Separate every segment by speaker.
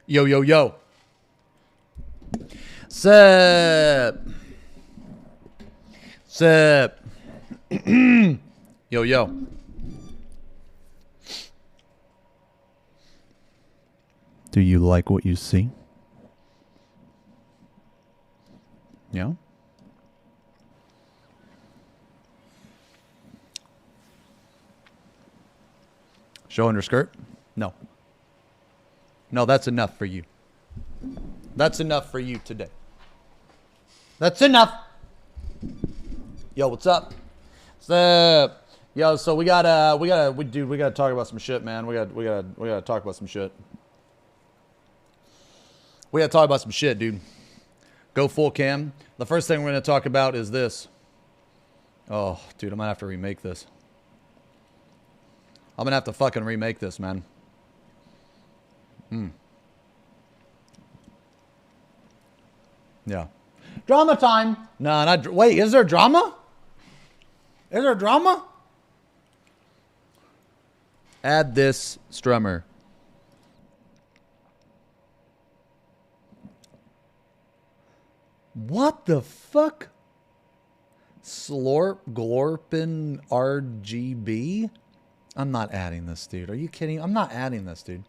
Speaker 1: Yo, yo, yo. Sup. Sup. Yo, yo. Do you like what you see? Yeah? Show underskirt? No. No, that's enough for you. That's enough for you today. That's enough. Yo, what's up? What's up? Yo, so we gotta talk about some shit, man. We gotta talk about some shit. We gotta talk about some shit, dude. Go full cam. The first thing we're gonna talk about is this. Oh, dude, I'm gonna have to remake this. I'm gonna have to fucking remake this, man. Yeah. Drama time. No, not... Wait, is there drama? Is there drama? Add this strummer. What the fuck? Slorp Glorpin RGB? I'm not adding this, dude. Are you kidding? I'm not adding this, dude.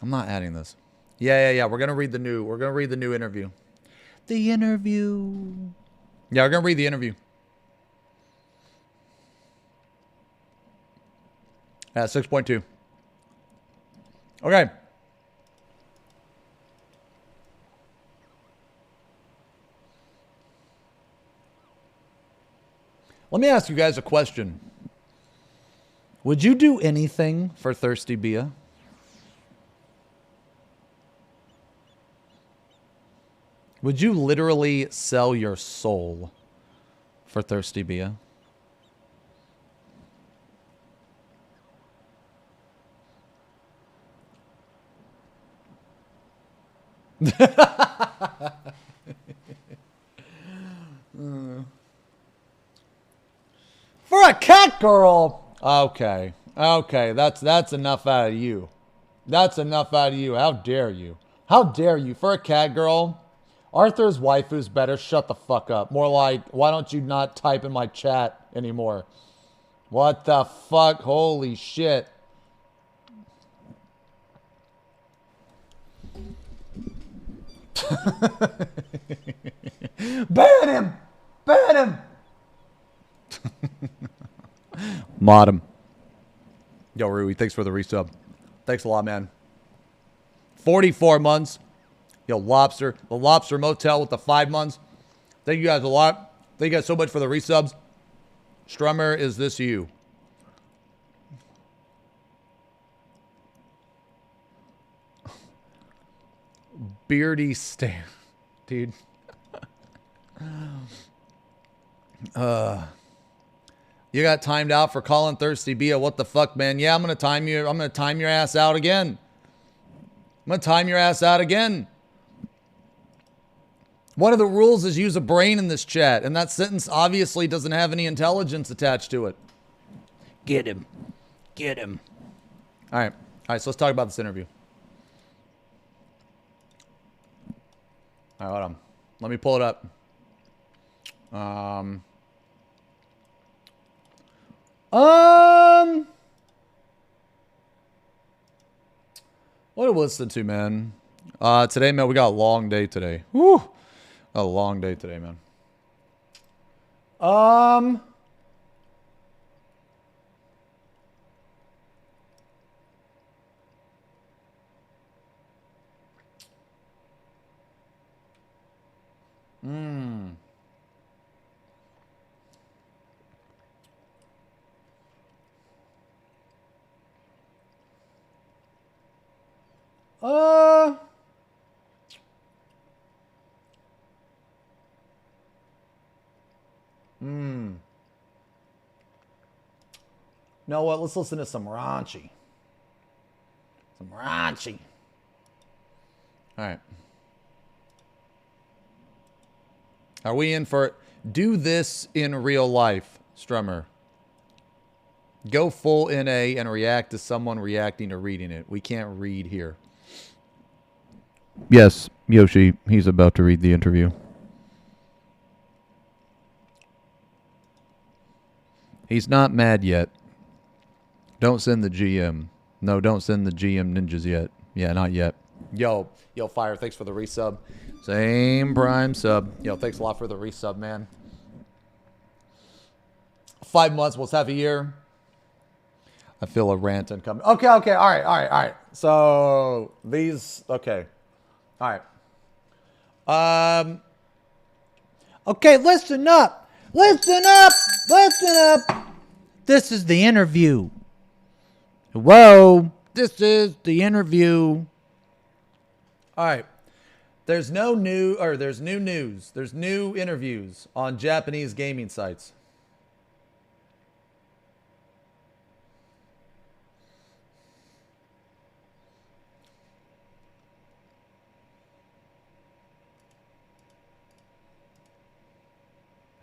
Speaker 1: I'm not adding this. Yeah. We're gonna read the new interview. The interview. Yeah, we're gonna read the interview. At 6.2. Okay. Let me ask you guys a question. Would you do anything for Thirsty Bia? Would you literally sell your soul for Thirsty Bia? For a cat girl. Okay. Okay, that's enough out of you. That's enough out of you. How dare you? How dare you? For a cat girl, Arthur's waifu's better. Shut the fuck up. More like, why don't you not type in my chat anymore? What the fuck? Holy shit. Ban him! Ban him! Mod him. Yo, Rui, thanks for the resub. Thanks a lot, man. 44 months. Yo, Lobster. The Lobster Motel with the 5 months. Thank you guys a lot. Thank you guys so much for the resubs. Strummer, is this you? Beardy Stan. Dude. You got timed out for calling Thirsty Bia. What the fuck, man? Yeah, I'm gonna time you. I'm gonna time your ass out again. I'm gonna time your ass out again. One of the rules is use a brain in this chat, and that sentence obviously doesn't have any intelligence attached to it. Get him. Get him. All right. All right, so let's talk about this interview. All right, hold on. Let me pull it up. What to listen to, man? Today, man, we got a long day today. Woo! A long day today, man. You know what? Let's listen to some raunchy. Some raunchy. All right. Are we in for... Do this in real life, Strummer. Go full NA and react to someone reacting to reading it. We can't read here. Yes, Yoshi, he's about to read the interview. He's not mad yet. Don't send the GM. No, don't send the GM ninjas yet. Yeah, not yet. Yo, Fire, thanks for the resub. Same Prime sub. Yo, thanks a lot for the resub, man. 5 months, we'll have a year. I feel a rant incoming. Okay, all right. So, these, okay. All right. Okay, listen up. Listen up. This is the interview. Whoa. This is the interview. All right. There's new news. There's new interviews on Japanese gaming sites.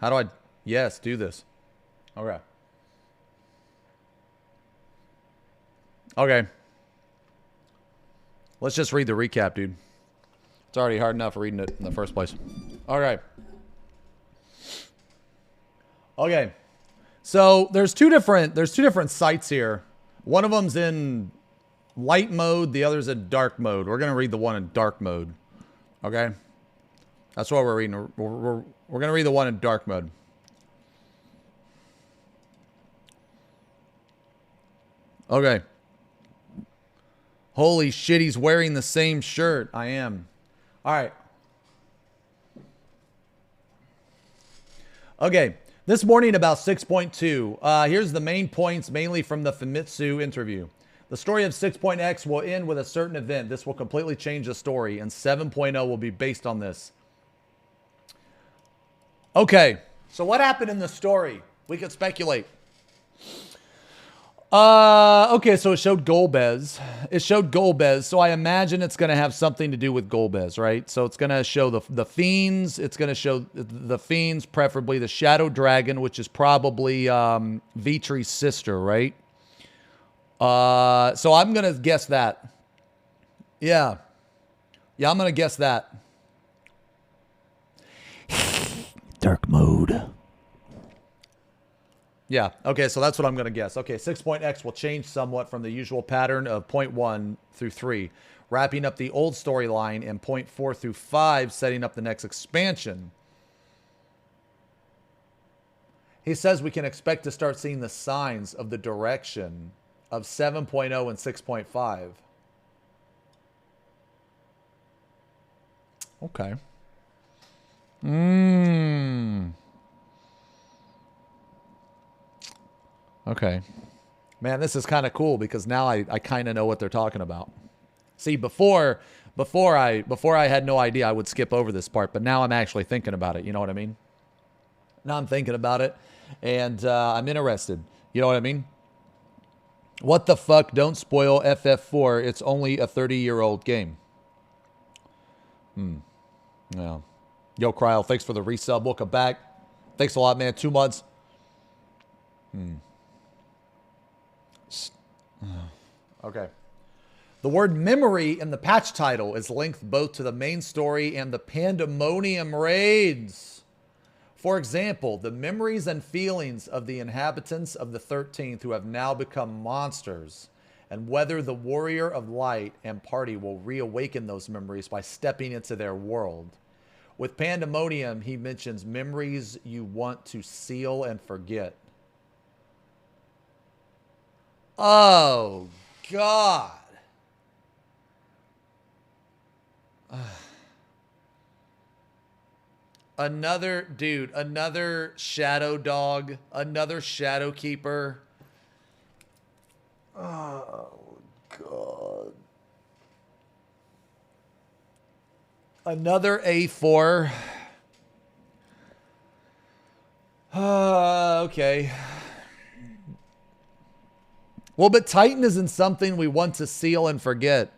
Speaker 1: How do I? Yes, do this. Okay. Okay. Let's just read the recap, dude. It's already hard enough reading it in the first place. All right. Okay. So there's two different sites here. One of them's in light mode, the other's in dark mode. We're gonna read the one in dark mode. Okay. That's what we're reading. We're gonna read the one in dark mode. Okay. Holy shit, he's wearing the same shirt. I am. All right. Okay. This morning about 6.2. Here's the main points, mainly from the Famitsu interview. The story of 6.x will end with a certain event. This will completely change the story, and 7.0 will be based on this. Okay. So what happened in the story? We could speculate. Okay, so it showed Golbez. So I imagine it's going to have something to do with Golbez, right? So it's going to show the fiends. It's going to show the fiends, preferably the Shadow Dragon, which is probably Vitri's sister, right? So I'm going to guess that. Yeah. Yeah, I'm going to guess that. Dark mode. Yeah, okay, so that's what I'm going to guess. Okay, 6.x will change somewhat from the usual pattern of 0.1 through 3, wrapping up the old storyline, and 0.4 through 5 setting up the next expansion. He says we can expect to start seeing the signs of the direction of 7.0 and 6.5. Okay. Okay. Man, this is kind of cool because now I kind of know what they're talking about. See, before I had no idea, I would skip over this part, but now I'm actually thinking about it. You know what I mean? Now I'm thinking about it, and I'm interested. You know what I mean? What the fuck? Don't spoil FF4. It's only a 30-year-old game. Yeah. Yo, Cryle, thanks for the resub. Welcome back. Thanks a lot, man. 2 months. Okay. The word memory in the patch title is linked both to the main story and the Pandemonium raids. For example, the memories and feelings of the inhabitants of the 13th who have now become monsters, and whether the Warrior of Light and party will reawaken those memories by stepping into their world. With Pandemonium, he mentions memories you want to seal and forget. Oh, God. Another shadow dog, another shadow keeper. Oh, God. Another A4. Okay. Well, but Titan isn't something we want to seal and forget.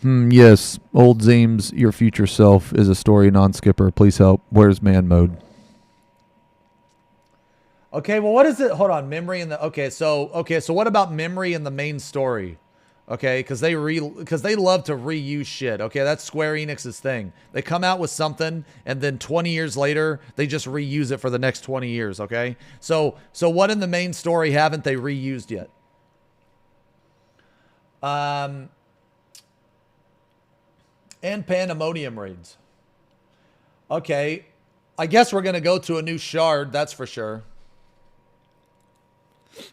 Speaker 1: Yes. Old Zeems, your future self is a story non-skipper. Please help. Where's man mode? Okay, well, what is it? Hold on. Memory in the... Okay, so what about memory in the main story? Okay, because they love to reuse shit. Okay, that's Square Enix's thing. They come out with something, and then 20 years later, they just reuse it for the next 20 years. Okay, so what in the main story haven't they reused yet? And Pandemonium raids. Okay, I guess we're gonna go to a new shard. That's for sure.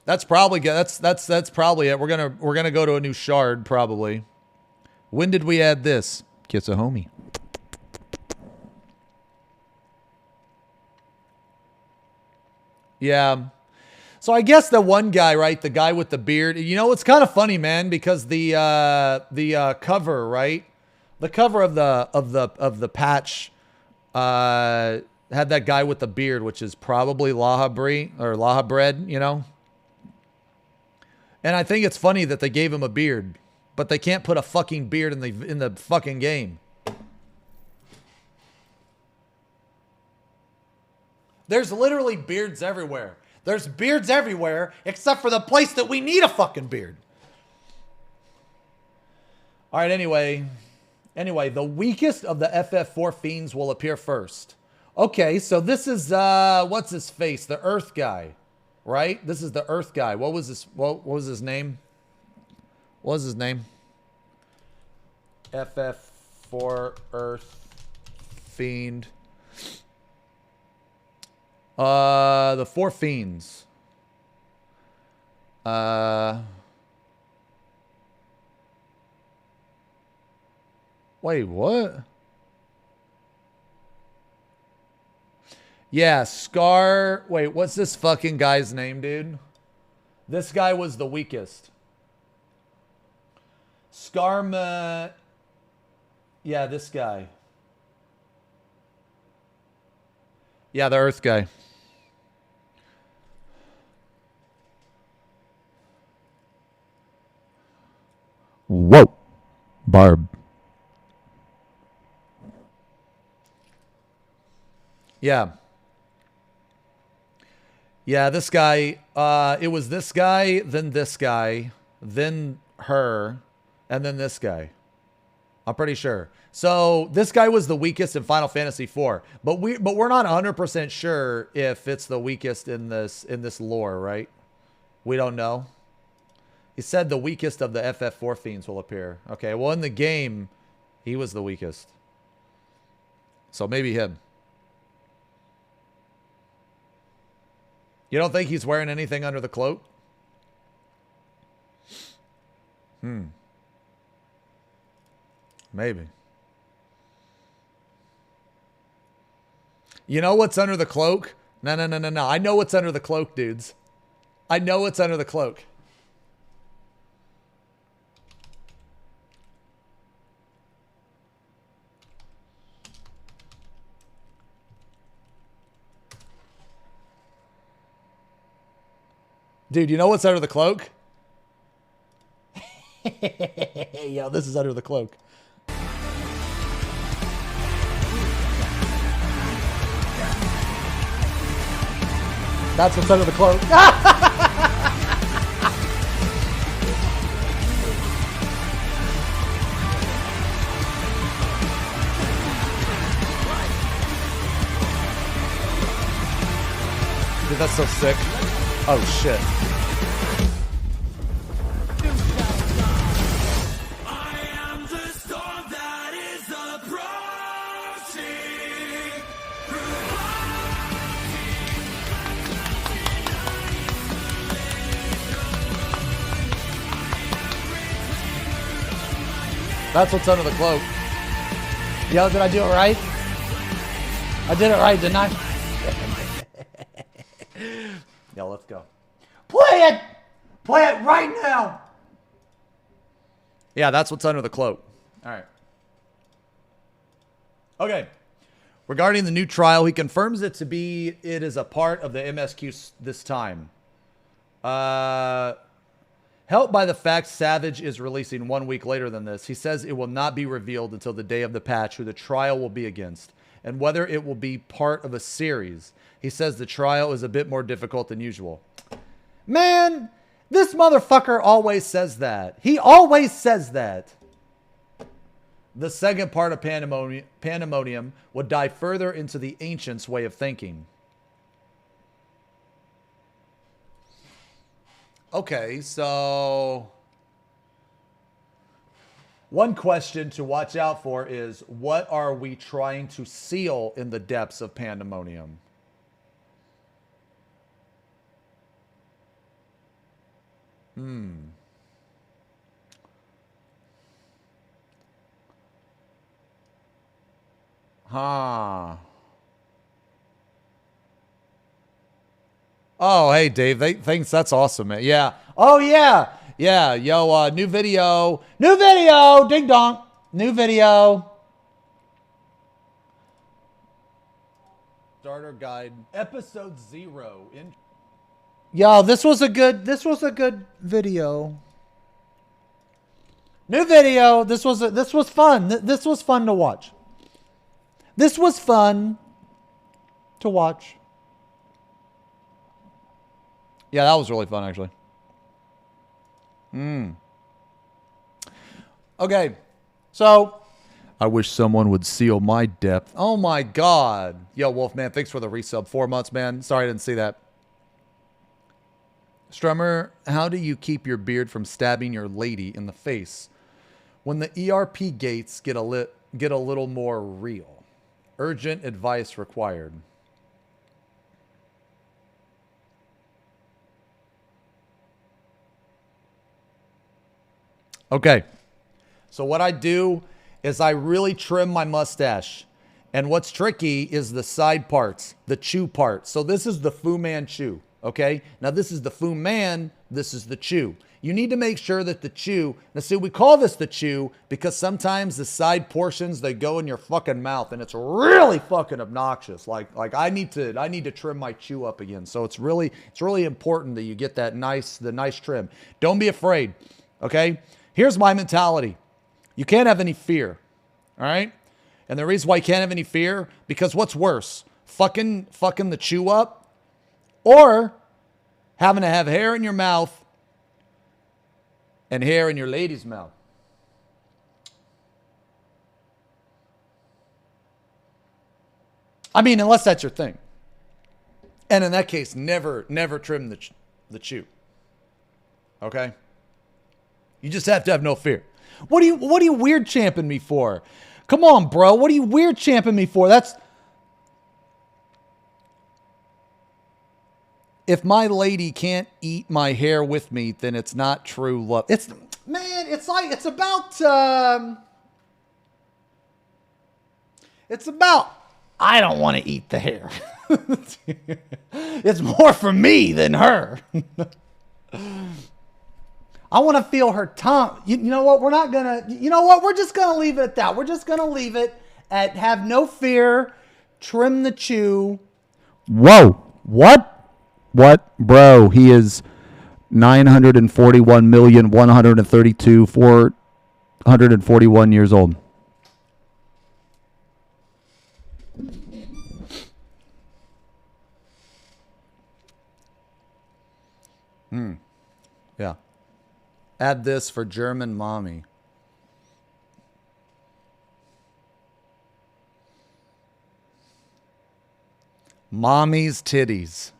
Speaker 1: That's probably good. That's probably it. We're gonna go to a new shard probably. When did we add this? Kiss a homie. Yeah. So I guess the one guy, right, the guy with the beard. You know, it's kind of funny, man, because the cover, right, the cover of the patch had that guy with the beard, which is probably Laha Brie or Laha Bread, you know. And I think it's funny that they gave him a beard, but they can't put a fucking beard in the fucking game. There's literally beards everywhere. There's beards everywhere except for the place that we need a fucking beard. All right, anyway, the weakest of the FF4 fiends will appear first. Okay, so this is what's his face? The Earth guy. Right? This is the Earth guy. What was his name? What was his name? FF4 Earth Fiend. The four fiends. Wait, what? Yeah, Scar. Wait, what's this fucking guy's name, dude? This guy was the weakest. Skarma. Yeah, this guy. Yeah, the Earth guy. Whoa. Barb. Yeah. Yeah, this guy, it was this guy, then her, and then this guy. I'm pretty sure. So this guy was the weakest in Final Fantasy IV, but we're not 100% sure if it's the weakest in this lore, right? We don't know. He said the weakest of the FF4 fiends will appear. Okay, well in the game, he was the weakest. So maybe him. You don't think he's wearing anything under the cloak? Maybe. You know what's under the cloak? No. I know what's under the cloak, dudes. I know what's under the cloak. Dude, you know what's under the cloak? Yo, this is under the cloak. That's what's under the cloak. Dude, that's so sick. Oh, shit. That's what's under the cloak. Yo, did I do it right? I did it right, didn't I? Yo, let's go. Play it! Play it right now! Yeah, that's what's under the cloak. All right. Okay. Regarding the new trial, he confirms it is a part of the MSQ this time. Helped by the fact Savage is releasing 1 week later than this, he says it will not be revealed until the day of the patch who the trial will be against, and whether it will be part of a series. He says the trial is a bit more difficult than usual. Man, This motherfucker always says that. He always says that. The second part of Pandemonium would dive further into the ancients' way of thinking. Okay, so one question to watch out for is, what are we trying to seal in the depths of Pandemonium? Huh. Oh, hey, Dave. Thanks. That's awesome, man. Yeah. Oh, yeah. Yeah. Yo, new video. New video. Ding dong. New video. Starter guide. Episode 0. Yo, this was a good video. New video. This was fun. This was fun to watch. This was fun to watch. Yeah, that was really fun, actually. Okay, so I wish someone would seal my depth. Oh my God. Yo, Wolfman, thanks for the resub. 4 months, man. Sorry I didn't see that. Strummer, how do you keep your beard from stabbing your lady in the face when the ERP gates get a little more real? Urgent advice required. Okay. So what I do is I really trim my mustache. And what's tricky is the side parts, the chew part. So this is the Fu Manchu, okay? Now this is the Fu Man, this is the chew. You need to make sure that the chew, now see, we call this the chew because sometimes the side portions, they go in your fucking mouth and it's really fucking obnoxious. Like I need to trim my chew up again. So it's really important that you get the nice trim. Don't be afraid, okay? Here's my mentality. You can't have any fear, all right? And the reason why you can't have any fear, because what's worse, fucking the chew up or having to have hair in your mouth and hair in your lady's mouth. I mean, unless that's your thing. And in that case, never trim the chew. Okay? You just have to have no fear. What are you weird champing me for? Come on, bro. What are you weird champing me for? If my lady can't eat my hair with me, then it's not true love. It's about I don't want to eat the hair. It's more for me than her. I want to feel her tongue. You know what? We're just going to leave it at that. We're just going to leave it at have no fear, trim the chew. Whoa. What? What? Bro, he is 941,132,441 years old. Yeah. Add this for German mommy. Mommy's titties.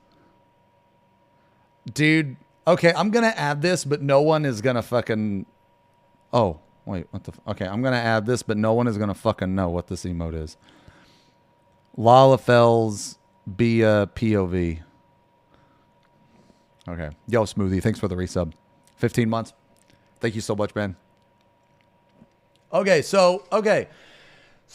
Speaker 1: Dude, okay, I'm going to add this, but no one is going to fucking... Oh, wait, what the... Okay, I'm going to add this, but no one is going to fucking know what this emote is. Lalafels be a POV. Okay. Yo, Smoothie, thanks for the resub. 15 months. Thank you so much, man. Okay, so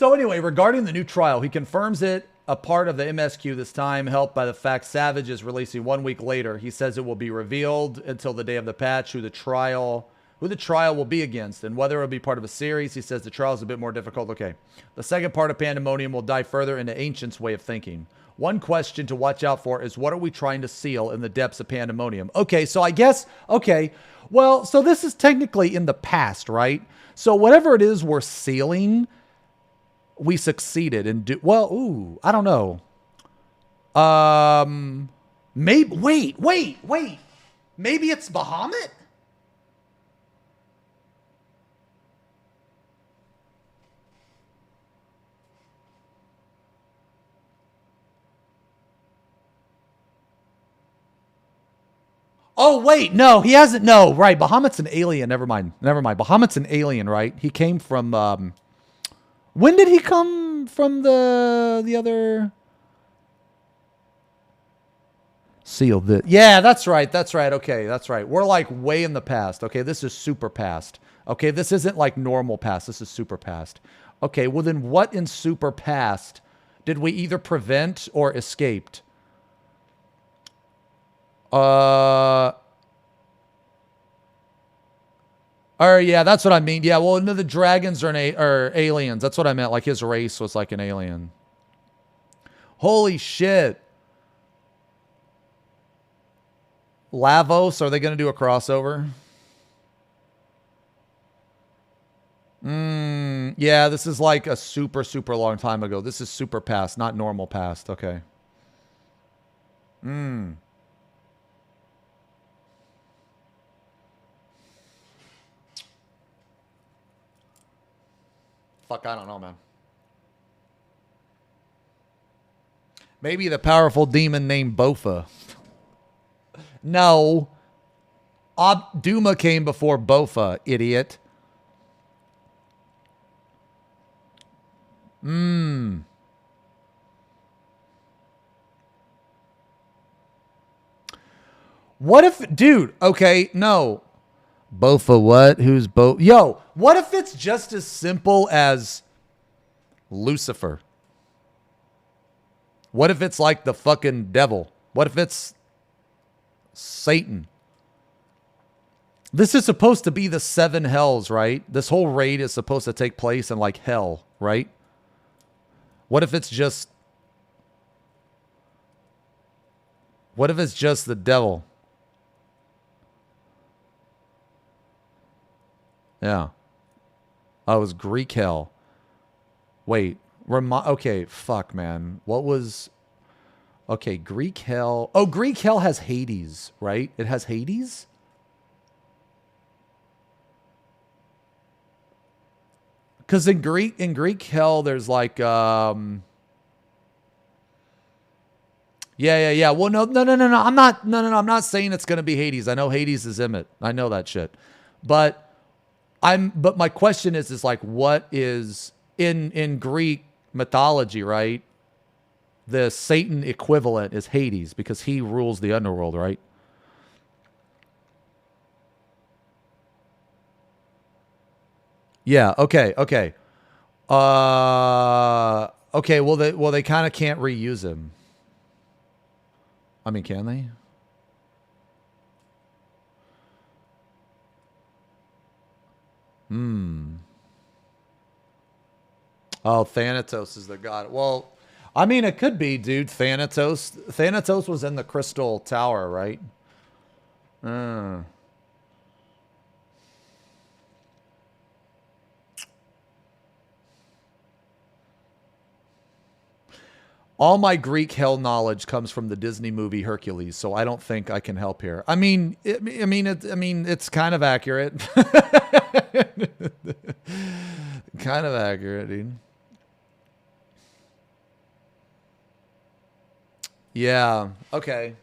Speaker 1: anyway, regarding the new trial, he confirms it a part of the MSQ this time, helped by the fact Savage is releasing 1 week later. He says it will be revealed until the day of the patch who the trial will be against and whether it will be part of a series. He says the trial is a bit more difficult. Okay. The second part of Pandemonium will dive further into Ancient's way of thinking. One question to watch out for is, what are we trying to seal in the depths of Pandemonium? Okay, so I guess, okay, well, so this is technically in the past, right? So whatever it is we're sealing, we succeeded in I don't know. Maybe, wait. Maybe it's Bahamut? Oh, wait, no, he hasn't. No, right. Bahamut's an alien. Never mind. Never mind. Bahamut's an alien, right? He came from, when did he come from the other? Sealed it. Yeah, that's right. That's right. Okay, that's right. We're like way in the past. Okay, this is super past. Okay, this isn't like normal past. This is super past. Okay, well then what in super past did we either prevent or escaped? Or yeah, that's what I mean. Yeah, well, no, the dragons are aliens. That's what I meant. Like his race was like an alien. Holy shit. Lavos, are they going to do a crossover? Yeah, this is like a super, super long time ago. This is super past, not normal past. Okay. Fuck, I don't know, man. Maybe the powerful demon named Bofa. No. Duma came before Bofa, idiot. What if, dude, okay, no. Bofa what? Who's Bo? Yo, what if it's just as simple as Lucifer? What if it's like the fucking devil? What if it's Satan? This is supposed to be the 7 hells, right? This whole raid is supposed to take place in like hell, right? What if it's just... What if it's just the devil? Yeah. Oh, it was Greek hell. Wait. Okay, fuck, man. What was... Okay, Greek hell... Oh, Greek hell has Hades, right? It has Hades? Because in Greek hell, there's like... Yeah. Well, no. I'm not saying it's going to be Hades. I know Hades is Emmett. I know that shit. But my question is like, what is in Greek mythology, right? The Satan equivalent is Hades because he rules the underworld, right? Yeah. Okay. Okay. Okay. Well, they kind of can't reuse him. I mean, can they? Oh, Thanatos is the god. Well, I mean, it could be, dude. Thanatos was in the Crystal Tower, right? All my Greek hell knowledge comes from the Disney movie Hercules, so I don't think I can help here. I mean, it's kind of accurate. Kind of accurate, dude. Yeah. Okay.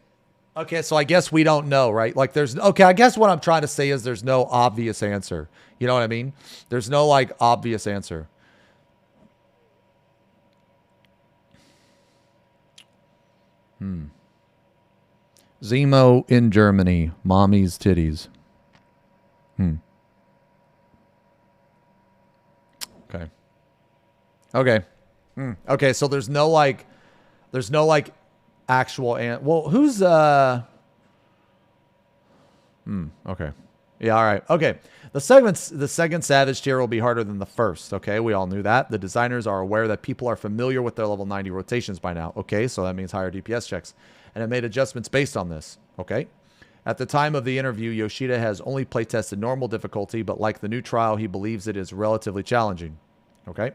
Speaker 1: Okay, so I guess we don't know, right? Like I guess what I'm trying to say is there's no obvious answer. You know what I mean? There's no like obvious answer. Zemo in Germany. Mommy's titties. Okay. Okay. Okay, so there's no like actual well, who's okay. Yeah, all right. Okay. The second Savage tier will be harder than the first. Okay, we all knew that. The designers are aware that people are familiar with their level 90 rotations by now. Okay, so that means higher DPS checks. And it made adjustments based on this. Okay. At the time of the interview, Yoshida has only playtested normal difficulty, but like the new trial, he believes it is relatively challenging. Okay.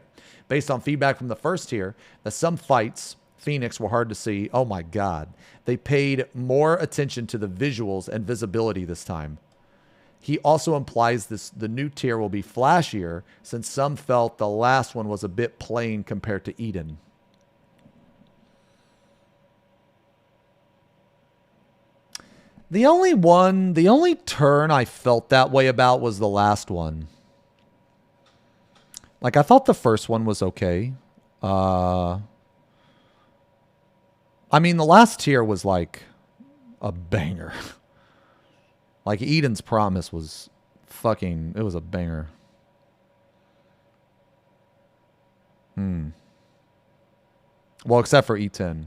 Speaker 1: Based on feedback from the first tier, that some fights
Speaker 2: Phoenix were hard to see. Oh my God. They paid more attention to the visuals and visibility this time. He also implies the new tier will be flashier since some felt the last one was a bit plain compared to Eden. The only turn I felt that way about was the last one. Like, I thought the first one was okay. I mean, the last tier was like a banger. Like, Eden's Promise was fucking, it was a banger. Well, except for E10.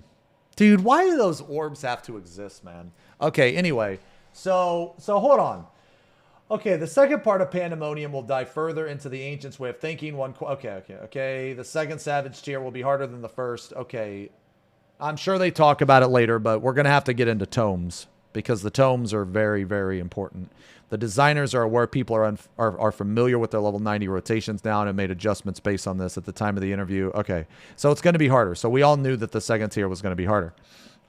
Speaker 2: Dude, why do those orbs have to exist, man? Okay, anyway. So hold on. Okay, the second part of Pandemonium will dive further into the Ancients' way of thinking. Okay. The second Savage tier will be harder than the first. Okay. I'm sure they talk about it later, but we're going to have to get into tomes because the tomes are very, very important. The designers are aware people are familiar with their level 90 rotations now and have made adjustments based on this at the time of the interview. Okay, so it's going to be harder. So we all knew that the second tier was going to be harder.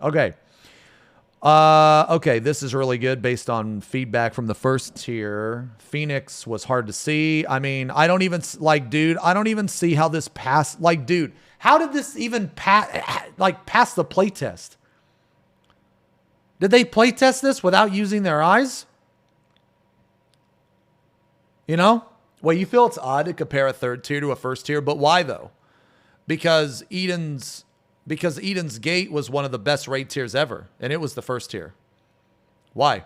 Speaker 2: Okay. Okay, this is really good based on feedback from the first tier. Phoenix was hard to see. I mean, I don't even, like, dude, I don't even see how this passed. Like, dude, how did this even pass the playtest? Did they playtest this without using their eyes? You know? Well, you feel it's odd to compare a third tier to a first tier, but why though? Because Eden's Gate was one of the best raid tiers ever, and it was the first tier. Why?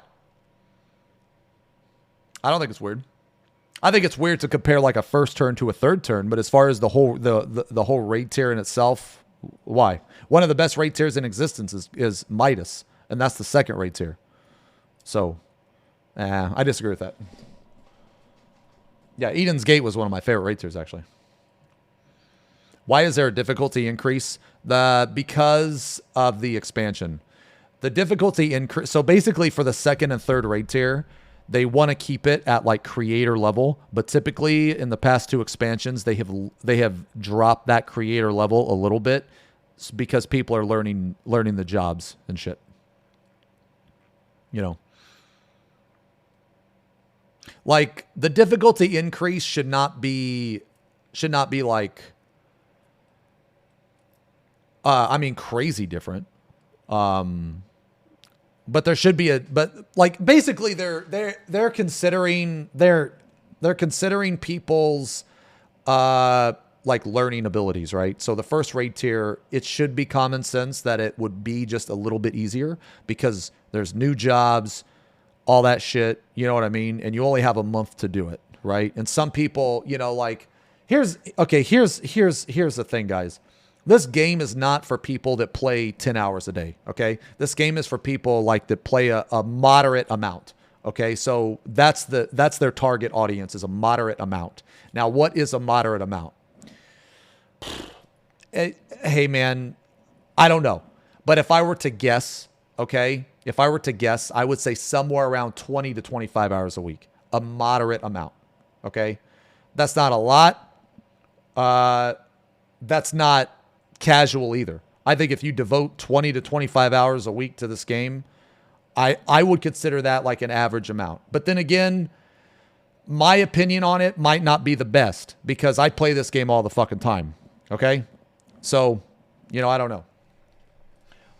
Speaker 2: I don't think it's weird. I think it's weird to compare like a first turn to a third turn, but as far as the whole raid tier in itself, why? One of the best raid tiers in existence is Midas, and that's the second raid tier. So, I disagree with that. Yeah, Eden's Gate was one of my favorite raid tiers, actually. Why is there a difficulty increase? Because of the expansion. The difficulty increase. So basically for the second and third raid tier, they want to keep it at like creator level, but typically in the past two expansions, they have dropped that creator level a little bit because people are learning the jobs and shit. You know. Like the difficulty increase should not be like I mean, crazy different. But there should be but like basically they're considering people's like learning abilities, right? So the first raid tier, it should be common sense that it would be just a little bit easier because there's new jobs, all that shit, you know what I mean? And you only have a month to do it, right? And some people, you know, like here's the thing, guys. This game is not for people that play 10 hours a day, okay? This game is for people like that play a moderate amount, okay? So that's their target audience is a moderate amount. Now, what is a moderate amount? Hey, man, I don't know. But if I were to guess, okay? If I were to guess, I would say somewhere around 20 to 25 hours a week. A moderate amount, okay? That's not a lot. That's not casual either. I think if you devote 20 to 25 hours a week to this game, I would consider that like an average amount. But then again, my opinion on it might not be the best because I play this game all the fucking time. Okay? So, you know, I don't know.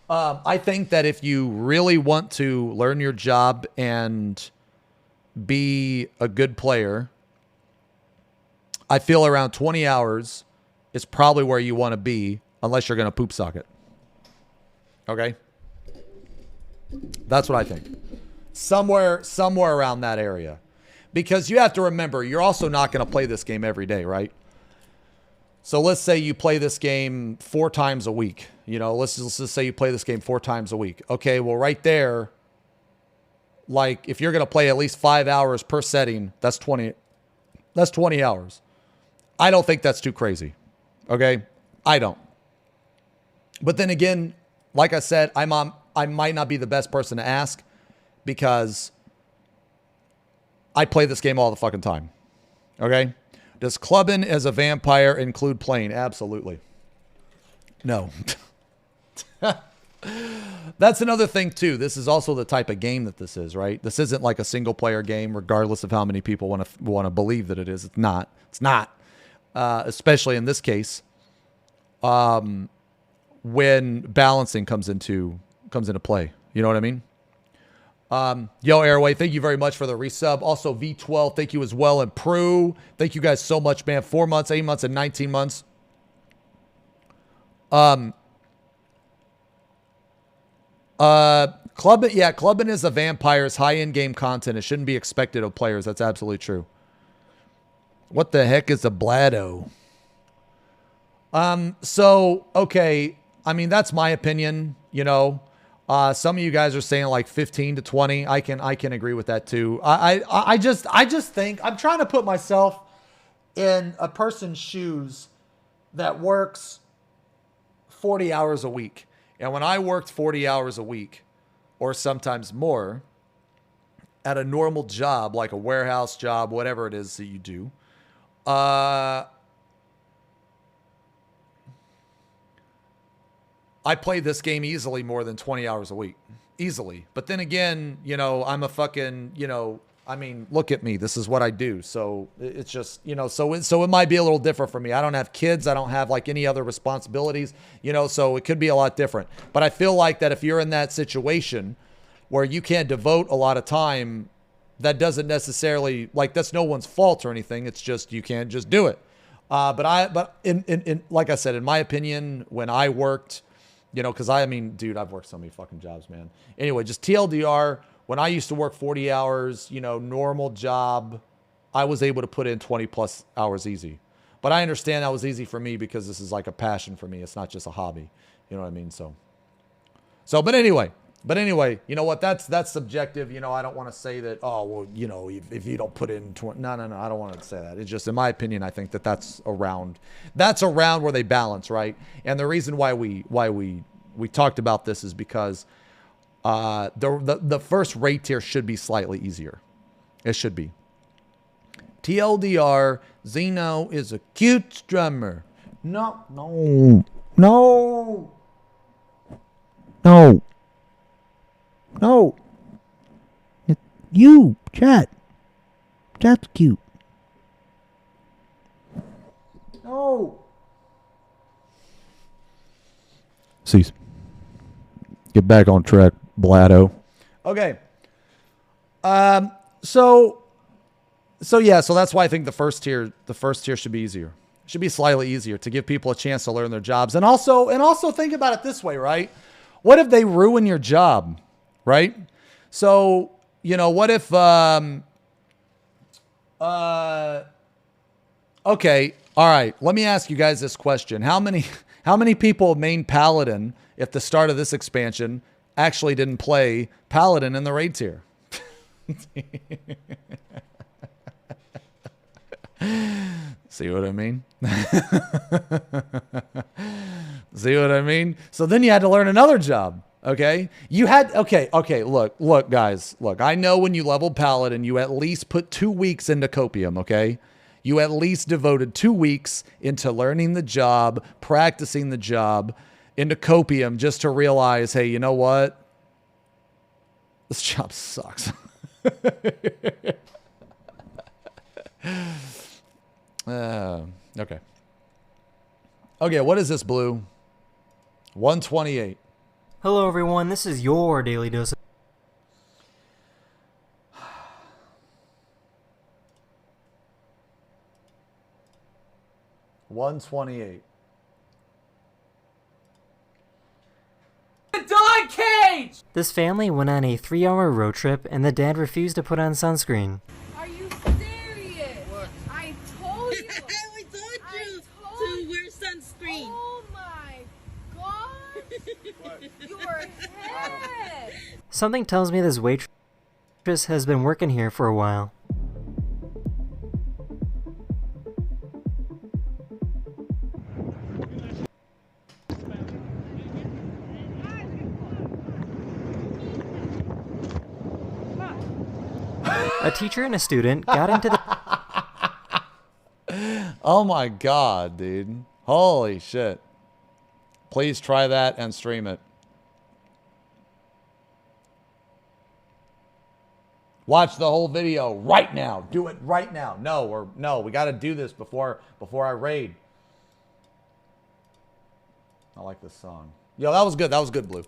Speaker 2: I think that if you really want to learn your job and be a good player, I feel around 20 hours is probably where you want to be unless you're going to poop socket. Okay? That's what I think. Somewhere around that area. Because you have to remember, you're also not going to play this game every day, right? So let's say you play this game 4 times a week. You know, let's just say you play this game 4 times a week. Okay, well, right there, like, if you're going to play at least 5 hours per setting, that's 20 hours. I don't think that's too crazy. Okay? I don't. But then again, like I said, I might not be the best person to ask because I play this game all the fucking time. Okay? Does clubbing as a vampire include playing? Absolutely. No. That's another thing too. This is also the type of game that this is, right? This isn't like a single player game, regardless of how many people want to believe that it is. It's not. It's not. Especially in this case, when balancing comes into play. You know what I mean? Yo, Airway, thank you very much for the resub. Also, V12, thank you as well. And Prue, thank you guys so much, man. 4 months, 8 months, and 19 months. Clubbing is a vampire's high-end game content. It shouldn't be expected of players. That's absolutely true. What the heck is a bladdo? Okay. I mean, that's my opinion, you know. Some of you guys are saying like 15 to 20. I can agree with that too. I just think I'm trying to put myself in a person's shoes that works 40 hours a week. And when I worked 40 hours a week, or sometimes more, at a normal job, like a warehouse job, whatever it is that you do, I play this game easily more than 20 hours a week. Easily. But then again, you know, I'm a fucking, you know, I mean, look at me. This is what I do. So it's just, you know, so it might be a little different for me. I don't have kids. I don't have like any other responsibilities, you know, so it could be a lot different. But I feel like that if you're in that situation where you can't devote a lot of time, that doesn't necessarily, like, that's no one's fault or anything. It's just, you can't just do it. But in like I said, in my opinion, when I worked, you know, because I mean, dude, I've worked so many fucking jobs, man. Anyway, just TLDR, when I used to work 40 hours, you know, normal job, I was able to put in 20 plus hours easy. But I understand that was easy for me because this is like a passion for me. It's not just a hobby. You know what I mean? But anyway, you know what? That's subjective. You know, I don't want to say that, oh, well, you know, if you don't put in 20, no, I don't want to say that. It's just, in my opinion, I think that's around where they balance, right? And the reason why we talked about this is because the first rate tier should be slightly easier. It should be. TLDR, Xeno is a cute drummer. No.
Speaker 1: You, chat. That's cute.
Speaker 2: No.
Speaker 1: Cease. Get back on track, Bladdo.
Speaker 2: Okay. So that's why I think the first tier should be easier. Should be slightly easier to give people a chance to learn their jobs. And also think about it this way, right? What if they ruin your job, right? So, you know, what if okay, all right, let me ask you guys this question. How many people main Paladin at the start of this expansion actually didn't play Paladin in the raid tier? See what I mean? See what I mean? So then you had to learn another job. Okay. Look, guys, I know when you leveled Paladin, you at least put 2 weeks into Copium. Okay. You at least devoted 2 weeks into learning the job, practicing the job into Copium just to realize, hey, you know what? This job sucks. Okay. Okay, what is this, Blue? 128.
Speaker 3: Hello everyone, this is your Daily Dose.
Speaker 2: 128.
Speaker 3: The dog cage! This family went on a 3-hour road trip and the dad refused to put on sunscreen.
Speaker 4: Are you serious? What? I told you!
Speaker 5: I told you to wear sunscreen.
Speaker 4: Oh my gosh! Your head!
Speaker 3: Something tells me this waitress has been working here for a while. A teacher and a student got into the...
Speaker 2: Oh my god, dude. Holy shit. Please try that and stream it. Watch the whole video right now. Do it right now. No, we got to do this before I raid. I like this song. Yo, that was good. That was good, Blue.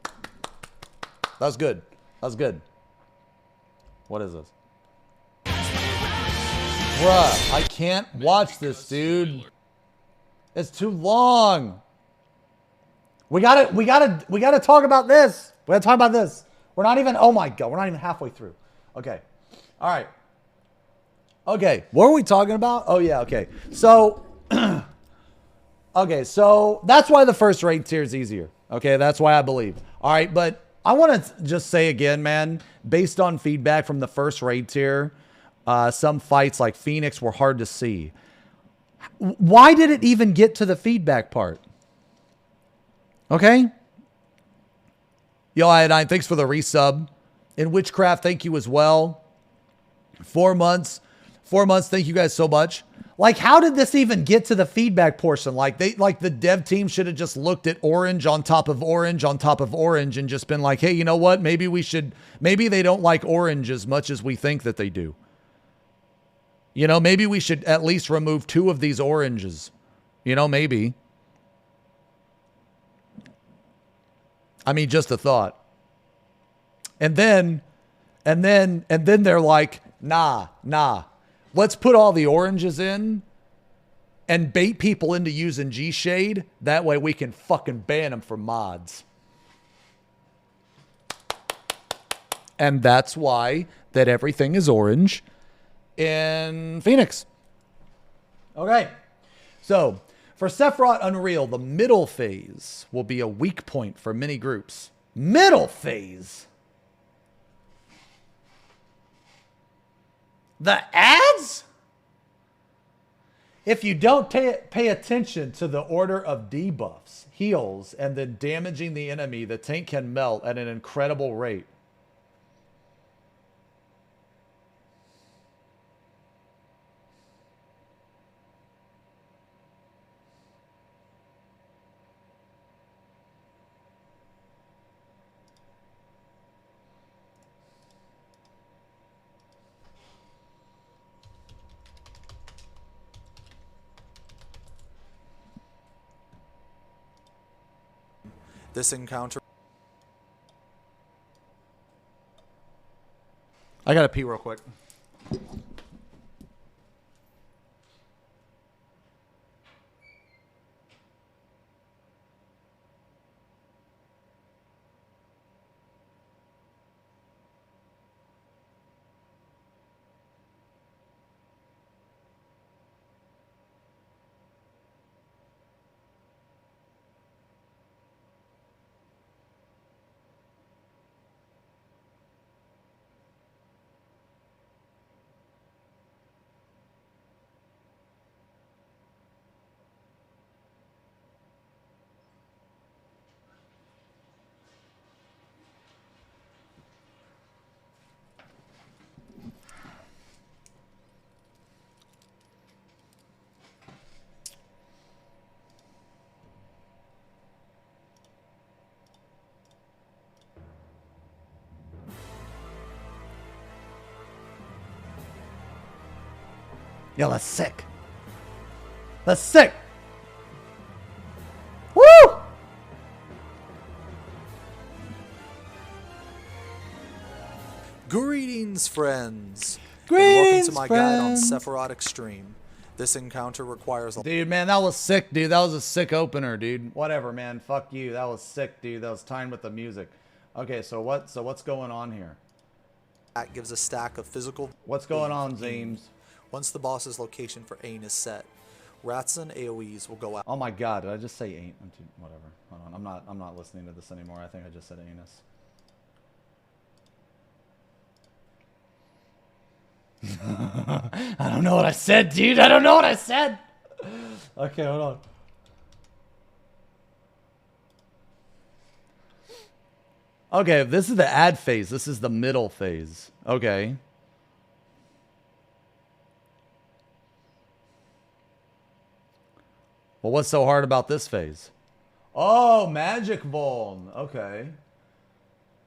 Speaker 2: That was good. That was good. What is this? Bruh, I can't watch this, dude. It's too long. We gotta talk about this. We gotta talk about this. We're not even, oh my God, we're not even halfway through. Okay. All right. Okay. What are we talking about? Oh yeah, okay. So, okay, so that's why the first raid tier is easier. Okay, that's why I believe. All right, but I want to just say again, man, based on feedback from the first raid tier, some fights like Phoenix were hard to see. Why did it even get to the feedback part? Okay. Yo, Iodine, thanks for the resub. In Witchcraft, thank you as well. 4 months. 4 months, thank you guys so much. Like, how did this even get to the feedback portion? Like, the dev team should have just looked at orange on top of orange on top of orange and just been like, hey, you know what? Maybe they don't like orange as much as we think that they do. You know, maybe we should at least remove 2 of these oranges. You know, maybe. I mean, just a thought. And then they're like, nah. Let's put all the oranges in and bait people into using G-Shade. That way we can fucking ban them for mods. And that's why that everything is orange in Phoenix. Okay. So, for Sephiroth Unreal, the middle phase will be a weak point for many groups. Middle phase? The ads? If you don't pay attention to the order of debuffs, heals, and then damaging the enemy, the tank can melt at an incredible rate.
Speaker 6: This encounter.
Speaker 2: I gotta pee real quick. Yo, that's sick. That's sick. Woo!
Speaker 6: Greetings, friends.
Speaker 2: Greetings,
Speaker 6: and welcome to my guide on
Speaker 2: friends.
Speaker 6: Sephiroth Extreme. This encounter requires a
Speaker 2: Dude, man, that was sick, dude. That was a sick opener, dude. Whatever, man. Fuck you. That was sick, dude. That was timed with the music. Okay, so what's going on here?
Speaker 6: that gives a stack of physical.
Speaker 2: What's going on, Zames?
Speaker 6: Once the boss's location for Ain is set, rats and AoEs will go out.
Speaker 2: Oh my god, did I just say ain't? Whatever. Hold on. I'm not listening to this anymore. I think I just said anus. I don't know what I said, dude. I don't know what I said. Okay, hold on. Okay, this is the ad phase. This is the middle phase. Okay. Well, what's so hard about this phase? Oh, magic vuln. Okay.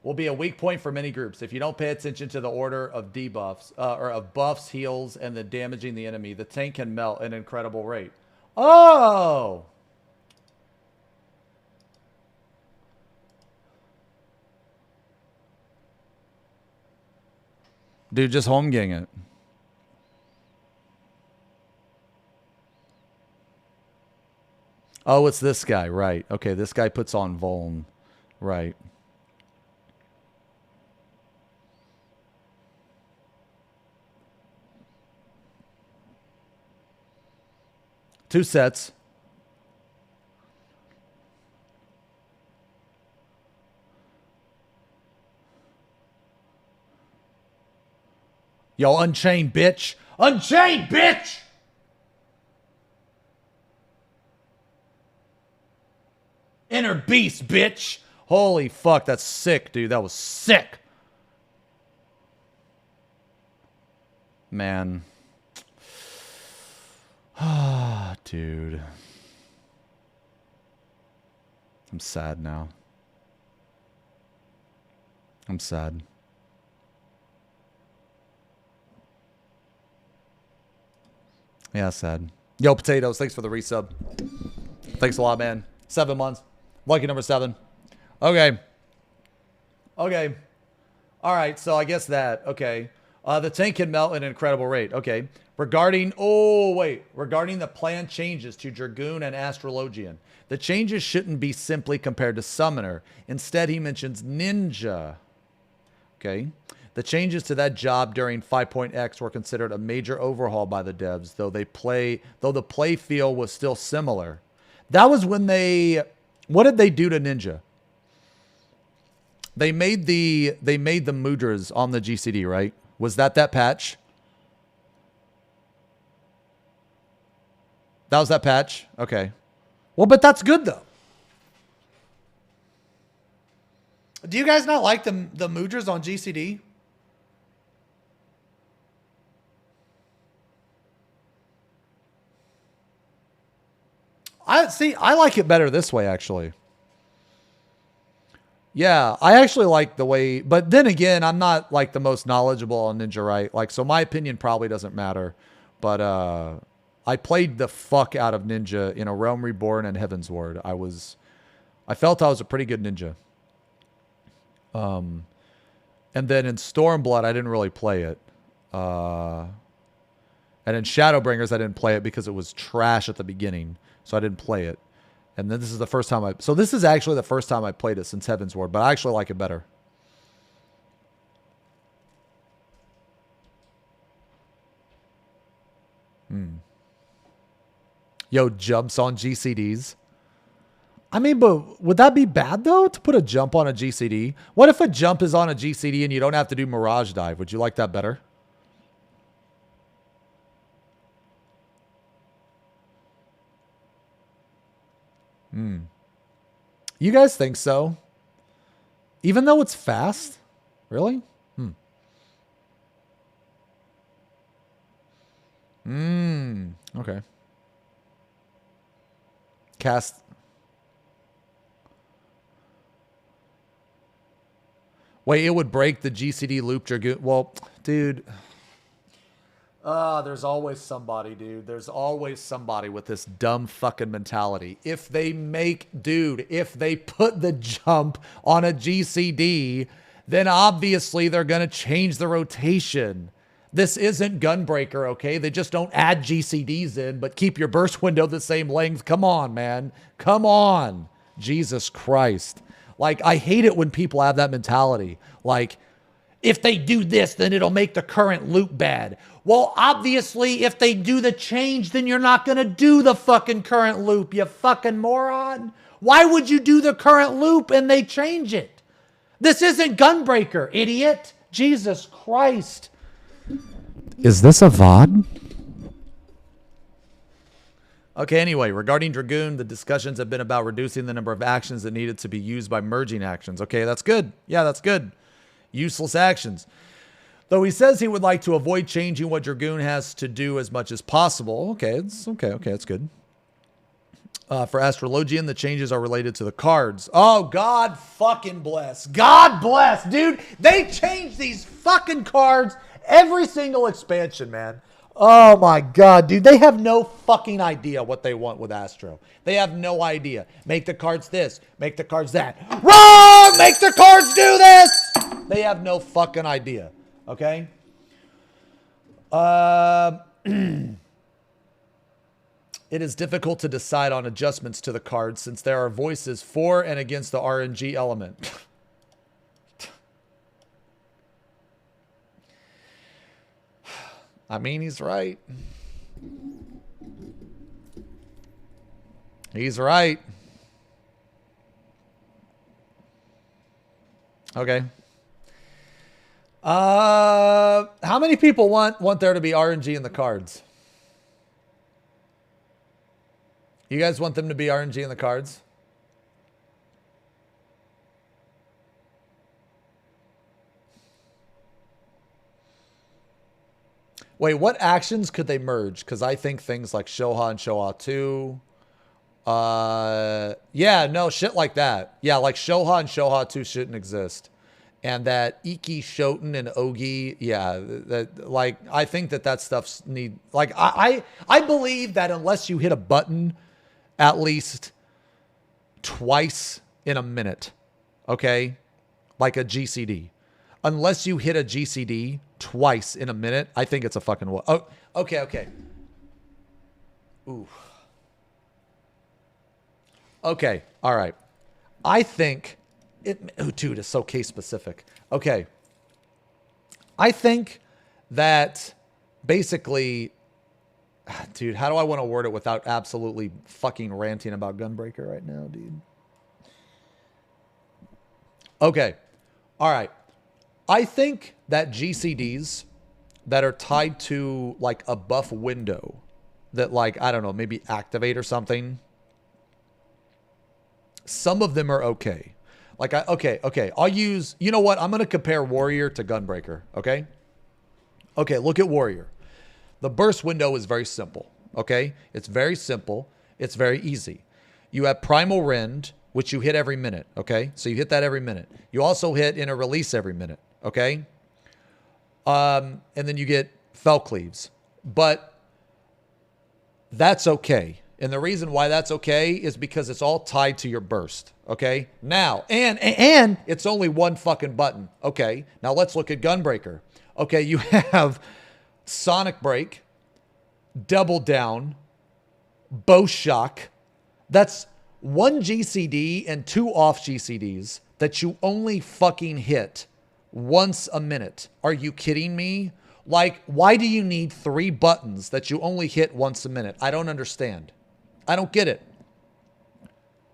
Speaker 2: Will be a weak point for many groups. If you don't pay attention to the order of debuffs, or of buffs, heals, and the damaging the enemy, the tank can melt at an incredible rate. Oh! Dude, just home gang it. Oh, it's this guy, right. Okay, this guy puts on vuln. Right. Two sets. Yo, Unchained, bitch. Unchained, bitch! Inner beast, bitch. Holy fuck, that's sick, dude. That was sick. Man. Ah, dude. I'm sad now. I'm sad. Yeah, sad. Yo, Potatoes, thanks for the resub. Thanks a lot, man. 7 months. Lucky number 7. Okay. Okay. All right, so I guess that. Okay. The tank can melt at an incredible rate. Okay. Regarding the planned changes to Dragoon and Astrologian. The changes shouldn't be simply compared to Summoner. Instead, he mentions Ninja. Okay. The changes to that job during 5.x were considered a major overhaul by the devs, though the play feel was still similar. That was when what did they do to Ninja? They made the mudras on the GCD, right? Was that patch? That was that patch? Okay. Well, but that's good though. Do you guys not like the mudras on GCD? I like it better this way, actually. Yeah, I actually like the way, but then again, I'm not like the most knowledgeable on Ninja, right? Like, so my opinion probably doesn't matter, but I played the fuck out of Ninja in A Realm Reborn and Heaven's Ward. I felt I was a pretty good Ninja. And then in Stormblood, I didn't really play it. And in Shadowbringers, I didn't play it because it was trash at the beginning. So I didn't play it. And then this is the first time so this is actually the first time I played it since Heaven's Ward, but I actually like it better. Yo, jumps on GCDs. I mean, but would that be bad though, to put a jump on a GCD? What if a jump is on a GCD and you don't have to do Mirage Dive? Would you like that better? You guys think so? Even though it's fast? Really? Okay. Cast. Wait, it would break the GCD loop Dragoon. Well, dude. There's always somebody, dude. There's always somebody with this dumb fucking mentality. If they put the jump on a GCD, then obviously they're going to change the rotation. This isn't Gunbreaker, okay? They just don't add GCDs in, but keep your burst window the same length. Come on, man. Come on. Jesus Christ. Like, I hate it when people have that mentality. Like, if they do this, then it'll make the current loop bad. Well, obviously, if they do the change, then you're not going to do the fucking current loop, you fucking moron. Why would you do the current loop and they change it? This isn't Gunbreaker, idiot. Jesus Christ. Is this a VOD? Okay, anyway, regarding Dragoon, the discussions have been about reducing the number of actions that needed to be used by merging actions. Okay, that's good. Yeah, that's good. Useless actions. Though he says he would like to avoid changing what Dragoon has to do as much as possible. Okay, it's good. For Astrologian, the changes are related to the cards. Oh, God fucking bless. God bless, dude. They change these fucking cards every single expansion, man. Oh, my God, dude. They have no fucking idea what they want with Astro. They have no idea. Make the cards this. Make the cards that. Wrong! Make the cards do this! They have no fucking idea. Okay? It is difficult to decide on adjustments to the cards since there are voices for and against the RNG element. I mean, he's right. He's right. Okay. How many people want there to be RNG in the cards? You guys want them to be RNG in the cards? Wait, what actions could they merge? Because I think things like Shoha and Shoha 2. Yeah, no, shit like that. Yeah, like Shoha and Shoha 2 shouldn't exist. And that Iki, Shoten, and Ogi, yeah, that, like, I think that stuff's need, like, I believe that unless you hit a button at least twice in a minute, okay? Like a GCD. Unless you hit a GCD twice in a minute, I think it's a fucking... Oh, okay. Ooh. Okay, all right. I think... Oh, dude, it's so case specific. Okay. I think that basically... Dude, how do I want to word it without absolutely fucking ranting about Gunbreaker right now, dude? Okay. All right. I think that GCDs that are tied to like a buff window that like, I don't know, maybe activate or something. Some of them are okay. Like, okay. I'll use, you know what? I'm going to compare Warrior to Gunbreaker. Okay. Okay. Look at Warrior. The burst window is very simple, okay? It's very simple. It's very easy. You have Primal Rend, which you hit every minute, okay? So you hit that every minute. You also hit in a release every minute, okay? And then you get Fell Cleaves. But that's okay. And the reason why that's okay is because it's all tied to your burst, okay? Now, and it's only one fucking button, okay? Now let's look at Gunbreaker. Okay, you have... Sonic Break, Double Down, Bow Shock. That's one GCD and 2 off GCDs that you only fucking hit once a minute. Are you kidding me? Like, why do you need 3 buttons that you only hit once a minute? I don't understand. I don't get it.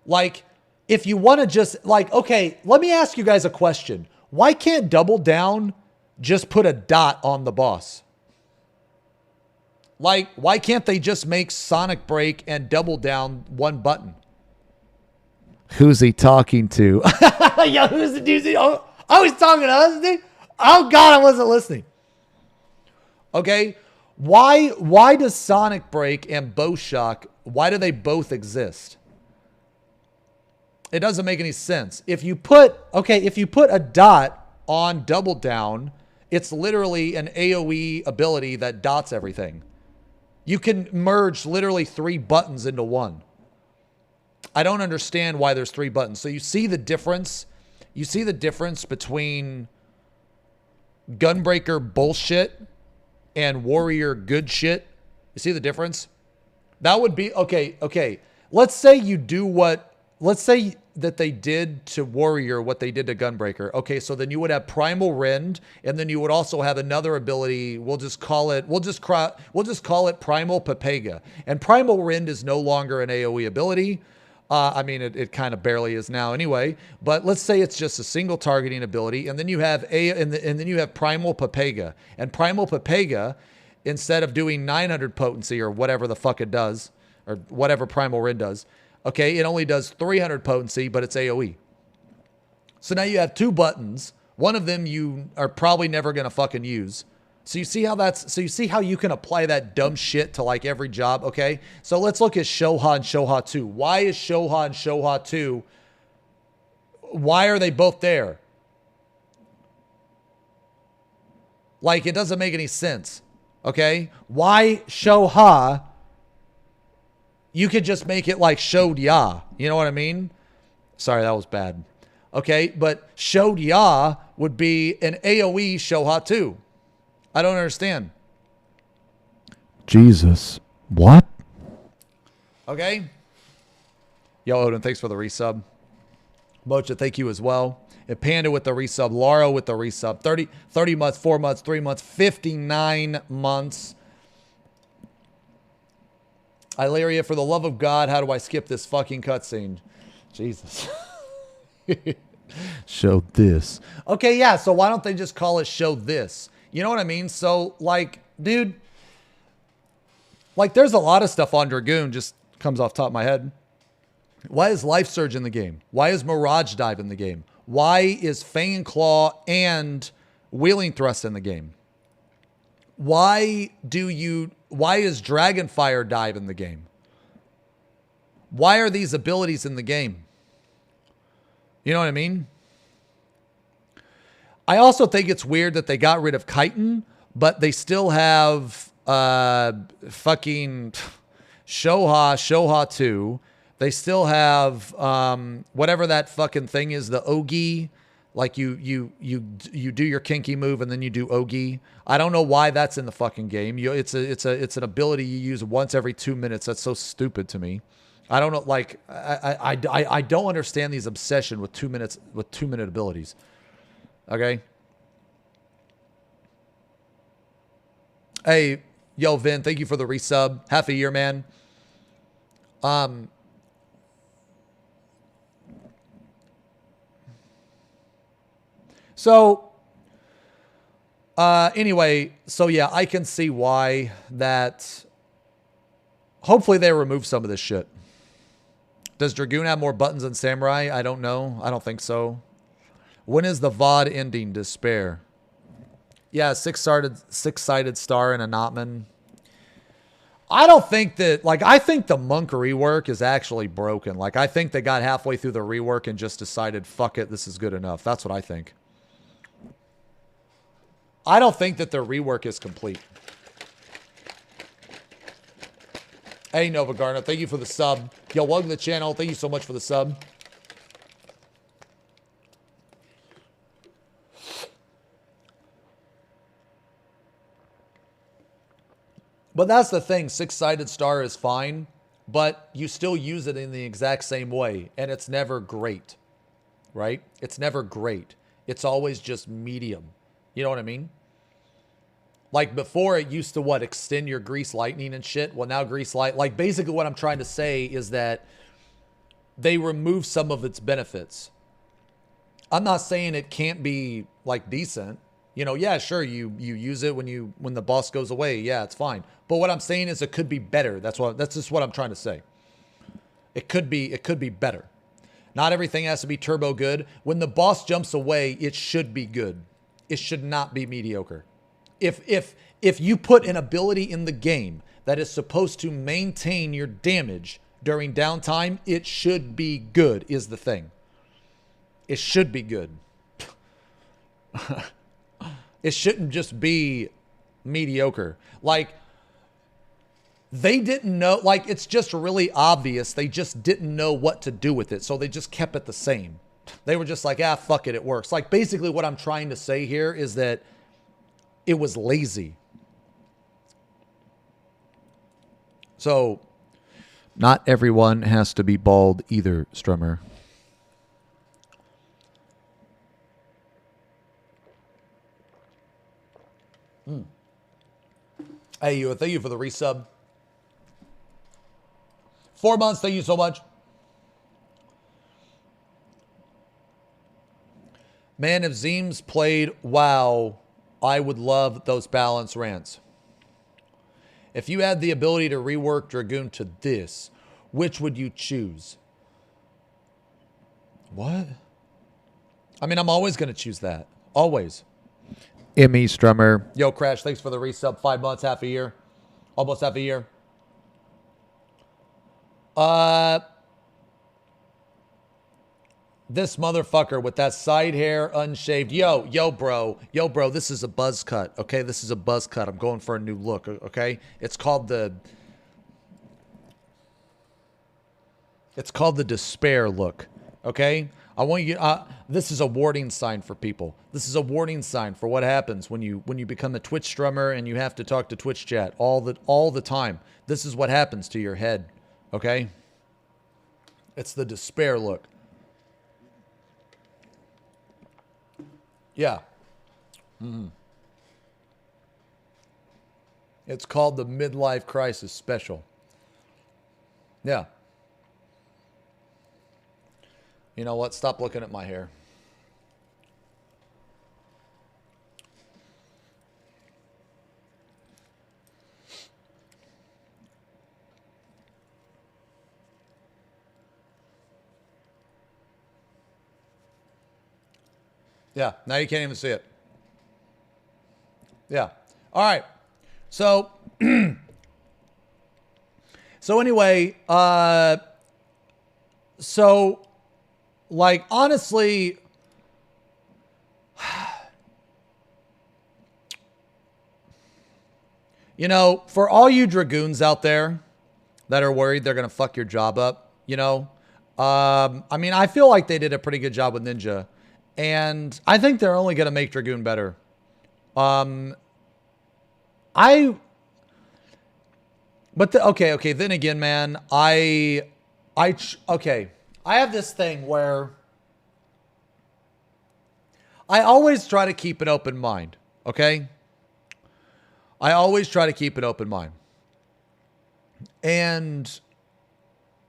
Speaker 2: Like, if you want to just, like, okay, let me ask you guys a question. Why can't Double Down just put a dot on the boss? Like, why can't they just make Sonic Break and Double Down one button? Who's he talking to? Yo, who's the dude? Oh, he's talking to us, dude? Oh, God, I wasn't listening. Okay, why does Sonic Break and Bow Shock, why do they both exist? It doesn't make any sense. If you put a dot on Double Down, it's literally an AoE ability that dots everything. You can merge literally 3 buttons into one. I don't understand why there's 3 buttons. So you see the difference? You see the difference between Gunbreaker bullshit and Warrior good shit? You see the difference? That would be, okay. Let's say you do let's say that they did to Warrior what they did to Gunbreaker. Okay, so then you would have Primal Rend, and then you would also have another ability. We'll just call it Primal Pepega. And Primal Rend is no longer an AoE ability. I mean, it kind of barely is now anyway. But let's say it's just a single targeting ability, and then you have and then you have Primal Pepega. And Primal Pepega, instead of doing 900 potency or whatever the fuck it does, or whatever Primal Rend does. Okay, it only does 300 potency, but it's AoE. So now you have 2 buttons. One of them you are probably never going to fucking use. So you see how so you see how you can apply that dumb shit to like every job, okay? So let's look at Shoha and Shoha 2. Why is Shoha and Shoha 2, why are they both there? Like, it doesn't make any sense, okay? Why Shoha? You could just make it like Shodya. You know what I mean? Sorry, that was bad. Okay, but Shodya would be an AoE Shoha 2. I don't understand.
Speaker 1: Jesus. What?
Speaker 2: Okay. Yo, Odin, thanks for the resub. Mocha, thank you as well. And Panda with the resub. Lara with the resub. 30 months, 4 months, 3 months, 59 months. Ilaria, for the love of God, how do I skip this fucking cutscene? Jesus.
Speaker 1: Show this.
Speaker 2: Okay, yeah, so why don't they just call it show this? You know what I mean? So, like, dude, like, there's a lot of stuff on Dragoon, just comes off the top of my head. Why is Life Surge in the game? Why is Mirage Dive in the game? Why is Fang and Claw and Wheeling Thrust in the game? Why is Dragonfire Dive in the game? Why are these abilities in the game? You know what I mean? I also think it's weird that they got rid of chitin, but they still have fucking Shoha 2. They still have whatever that fucking thing is, the Ogi. Like you do your kinky move and then you do Ogi. I don't know why that's in the fucking game. It's an ability you use once every 2 minutes. That's so stupid to me. I don't know. Like I don't understand these obsession with 2 minutes with 2 minute abilities. Okay. Hey, yo, Vin, thank you for the resub. Half a year, man. So, anyway, so yeah, I can see why that. Hopefully they remove some of this shit. Does Dragoon have more buttons than Samurai? I don't know. I don't think so. When is the VOD ending? Despair. Yeah, six-sided star and a Notman. I don't think that, like, I think the monk rework is actually broken. Like, I think they got halfway through the rework and just decided, fuck it, this is good enough. That's what I think. I don't think that their rework is complete. Hey, Nova Garner, thank you for the sub. Yo, welcome to the channel. Thank you so much for the sub. But that's the thing. Six-sided star is fine, but you still use it in the exact same way, and it's never great, right? It's never great. It's always just medium. You know what I mean? Like before, it used to extend your grease lightning and shit. Well, now grease light. Like basically, what I'm trying to say is that they remove some of its benefits. I'm not saying it can't be like decent. You know, yeah, sure, you use it when the boss goes away. Yeah, it's fine. But what I'm saying is it could be better. That's just what I'm trying to say. It could be better. Not everything has to be turbo good. When the boss jumps away, it should be good. It should not be mediocre. If you put an ability in the game that is supposed to maintain your damage during downtime, it should be good, is the thing. It should be good. It shouldn't just be mediocre. Like, they didn't know, like, it's just really obvious. They just didn't know what to do with it. So they just kept it the same. They were just like, fuck it, it works. Like, basically what I'm trying to say here is that it was lazy. So, not everyone has to be bald either, Strummer. Hey, thank you for the resub. 4 months, thank you so much. Man, if Zeems played WoW, I would love those balance rants. If you had the ability to rework Dragoon to this, which would you choose? What? I mean, I'm always going to choose that. Always. Emmy Strummer.
Speaker 1: Yo, Crash, thanks for the resub. 5 months, half a year. Almost half a year. This motherfucker with that side hair unshaved. Yo, bro, this is a buzz cut, okay? This is a buzz cut. I'm going for a new look, okay? It's called the despair look, okay? I want you, this is a warning sign for people. This is a warning sign for what happens when you become a Twitch strummer and you have to talk to Twitch chat all the time. This is what happens to your head, okay? It's the despair look. Yeah. It's called the midlife crisis special. Yeah. You know what? Stop looking at my hair. Yeah, now you can't even see it. Yeah. All right. So, anyway, like, honestly, you know, for all you dragoons out there that are worried they're going to fuck your job up, you know, I mean, I feel like they did a pretty good job with Ninja. And I think they're only going to make Dragoon better. Okay, then again, man, okay. I have this thing where I always try to keep an open mind, okay? I always try to keep an open mind. And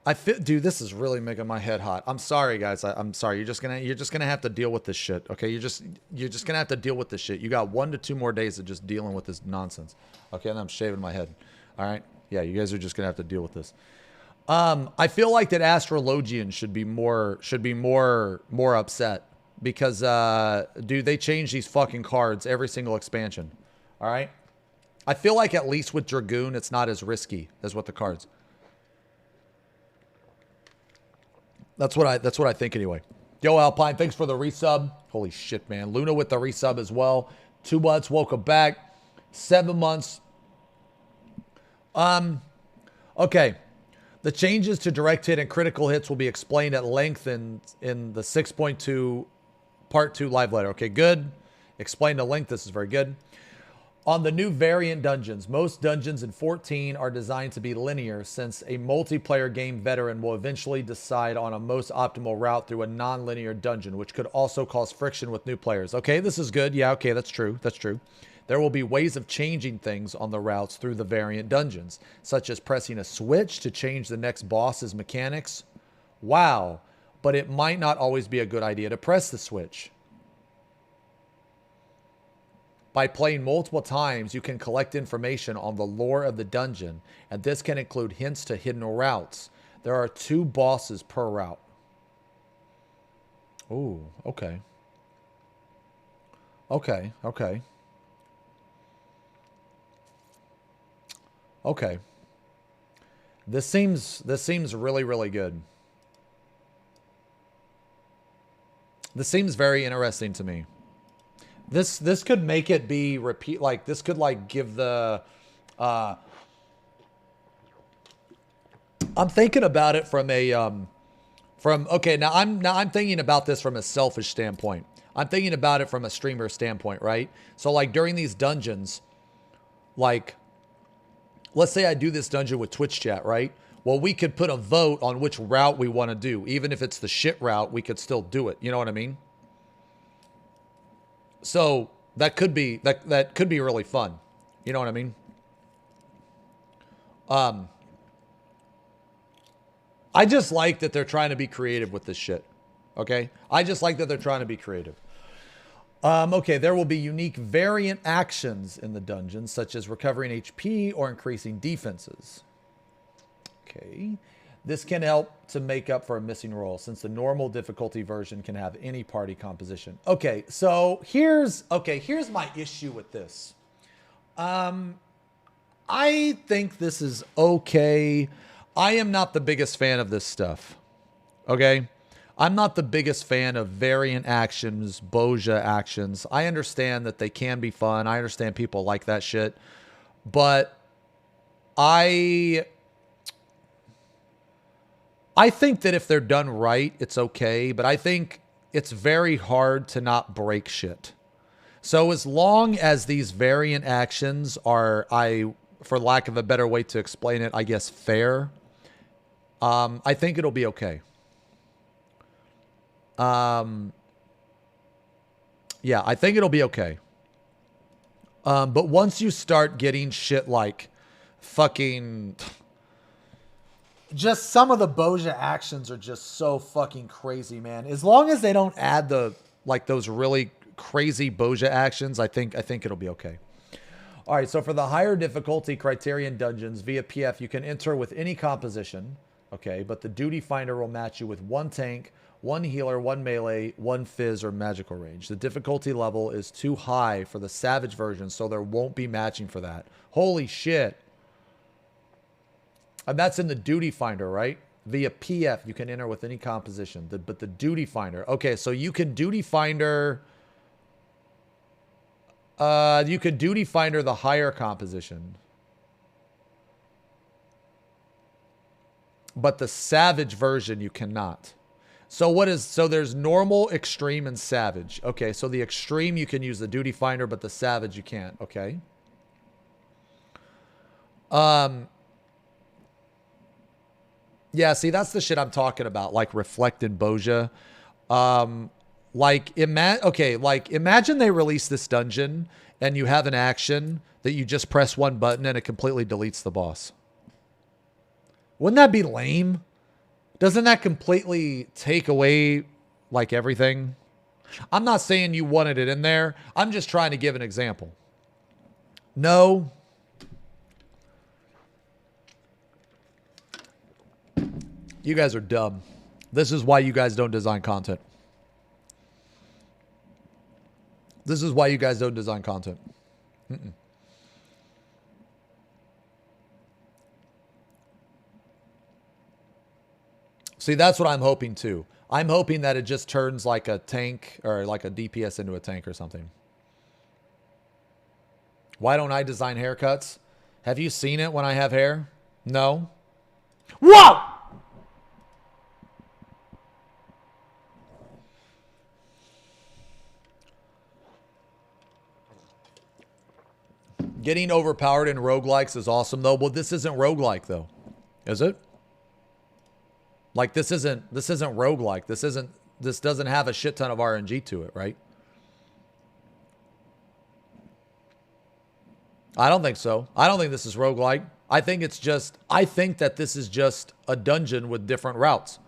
Speaker 1: I feel, dude, this is really making my head hot. I'm sorry, guys. I'm sorry. You're just gonna have to deal with this shit. Okay, you're just gonna have to deal with this shit. You got 1 to 2 more days of just dealing with this nonsense. Okay, and I'm shaving my head. All right. Yeah, you guys are just gonna have to deal with this. I feel like that Astrologian should be more upset because dude, they change these fucking cards every single expansion. All right. I feel like at least with Dragoon, it's not as risky as with the cards. That's what I think anyway. Yo, Alpine, thanks for the resub. Holy shit, man. Luna with the resub as well. 2 months, welcome back. 7 months. Okay. The changes to direct hit and critical hits will be explained at length in the 6.2 part 2 live letter. Okay, good. Explained at length. This is very good. On the new variant dungeons, most dungeons in 14 are designed to be linear since a multiplayer game veteran will eventually decide on a most optimal route through a non-linear dungeon, which could also cause friction with new players. Okay, this is good. Yeah, okay, that's true. That's true. There will be ways of changing things on the routes through the variant dungeons, such as pressing a switch to change the next boss's mechanics. Wow, but it might not always be a good idea to press the switch. By playing multiple times, you can collect information on the lore of the dungeon, and this can include hints to hidden routes. There are 2 bosses per route. Ooh, okay. Okay. This seems really, really good. This seems very interesting to me. This could make it be repeat, like this could like give the I'm thinking about it from a okay, now I'm thinking about this from a selfish standpoint. I'm thinking about it from a streamer standpoint, right? So like during these dungeons, like let's say I do this dungeon with Twitch chat, right? Well, we could put a vote on which route we want to do. Even if it's the shit route, we could still do it. You know what I mean? So that could be that could be really fun. You know what I mean? I just like that they're trying to be creative with this shit. Okay? I just like that they're trying to be creative. Okay, there will be unique variant actions in the dungeon, such as recovering HP or increasing defenses. Okay.
Speaker 2: This can help to make up for a missing roll since the normal difficulty version can have any party composition. Okay, so here's my issue with this. I think this is okay. I am not the biggest fan of this stuff. Okay? I'm not the biggest fan of variant actions, Boja actions. I understand that they can be fun. I understand people like that shit. But I think that if they're done right, it's okay. But I think it's very hard to not break shit. So as long as these variant actions are, for lack of a better way to explain it, I guess fair, I think it'll be okay. Yeah, I think it'll be okay. But once you start getting shit like fucking... Just some of the Boja actions are just so fucking crazy, man. As long as they don't add those really crazy Boja actions, I think it'll be okay. All right, so for the higher difficulty Criterion dungeons via PF, you can enter with any composition, okay? But the Duty Finder will match you with one tank, one healer, one melee, one fizz or magical range. The difficulty level is too high for the Savage version, so there won't be matching for that. Holy shit. And that's in the Duty Finder, right? Via PF, you can enter with any composition. But the Duty Finder. Okay, so you can Duty Finder... you could Duty Finder the higher composition. But the Savage version, you cannot. So there's normal, extreme, and savage. Okay, so the extreme, you can use the Duty Finder, but the savage, you can't. Okay. Yeah, see, that's the shit I'm talking about, like Reflected Boja. Imagine they release this dungeon and you have an action that you just press one button and it completely deletes the boss. Wouldn't that be lame? Doesn't that completely take away, like, everything? I'm not saying you wanted it in there. I'm just trying to give an example. No. You guys are dumb. This is why you guys don't design content. This is why you guys don't design content. See, that's what I'm hoping too. I'm hoping that it just turns like a tank or like a DPS into a tank or something. Why don't I design haircuts? Have you seen it when I have hair? No. Whoa! Getting overpowered in roguelikes is awesome though. Well, this isn't roguelike though. Is it? Like this isn't roguelike. This doesn't have a shit ton of RNG to it, right? I don't think so. I don't think this is roguelike. I think that this is just a dungeon with different routes.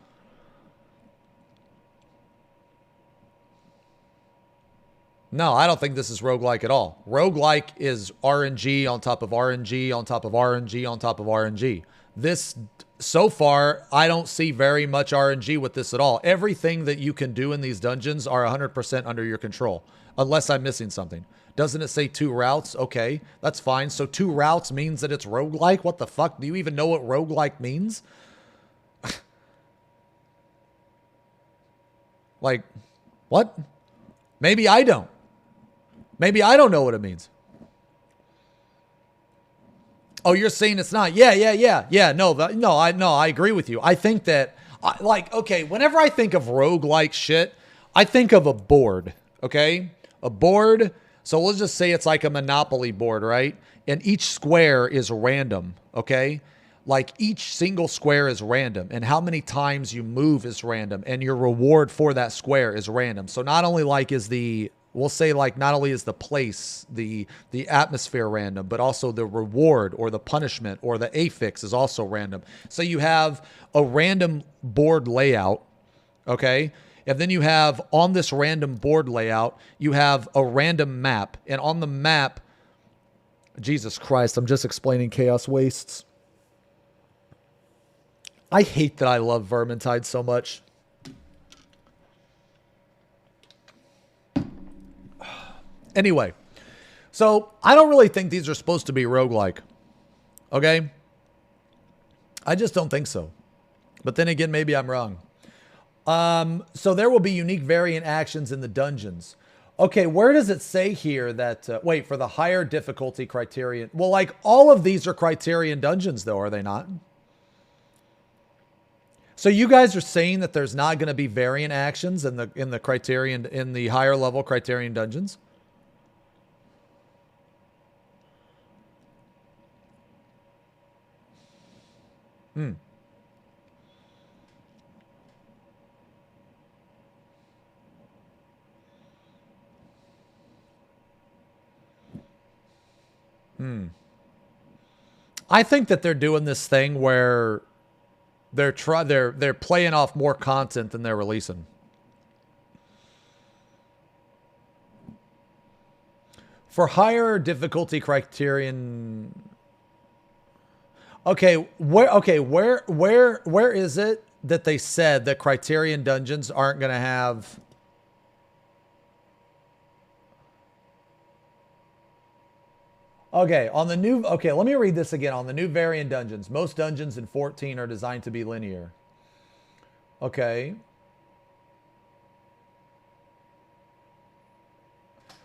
Speaker 2: No, I don't think this is roguelike at all. Roguelike is RNG on top of RNG on top of RNG on top of RNG. This, so far, I don't see very much RNG with this at all. Everything that you can do in these dungeons are 100% under your control, unless I'm missing something. Doesn't it say 2 routes? Okay, that's fine. So 2 routes means that it's roguelike? What the fuck? Do you even know what roguelike means? Like, what? Maybe I don't. Maybe I don't know what it means. Oh, you're saying it's not? Yeah. No, I agree with you. I think that, okay, whenever I think of roguelike shit, I think of a board, okay? A board, so let's just say it's like a Monopoly board, right? And each square is random, okay? Like each single square is random, and how many times you move is random, and your reward for that square is random. So not only like is the... We'll say like not only is the place, the atmosphere random, but also the reward or the punishment or the affix is also random. So you have a random board layout, okay? And then you have on this random board layout, you have a random map. And on the map, Jesus Christ, I'm just explaining Chaos Wastes. I hate that I love Vermintide so much. Anyway, so I don't really think these are supposed to be roguelike. Okay? I just don't think so. But then again, maybe I'm wrong. So there will be unique variant actions in the dungeons. Okay, where does it say here that... wait, for the higher difficulty criterion... Well, like, all of these are criterion dungeons, though, are they not? So you guys are saying that there's not going to be variant actions in the criterion... in the higher level criterion dungeons? I think that they're doing this thing where they're playing off more content than they're releasing. For higher difficulty criterion. Okay, where is it that they said that criterion dungeons aren't going to have... Okay, on the new... Okay, let me read this again. On the new variant dungeons, most dungeons in 14 are designed to be linear. Okay.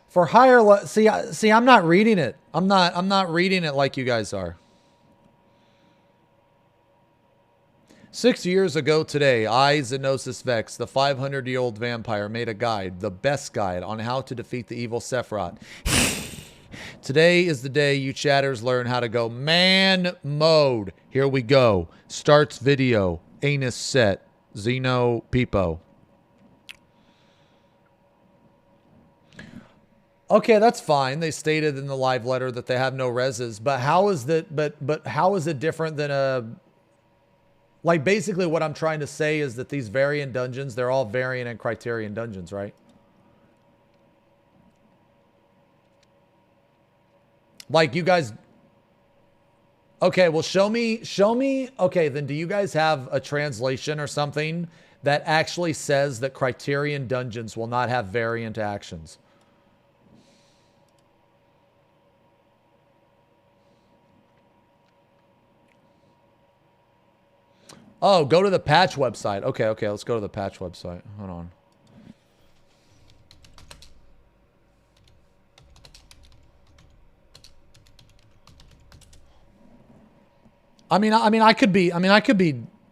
Speaker 2: For higher... See, I'm not reading it. I'm not reading it like you guys are. 6 years ago today, I, XenosysVex, the 500-year-old vampire, made a guide, the best guide, on how to defeat the evil Sephiroth. Today is the day you chatters learn how to go man mode. Here we go. Starts video. Anus set. Xeno Peepo. Okay, that's fine. They stated in the live letter that they have no reses, but how is that? But how is it different than a? Like basically, what I'm trying to say is that these variant dungeons, they're all variant and criterion dungeons, right? Like you guys. Okay, well, show me. Okay, then do you guys have a translation or something that actually says that criterion dungeons will not have variant actions? Oh, go to the patch website. Okay, let's go to the patch website. Hold on. I mean, I could be,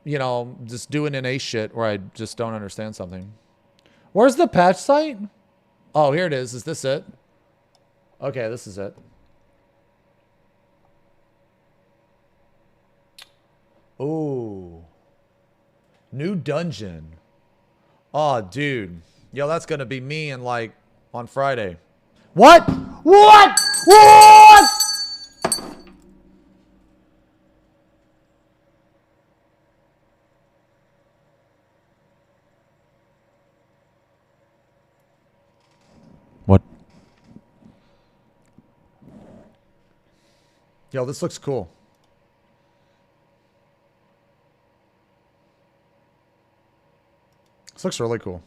Speaker 2: you know, just doing an A shit where I just don't understand something. Where's the patch site? Oh, here it is. Is this it? Okay, this is it. Ooh. New dungeon. Oh, dude. Yo, that's going to be me and like on Friday. What? What? What? What? Yo, this looks cool. This looks really cool.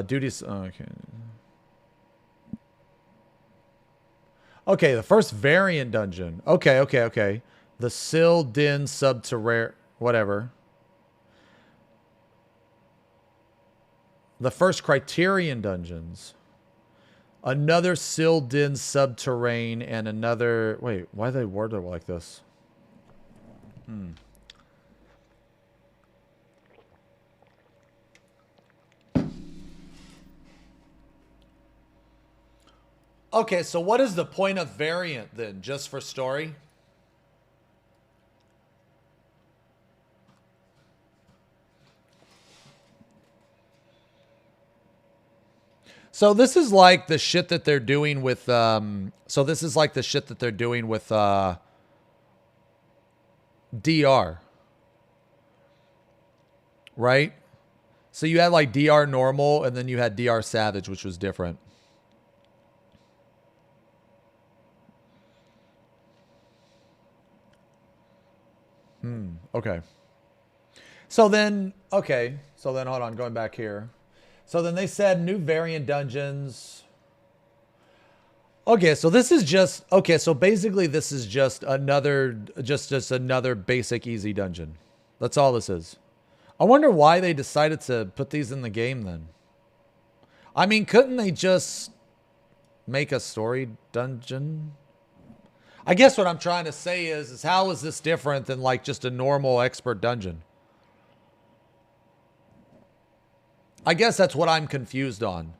Speaker 2: Duties. Oh, okay. Okay, the first variant dungeon. Okay. The Sil Din Subterrare. Whatever. The first Criterion dungeons. Another Sil Din Subterrane and another... Wait, why they worded it like this? Okay, so what is the point of variant then? Just for story? So this is like the shit that they're doing with DR. Right? So you had like DR normal and then you had DR savage, which was different. Okay. So then, okay. So then, hold on, going back here. So then they said new variant dungeons. Okay, so this is just, okay, so basically this is just another, just another basic easy dungeon. That's all this is. I wonder why they decided to put these in the game then. I mean, couldn't they just make a story dungeon? I guess what I'm trying to say is how is this different than like just a normal expert dungeon? I guess that's what I'm confused on.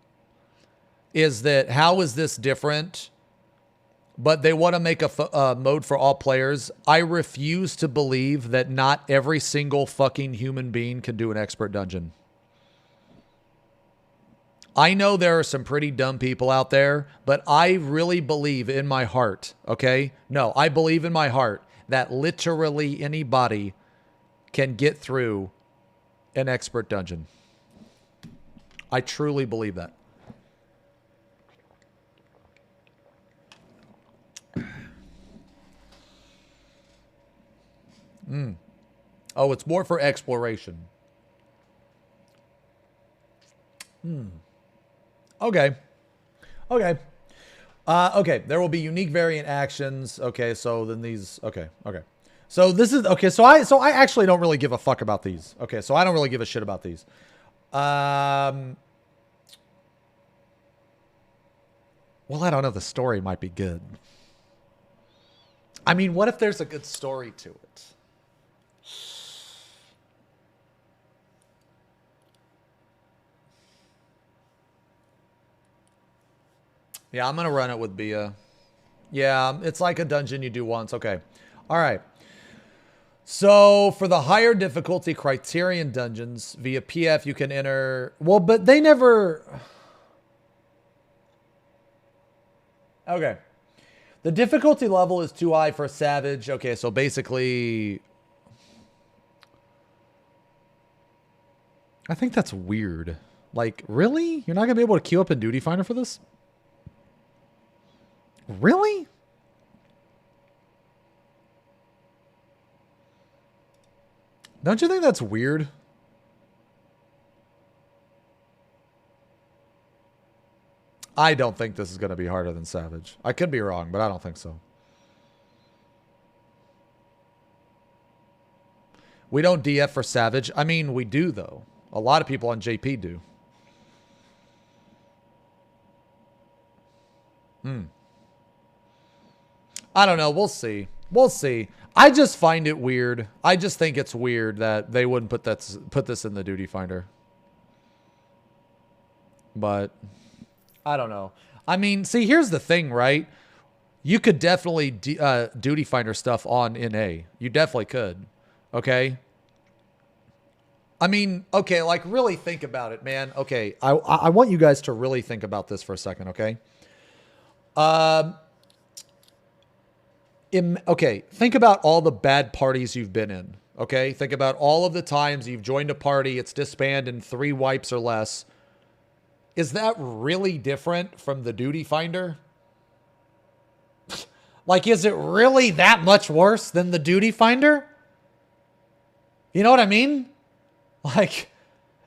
Speaker 2: Is that how is this different? But they want to make a mode for all players. I refuse to believe that not every single fucking human being can do an expert dungeon. I know there are some pretty dumb people out there, but I really believe in my heart, okay? No, I believe in my heart that literally anybody can get through an expert dungeon. I truly believe that. Oh, it's more for exploration. Okay. Okay. Okay. There will be unique variant actions. Okay. So then these. Okay. Okay. So this is okay. So I actually don't really give a fuck about these. Okay. So I don't really give a shit about these. Well, I don't know. The story might be good. I mean, what if there's a good story to it? Yeah, I'm going to run it with Bia. Yeah, it's like a dungeon you do once. Okay. All right. So for the higher difficulty criterion dungeons via PF, you can enter... Well, but they never... Okay. The difficulty level is too high for Savage. Okay, so basically... I think that's weird. Like, really? You're not going to be able to queue up in Duty Finder for this? Really? Don't you think that's weird? I don't think this is going to be harder than Savage. I could be wrong, but I don't think so. We don't DF for Savage. I mean, we do, though. A lot of people on JP do. I don't know. We'll see. We'll see. I just find it weird. I just think it's weird that they wouldn't put this in the Duty Finder. But I don't know. I mean, see, here's the thing, right? You could definitely Duty Finder stuff on NA. You definitely could. Okay? I mean, okay, like really think about it, man. Okay, I want you guys to really think about this for a second, okay? Okay, think about all the bad parties you've been in, okay? Think about all of the times you've joined a party, it's disbanded in 3 wipes or less. Is that really different from the Duty Finder? Like, is it really that much worse than the Duty Finder? You know what I mean? Like,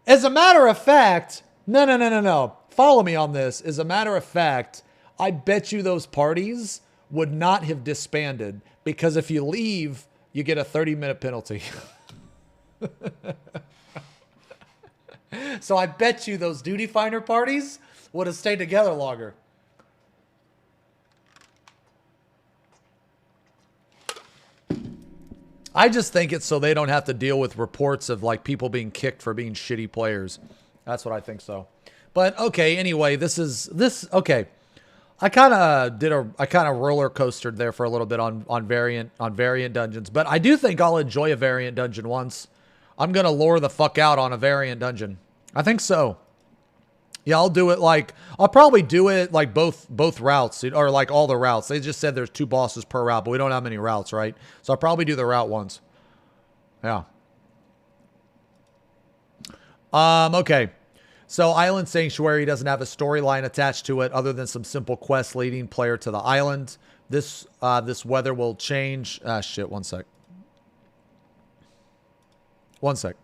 Speaker 2: as a matter of fact, no. Follow me on this. As a matter of fact, I bet you those parties would not have disbanded because if you leave, you get a 30-minute penalty. So I bet you those Duty Finder parties would have stayed together longer. I just think it's so they don't have to deal with reports of like people being kicked for being shitty players. That's what I think so. But okay, anyway, okay. I kind of roller coastered there for a little bit on variant dungeons, but I do think I'll enjoy a variant dungeon once. I'm going to lure the fuck out on a variant dungeon. I think so. Yeah, I'll do it like, I'll probably do it like both routes, or like all the routes. They just said there's 2 bosses per route, but we don't have many routes, right? So I'll probably do the route once. Yeah. Okay. So Island Sanctuary doesn't have a storyline attached to it other than some simple quests leading player to the island. This weather will change. Shit, one sec. One sec.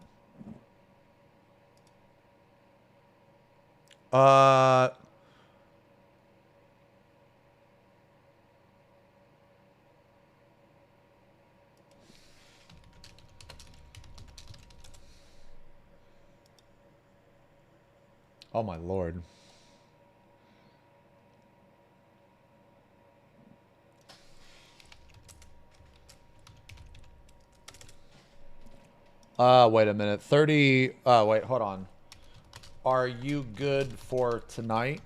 Speaker 2: Oh my lord. Wait a minute. 30. Wait, hold on. Are you good for tonight?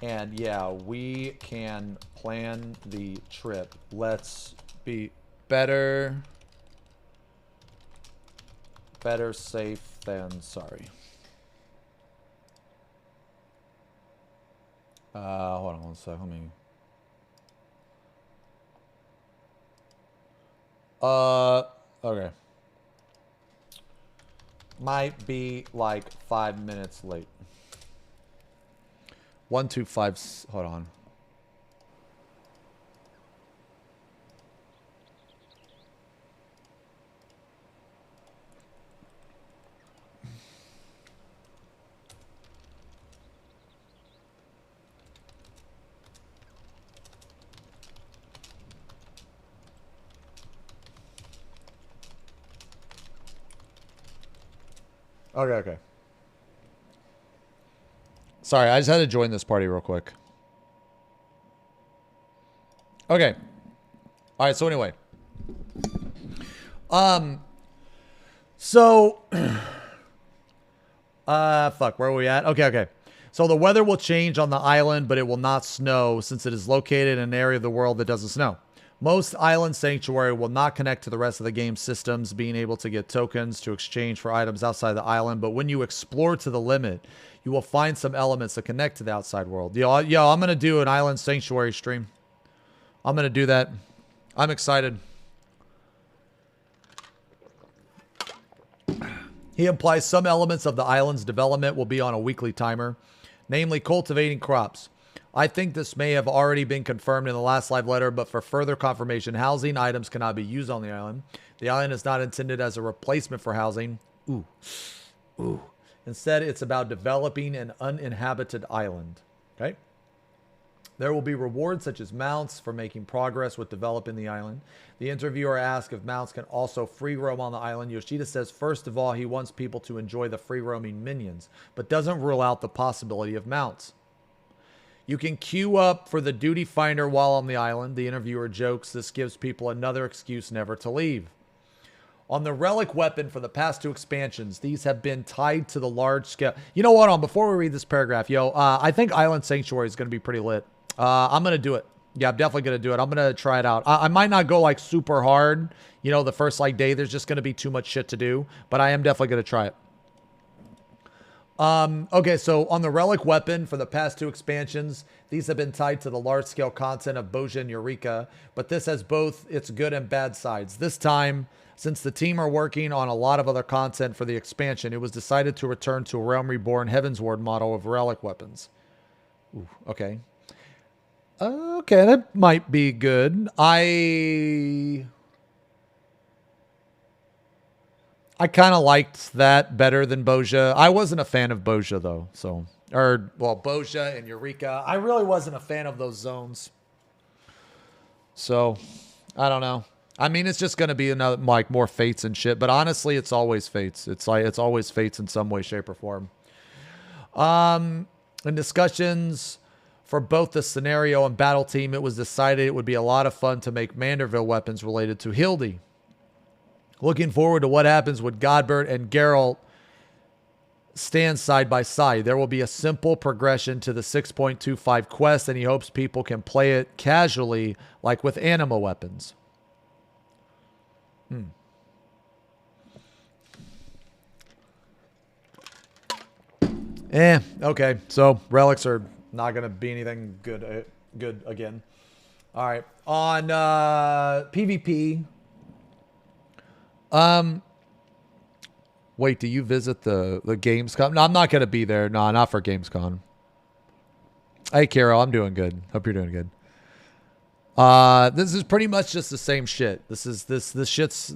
Speaker 2: And yeah, we can plan the trip. Let's be better safe than sorry. Hold on one sec. Let me. Okay. Might be like 5 minutes late. 125. Hold on. Okay. Sorry, I just had to join this party real quick. Okay. All right, so anyway. Fuck, where are we at? Okay. So the weather will change on the island, but it will not snow since it is located in an area of the world that doesn't snow. Most island sanctuary will not connect to the rest of the game systems, being able to get tokens to exchange for items outside the island. But when you explore to the limit, you will find some elements that connect to the outside world. Yo, I'm going to do an island sanctuary stream. I'm going to do that. I'm excited. He implies some elements of the island's development will be on a weekly timer, namely cultivating crops. I think this may have already been confirmed in the last live letter, but for further confirmation, housing items cannot be used on the island. The island is not intended as a replacement for housing. Ooh. Instead, it's about developing an uninhabited island. Okay? There will be rewards such as mounts for making progress with developing the island. The interviewer asks if mounts can also free roam on the island. Yoshida says, first of all, he wants people to enjoy the free roaming minions, but doesn't rule out the possibility of mounts. You can queue up for the duty finder while on the island. The interviewer jokes this gives people another excuse never to leave. On the Relic weapon for the past 2 expansions, these have been tied to the large scale. You know what? Before we read this paragraph, I think Island Sanctuary is going to be pretty lit. I'm going to do it. Yeah, I'm definitely going to do it. I'm going to try it out. I might not go like super hard. The first day, there's just going to be too much shit to do. But I am definitely going to try it. Okay, so on the Relic weapon for the past 2 expansions, these have been tied to the large-scale content of Bozja and Eureka, but this has both its good and bad sides. This time, since the team are working on a lot of other content for the expansion, it was decided to return to a Realm Reborn Heavensward model of Relic weapons. Ooh, okay. Okay, that might be good. I kind of liked that better than Bozja. I wasn't a fan of Bozja, though. Bozja and Eureka. I really wasn't a fan of those zones. So, I don't know. I mean, it's just going to be another, more Fates and shit. But honestly, it's always Fates. It's always Fates in some way, shape, or form. In discussions for both the scenario and battle team, it was decided it would be a lot of fun to make Manderville weapons related to Hildy. Looking forward to what happens when Godbert and Geralt stand side by side. There will be a simple progression to the 6.25 quest, and he hopes people can play it casually, like with anima weapons. Okay. So, relics are not going to be anything good again. All right. On PvP... wait, do you visit the Gamescom? No, I'm not going to be there. No, not for Gamescom. Hey, Carol, I'm doing good. Hope you're doing good. This is pretty much just the same shit. This shit's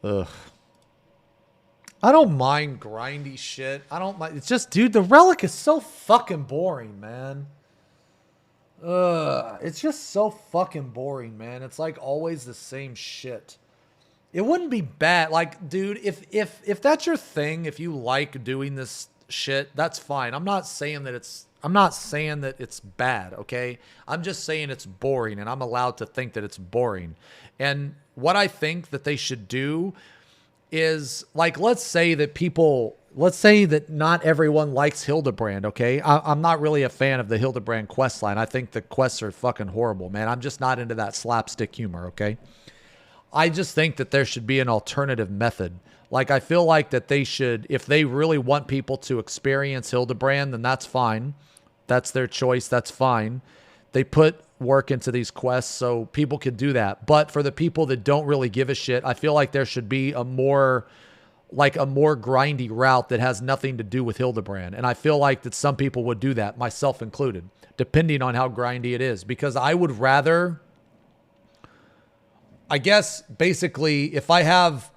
Speaker 2: Ugh. I don't mind grindy shit. I don't mind. It's just, dude, the Relic is so fucking boring, man. It's just so fucking boring, man. It's like always the same shit. It wouldn't be bad. Like, dude, if that's your thing, if you like doing this shit, that's fine. I'm not saying that it's bad, okay? I'm just saying it's boring, and I'm allowed to think that it's boring. And what I think that they should do is, like, let's say that not everyone likes Hildebrand, okay? I'm not really a fan of the Hildebrand quest line. I think the quests are fucking horrible, man. I'm just not into that slapstick humor, okay? I just think that there should be an alternative method. Like, I feel like that they should, if they really want people to experience Hildebrand, then that's fine. That's their choice. That's fine. They put work into these quests so people can do that. But for the people that don't really give a shit, I feel like there should be a more grindy route that has nothing to do with Hildebrand. And I feel like that some people would do that, myself included, depending on how grindy it is. Because I would rather, I guess, basically, if I have,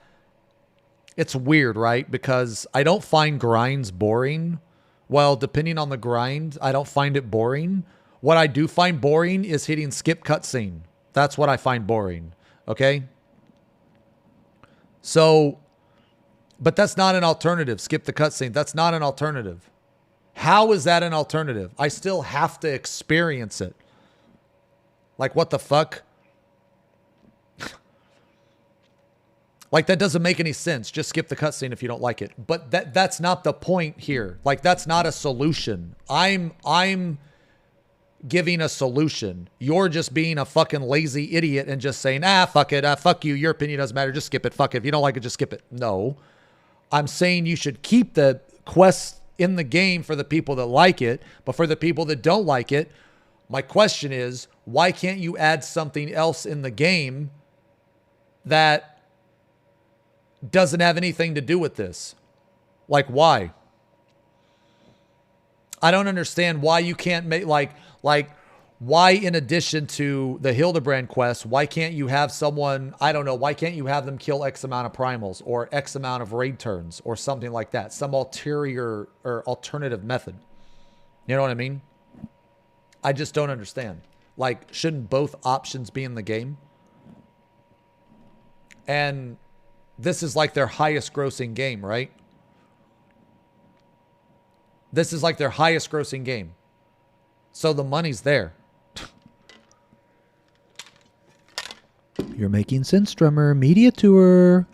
Speaker 2: it's weird, right? Because I don't find grinds boring. Well, depending on the grind, I don't find it boring. What I do find boring is hitting skip cutscene. That's what I find boring. Okay? So, but that's not an alternative. Skip the cutscene. That's not an alternative. How is that an alternative? I still have to experience it. Like, what the fuck? Like, that doesn't make any sense. Just skip the cutscene if you don't like it. But that's not the point here. Like, that's not a solution. I'm giving a solution. You're just being a fucking lazy idiot and just saying, fuck it. Fuck you. Your opinion doesn't matter. Just skip it. Fuck it. If you don't like it, just skip it. No. I'm saying you should keep the quests in the game for the people that like it. But for the people that don't like it, my question is, why can't you add something else in the game that doesn't have anything to do with this? Like, why? I don't understand why you can't make, like, why in addition to the Hildebrand quest, why can't you have someone, I don't know, why can't you have them kill X amount of primals or X amount of raid turns or something like that? Some ulterior or alternative method. You know what I mean? I just don't understand. Like, shouldn't both options be in the game? And this is like their highest grossing game, right? This is like their highest grossing game. So the money's there. You're making sense, drummer. Media tour.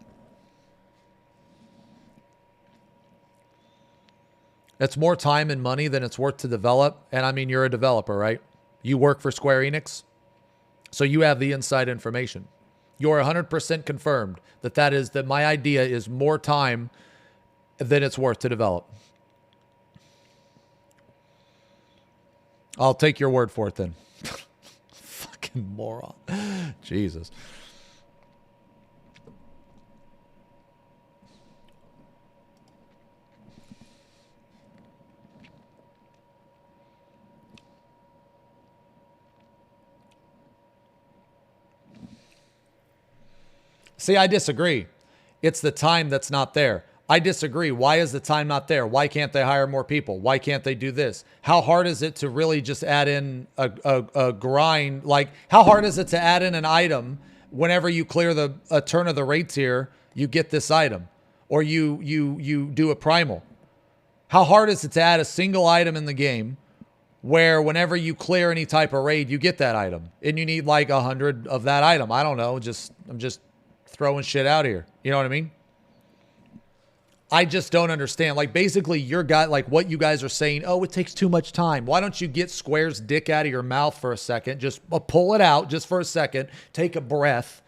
Speaker 2: It's more time and money than it's worth to develop. And I mean, you're a developer, right? You work for Square Enix. So you have the inside information. You're 100% confirmed that my idea is more time than it's worth to develop. I'll take your word for it then. Fucking moron. Jesus. See, I disagree. It's the time that's not there. I disagree. Why is the time not there? Why can't they hire more people? Why can't they do this? How hard is it to really just add in a grind? Like, how hard is it to add in an item whenever you clear a turn of the raid tier, you get this item? Or you do a primal? How hard is it to add a single item in the game where whenever you clear any type of raid, you get that item? And you need like 100 of that item. I don't know. I'm just throwing shit out here. You know what I mean? I just don't understand. Like, basically, what you guys are saying, oh, it takes too much time. Why don't you get Square's dick out of your mouth for a second? Just pull it out just for a second. Take a breath,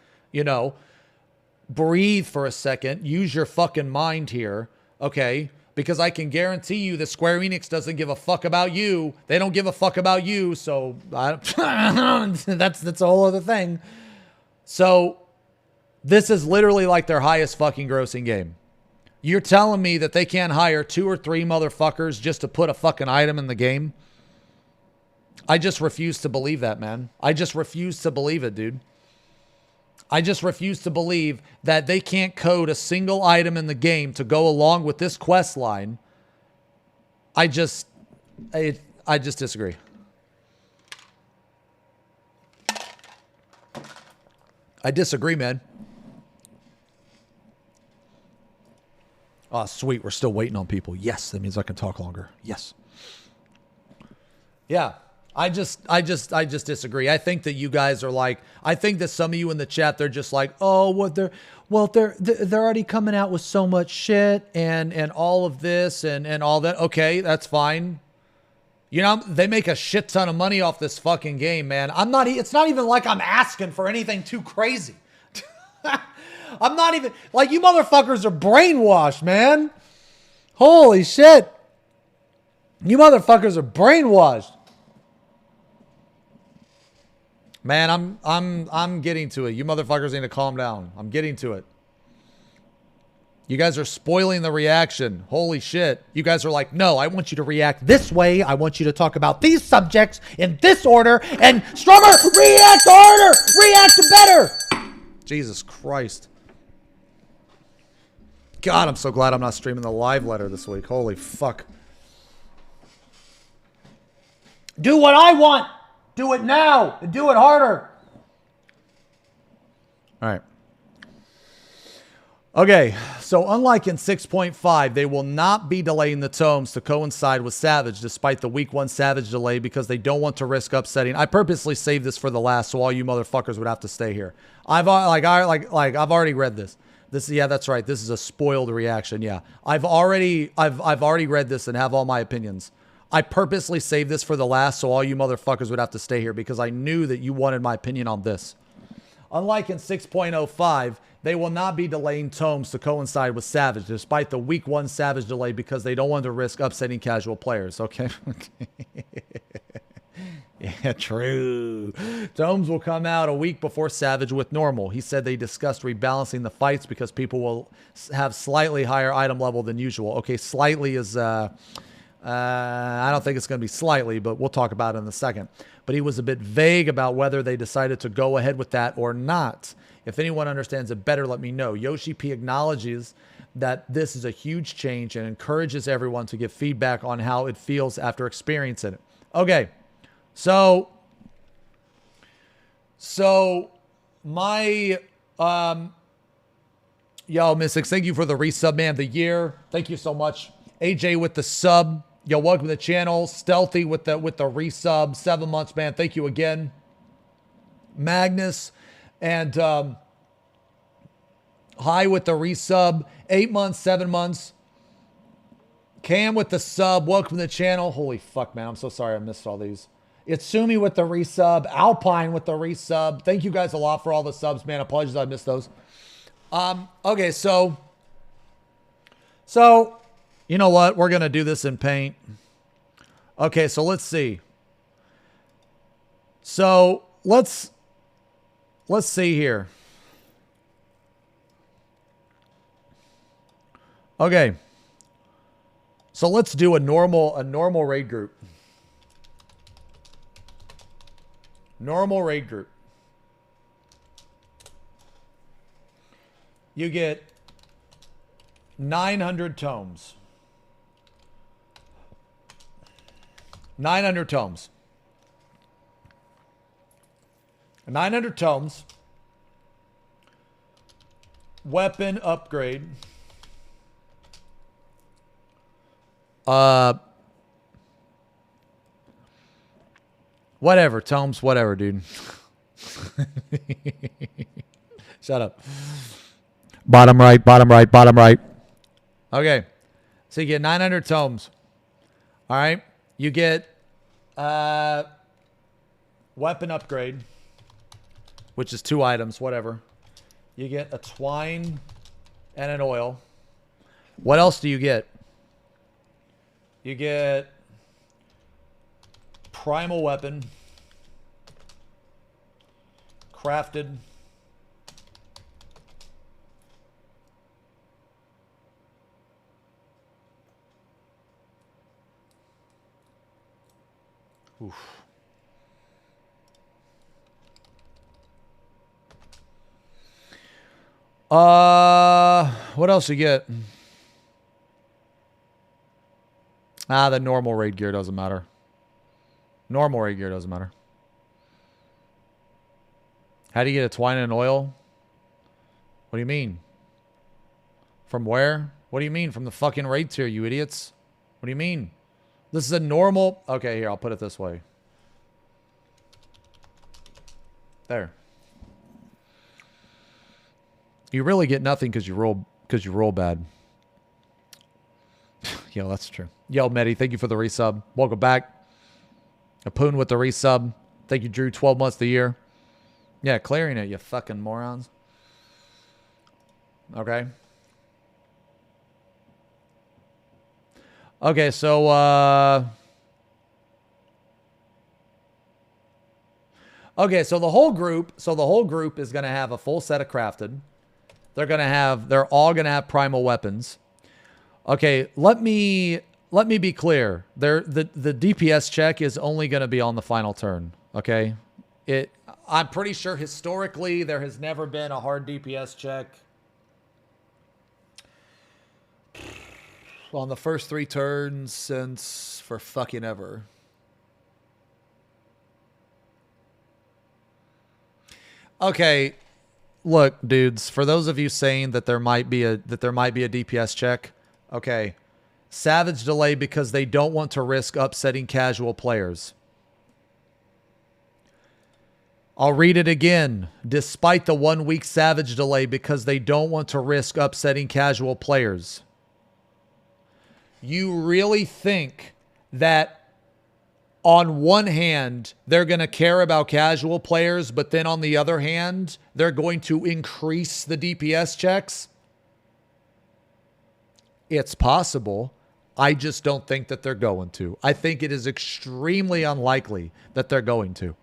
Speaker 2: breathe for a second. Use your fucking mind here, okay? Because I can guarantee you that Square Enix doesn't give a fuck about you. They don't give a fuck about you, so that's a whole other thing. So this is literally like their highest fucking grossing game. You're telling me that they can't hire 2 or 3 motherfuckers just to put a fucking item in the game? I just refuse to believe that, man. I just refuse to believe it, dude. I just refuse to believe that they can't code a single item in the game to go along with this quest line. I just disagree. I disagree, man. Oh, sweet. We're still waiting on people. Yes, that means I can talk longer. Yes. Yeah. I just disagree. I think that you guys are like, I think that some of you in the chat, they're just like, oh, they're already coming out with so much shit and all of this and all that. Okay, that's fine. You know, they make a shit ton of money off this fucking game, man. It's not even like I'm asking for anything too crazy. I'm not even, like, you motherfuckers are brainwashed, man. Holy shit. You motherfuckers are brainwashed. Man, I'm getting to it. You motherfuckers need to calm down. I'm getting to it. You guys are spoiling the reaction. Holy shit. You guys are like, no, I want you to react this way. I want you to talk about these subjects in this order. And Strummer, react harder. React better. Jesus Christ. God, I'm so glad I'm not streaming the live letter this week. Holy fuck. Do what I want. Do it now. And do it harder. All right. Okay, so unlike in 6.5, they will not be delaying the tomes to coincide with Savage, despite the week 1 Savage delay, because they don't want to risk upsetting. I purposely saved this for the last, so all you motherfuckers would have to stay here. I've already read this. Yeah, that's right. This is a spoiled reaction. Yeah, I've already read this and have all my opinions. I purposely saved this for the last, so all you motherfuckers would have to stay here because I knew that you wanted my opinion on this. Unlike in 6.05, they will not be delaying tomes to coincide with Savage, despite the week 1 Savage delay, because they don't want to risk upsetting casual players. Okay. Yeah, true. Tomes will come out a week before Savage with normal. He said they discussed rebalancing the fights because people will have slightly higher item level than usual. Okay, slightly is, I don't think it's going to be slightly, but we'll talk about it in a second. But he was a bit vague about whether they decided to go ahead with that or not. If anyone understands it better, let me know. Yoshi-P acknowledges that this is a huge change and encourages everyone to give feedback on how it feels after experiencing it. Okay, so my, yo, Mystics, thank you for the resub, man, of the year. Thank you so much. AJ with the sub. Yo, welcome to the channel. Stealthy with the resub. 7 months, man. Thank you again. Magnus and High with the resub. 8 months, 7 months. Cam with the sub. Welcome to the channel. Holy fuck, man. I'm so sorry I missed all these. Itsumi with the resub. Alpine with the resub. Thank you guys a lot for all the subs, man. Apologies I missed those. Okay, so you know what? We're going to do this in Paint. Okay, so let's see. So let's see here. Okay. So let's do a normal raid group. Normal raid group. You get 900 tomes. 900 tomes. 900 tomes. Weapon upgrade. Whatever, tomes, whatever, dude. Shut up. Bottom right, bottom right, bottom right. Okay. So you get 900 tomes. All right. You get weapon upgrade, which is 2 items, whatever. You get a twine and an oil. What else do you get? You get primal weapon, crafted. Oof. What else you get? The normal raid gear doesn't matter. Normal raid gear doesn't matter. How do you get a twine and oil? What do you mean? From where? What do you mean? From the fucking raid tier, you idiots. What do you mean? This is a normal... Okay, here, I'll put it this way. There. You really get nothing because you roll bad. Yo, that's true. Yo, Medi, thank you for the resub. Welcome back. Apoon with the resub. Thank you, Drew. 12 months of the year. Yeah, clearing it, you fucking morons. Okay. Okay, so okay, so the whole group is gonna have a full set of crafted. They're all gonna have primal weapons. Okay, let me be clear. The DPS check is only gonna be on the final turn. Okay? I'm pretty sure historically there has never been a hard DPS check on the first 3 turns since for fucking ever. Okay, look, dudes, for those of you saying that there might be a DPS check, okay. Savage delay because they don't want to risk upsetting casual players. I'll read it again. Despite the 1 week Savage delay because they don't want to risk upsetting casual players. You really think that on one hand, they're going to care about casual players, but then on the other hand, they're going to increase the DPS checks? It's possible. I just don't think that they're going to. I think it is extremely unlikely that they're going to.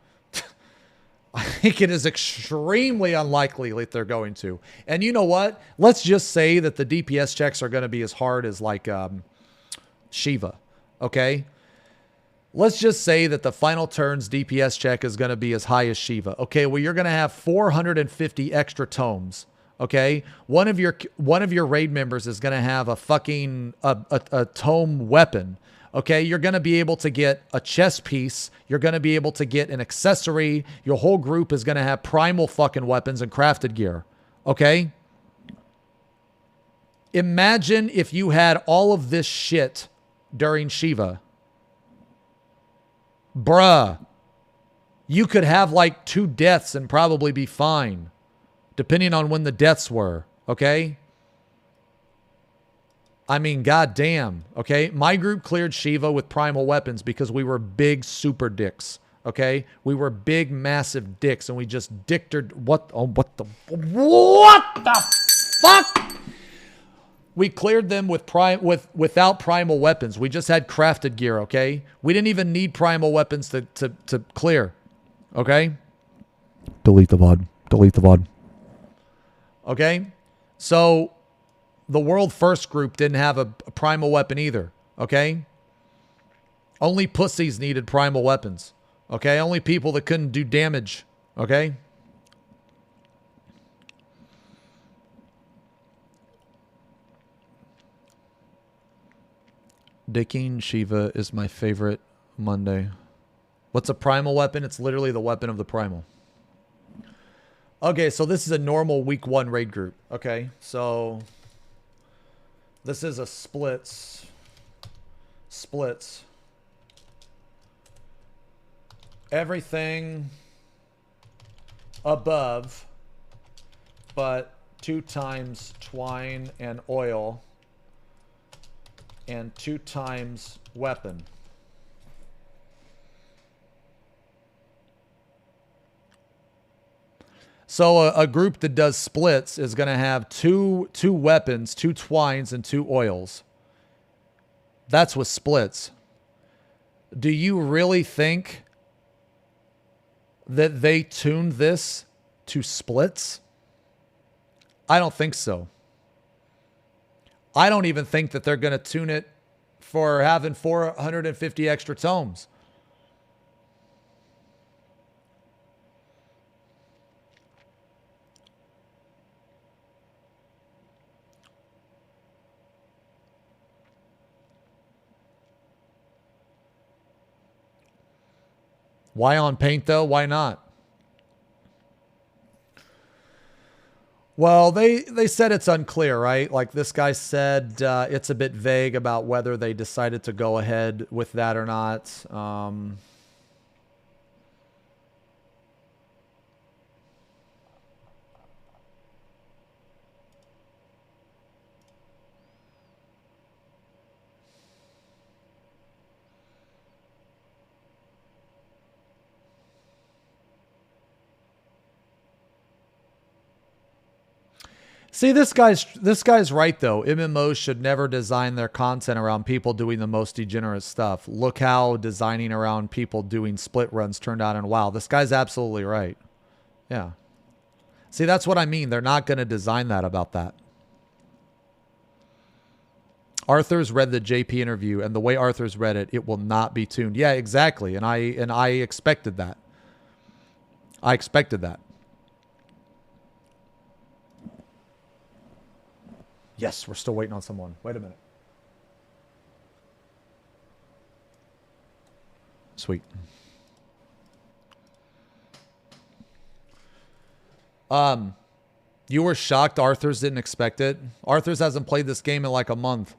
Speaker 2: I think it is extremely unlikely that they're going to. And you know what? Let's just say that the DPS checks are going to be as hard as like Shiva. Okay? Let's just say that the final turn's DPS check is going to be as high as Shiva. Okay, well, you're going to have 450 extra tomes. Okay? One of your raid members is going to have a fucking a tome weapon. Okay, you're going to be able to get a chest piece. You're going to be able to get an accessory. Your whole group is going to have primal fucking weapons and crafted gear. Okay? Imagine if you had all of this shit during Shiva. Bruh. You could have like 2 deaths and probably be fine. Depending on when the deaths were. Okay? I mean, goddamn, okay? My group cleared Shiva with primal weapons because we were big super dicks, okay? We were big, massive dicks, and we just dicked her. What the fuck? We cleared them without primal weapons. We just had crafted gear, okay? We didn't even need primal weapons to clear, okay? Delete the VOD. Delete the VOD. Okay? So... the world first group didn't have a primal weapon either, okay? Only pussies needed primal weapons, okay? Only people that couldn't do damage, okay? Dicking Shiva is my favorite Monday. What's a primal weapon? It's literally the weapon of the primal. Okay, so this is a normal week 1 raid group, okay? So... this is a splits. Everything above, but 2 times twine and oil, and 2 times weapon. So a group that does splits is going to have two weapons, 2 twines, and 2 oils. That's with splits. Do you really think that they tuned this to splits? I don't think so. I don't even think that they're going to tune it for having 450 extra tomes. Why on paint though? Why not? Well, they said it's unclear, right? Like this guy said it's a bit vague about whether they decided to go ahead with that or not. See, this guy's right though. MMOs should never design their content around people doing the most degenerate stuff. Look how designing around people doing split runs turned out in WoW. This guy's absolutely right. Yeah. See, that's what I mean. They're not going to design that about that. Arthur's read the JP interview, and the way Arthur's read it, it will not be tuned. Yeah, exactly. And I expected that. I expected that. Yes, we're still waiting on someone. Wait a minute. Sweet. You were shocked Arthur's didn't expect it? Arthur's hasn't played this game in like a month.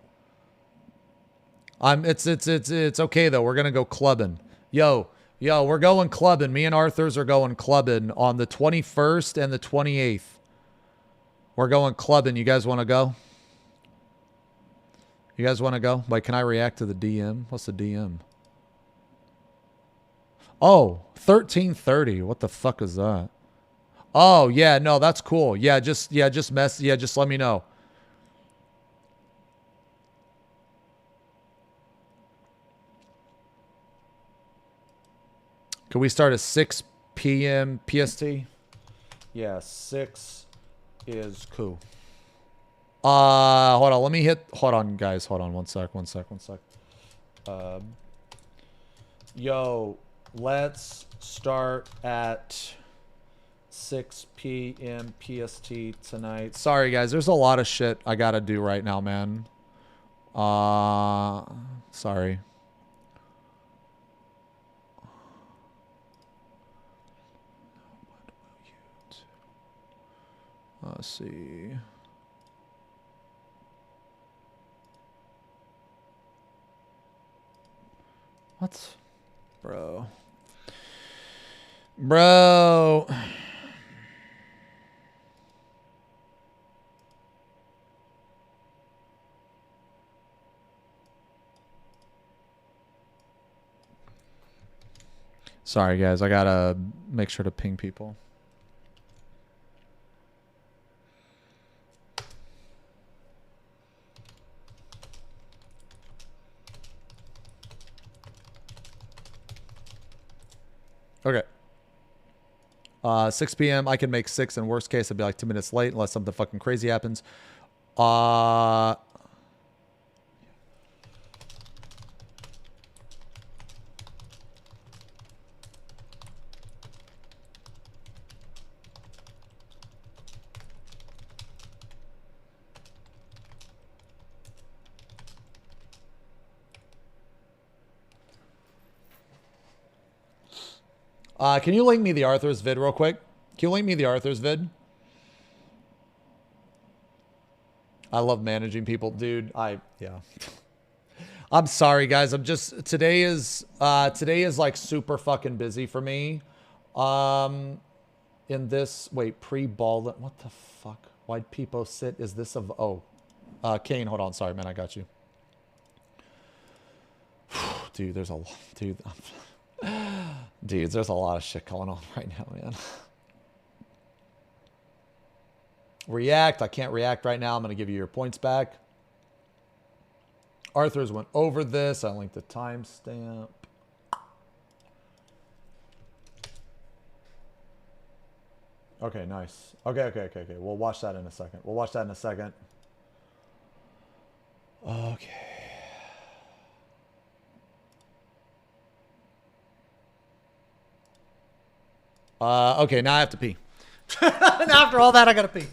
Speaker 2: It's okay though. We're gonna go clubbing. Yo, we're going clubbing. Me and Arthur's are going clubbing on the 21st and the 28th. We're going clubbing. You guys want to go? You guys want to go? Like, can I react to the DM? What's the DM? Oh, 13:30. What the fuck is that? Oh, yeah, no, that's cool. Just let me know. Can we start at 6 p.m. PST? Yeah, 6 is cool. Hold on, let me hit, hold on, guys, hold on, one sec. Yo, let's start at 6 p.m. PST tonight. Sorry, guys, there's a lot of shit I gotta do right now, man. Sorry. Let's see. What? Bro. Sorry, guys. I gotta make sure to ping people. Okay. 6 p.m. I can make 6. In worst case, I'd be like 2 minutes late unless something fucking crazy happens. Can you link me the Arthur's vid real quick? Can you link me the Arthur's vid? I love managing people, dude. Yeah. I'm sorry, guys. Today is like super fucking busy for me. In this, wait, pre-ball, what the fuck? Why'd people sit? Is this Kane, hold on. Sorry, man. I got you. Dude, there's a, dudes, there's a lot of shit going on right now, man. React. I can't react right now. I'm going to give you your points back. Arthur's went over this. I linked the timestamp. Okay, nice. Okay. We'll watch that in a second. Okay. Okay, now I have to pee. After all that, I gotta pee.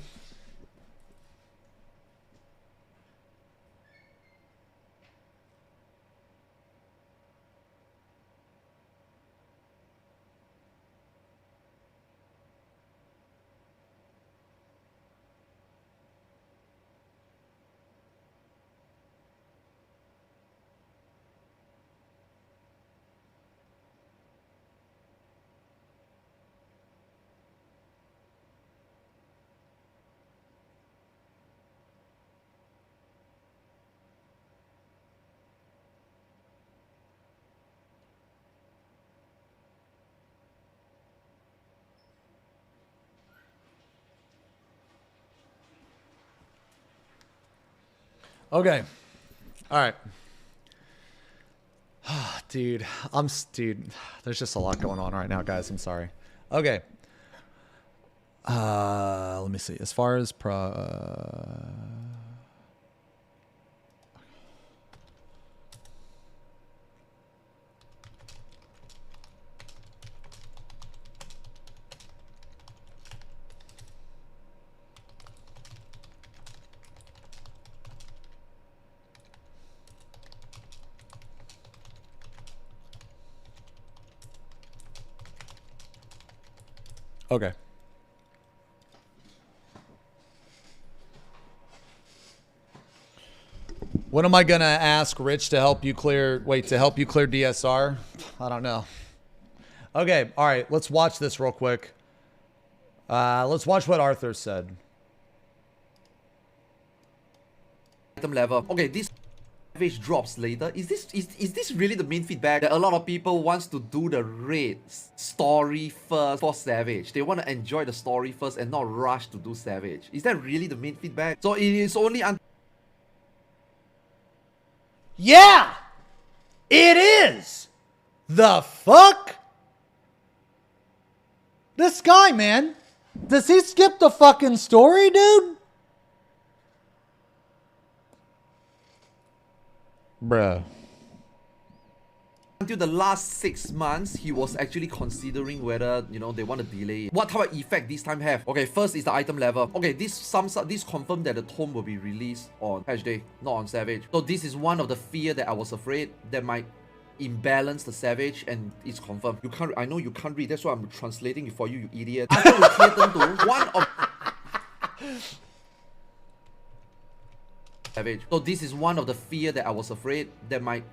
Speaker 2: Okay. All right. Dude, dude, there's just a lot going on right now, guys. I'm sorry. Okay. Let me see. As far as okay. When am I gonna ask Rich to help you clear? Wait, to help you clear DSR? I don't know. Okay, all right. Let's watch this real quick. Let's watch what Arthur said.
Speaker 7: Item level. Okay, this savage drops later. Is this really the main feedback? That a lot of people wants to do the raid story first for savage. They want to enjoy the story first and not rush to do savage. Is that really the main feedback? So it is only
Speaker 2: Yeah, it is. The fuck? This guy, man. Does he skip the fucking story, dude? Bruh.
Speaker 7: until the last 6 months, he was actually considering whether, you know, they want to delay it. What type of effect this time have? Okay, first is the item level. Okay, this confirmed that the Tome will be released on patch day, not on Savage. So this is one of the fear that I was afraid that might imbalance the Savage, and it's confirmed. You can't. I know you can't read. That's why I'm translating it for you, you idiot. After we clear them to one of Savage. So this is one of the fear that I was afraid that might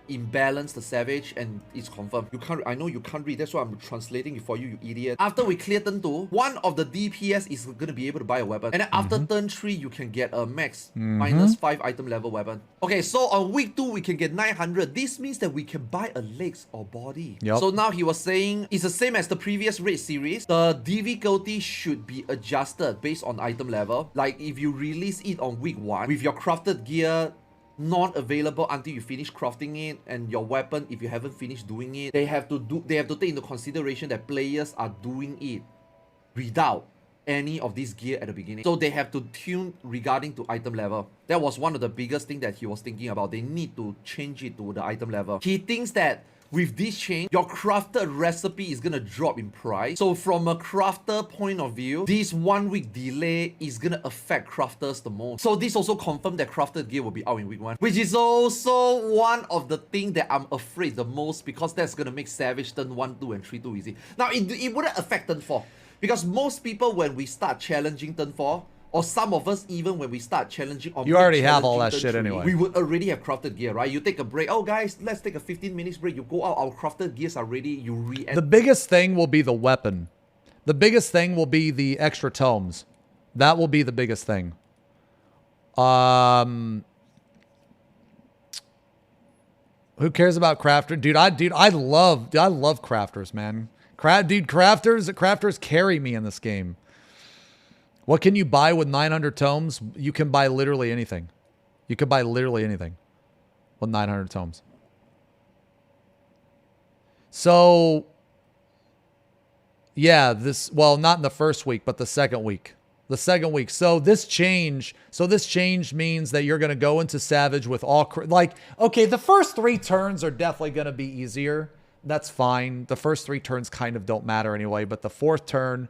Speaker 7: imbalance the Savage, and it's confirmed. You can't. I know you can't read. That's why I'm translating it for you, you idiot. After we clear turn 2, one of the DPS is gonna be able to buy a weapon, and then after turn 3, you can get a max -5 item level weapon. Okay, so on week 2 we can get 900. This means that we can buy a legs or body.
Speaker 2: Yep.
Speaker 7: So now he was saying it's the same as the previous raid series. The difficulty should be adjusted based on item level. Like if you release it on week 1 with your crafted gear not available until you finish crafting it, and your weapon, if you haven't finished doing it, they have to take into consideration that players are doing it without any of this gear at the beginning. So they have to tune regarding to item level. That was one of the biggest thing that he was thinking about. They need to change it to the item level. He thinks that with this change, your crafted recipe is gonna drop in price. So from a crafter point of view, this 1 week delay is gonna affect crafters the most. So this also confirmed that crafted gear will be out in week 1, which is also one of the things that I'm afraid the most, because that's gonna make Savage turn 1, 2, and 3 too easy. Now it wouldn't affect turn 4, because most people, when we start challenging turn 4, or some of us even when we start challenging on,
Speaker 2: You already have all that shit anyway.
Speaker 7: We would already have crafted gear, right? You take a break. Oh guys, let's take a 15 minutes break. You go out, our crafted gears are ready. You re-enter.
Speaker 2: The biggest thing will be the weapon. The biggest thing will be the extra tomes. That will be the biggest thing. Who cares about crafter? Dude, I love crafters, man. Crafters carry me in this game. What can you buy with 900 tomes? You can buy literally anything. You can buy literally anything with 900 tomes. So, yeah, well, not in the first week, but the second week. The second week. So this change means that you're going to go into Savage with all, okay, the first 3 turns are definitely going to be easier. That's fine. The first 3 turns kind of don't matter anyway, but the 4th turn,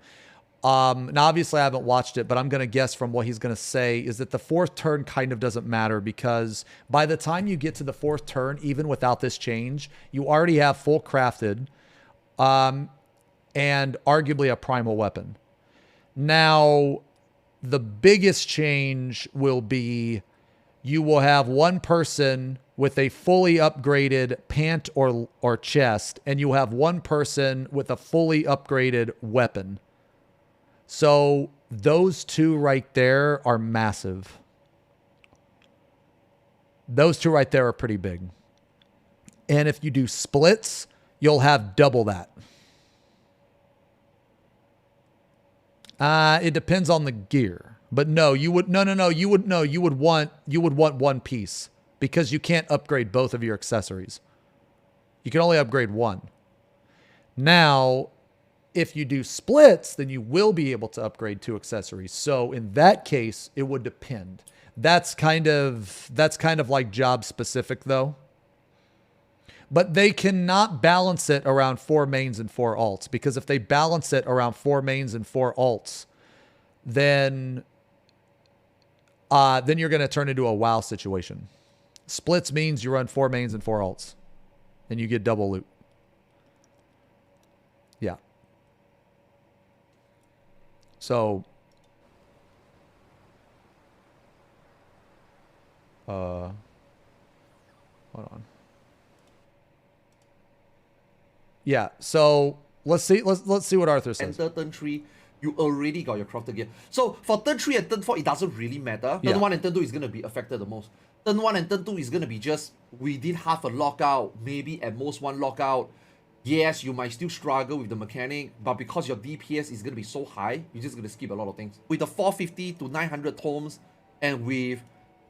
Speaker 2: now obviously I haven't watched it, but I'm going to guess from what he's going to say is that the 4th turn kind of doesn't matter, because by the time you get to the 4th turn, even without this change, you already have full crafted, and arguably a primal weapon. Now, the biggest change will be you will have one person with a fully upgraded pant or chest, and you have one person with a fully upgraded weapon. So those 2 right there are massive. Those 2 right there are pretty big. And if you do splits, you'll have double that. It depends on the gear. But no, you would no, you would want one piece because you can't upgrade both of your accessories. You can only upgrade one. Now, if you do splits, then you will be able to upgrade 2 accessories. So in that case, it would depend. That's kind of like job specific though. But they cannot balance it around 4 mains and 4 alts, because if they balance it around 4 mains and 4 alts, then you're going to turn into a WoW situation. Splits means you run 4 mains and 4 alts, and you get double loot. Yeah. So, hold on. Yeah, so let's see what Arthur says.
Speaker 7: Enter turn 3, you already got your crafted gear. So for turn 3 and turn 4, it doesn't really matter. Turn 1 and turn 2 is going to be affected the most. Turn 1 and turn 2 is going to be just within half a lockout, maybe at most 1 lockout. Yes, you might still struggle with the mechanic, but because your DPS is going to be so high, you're just going to skip a lot of things. With the 450 to 900 tomes, and with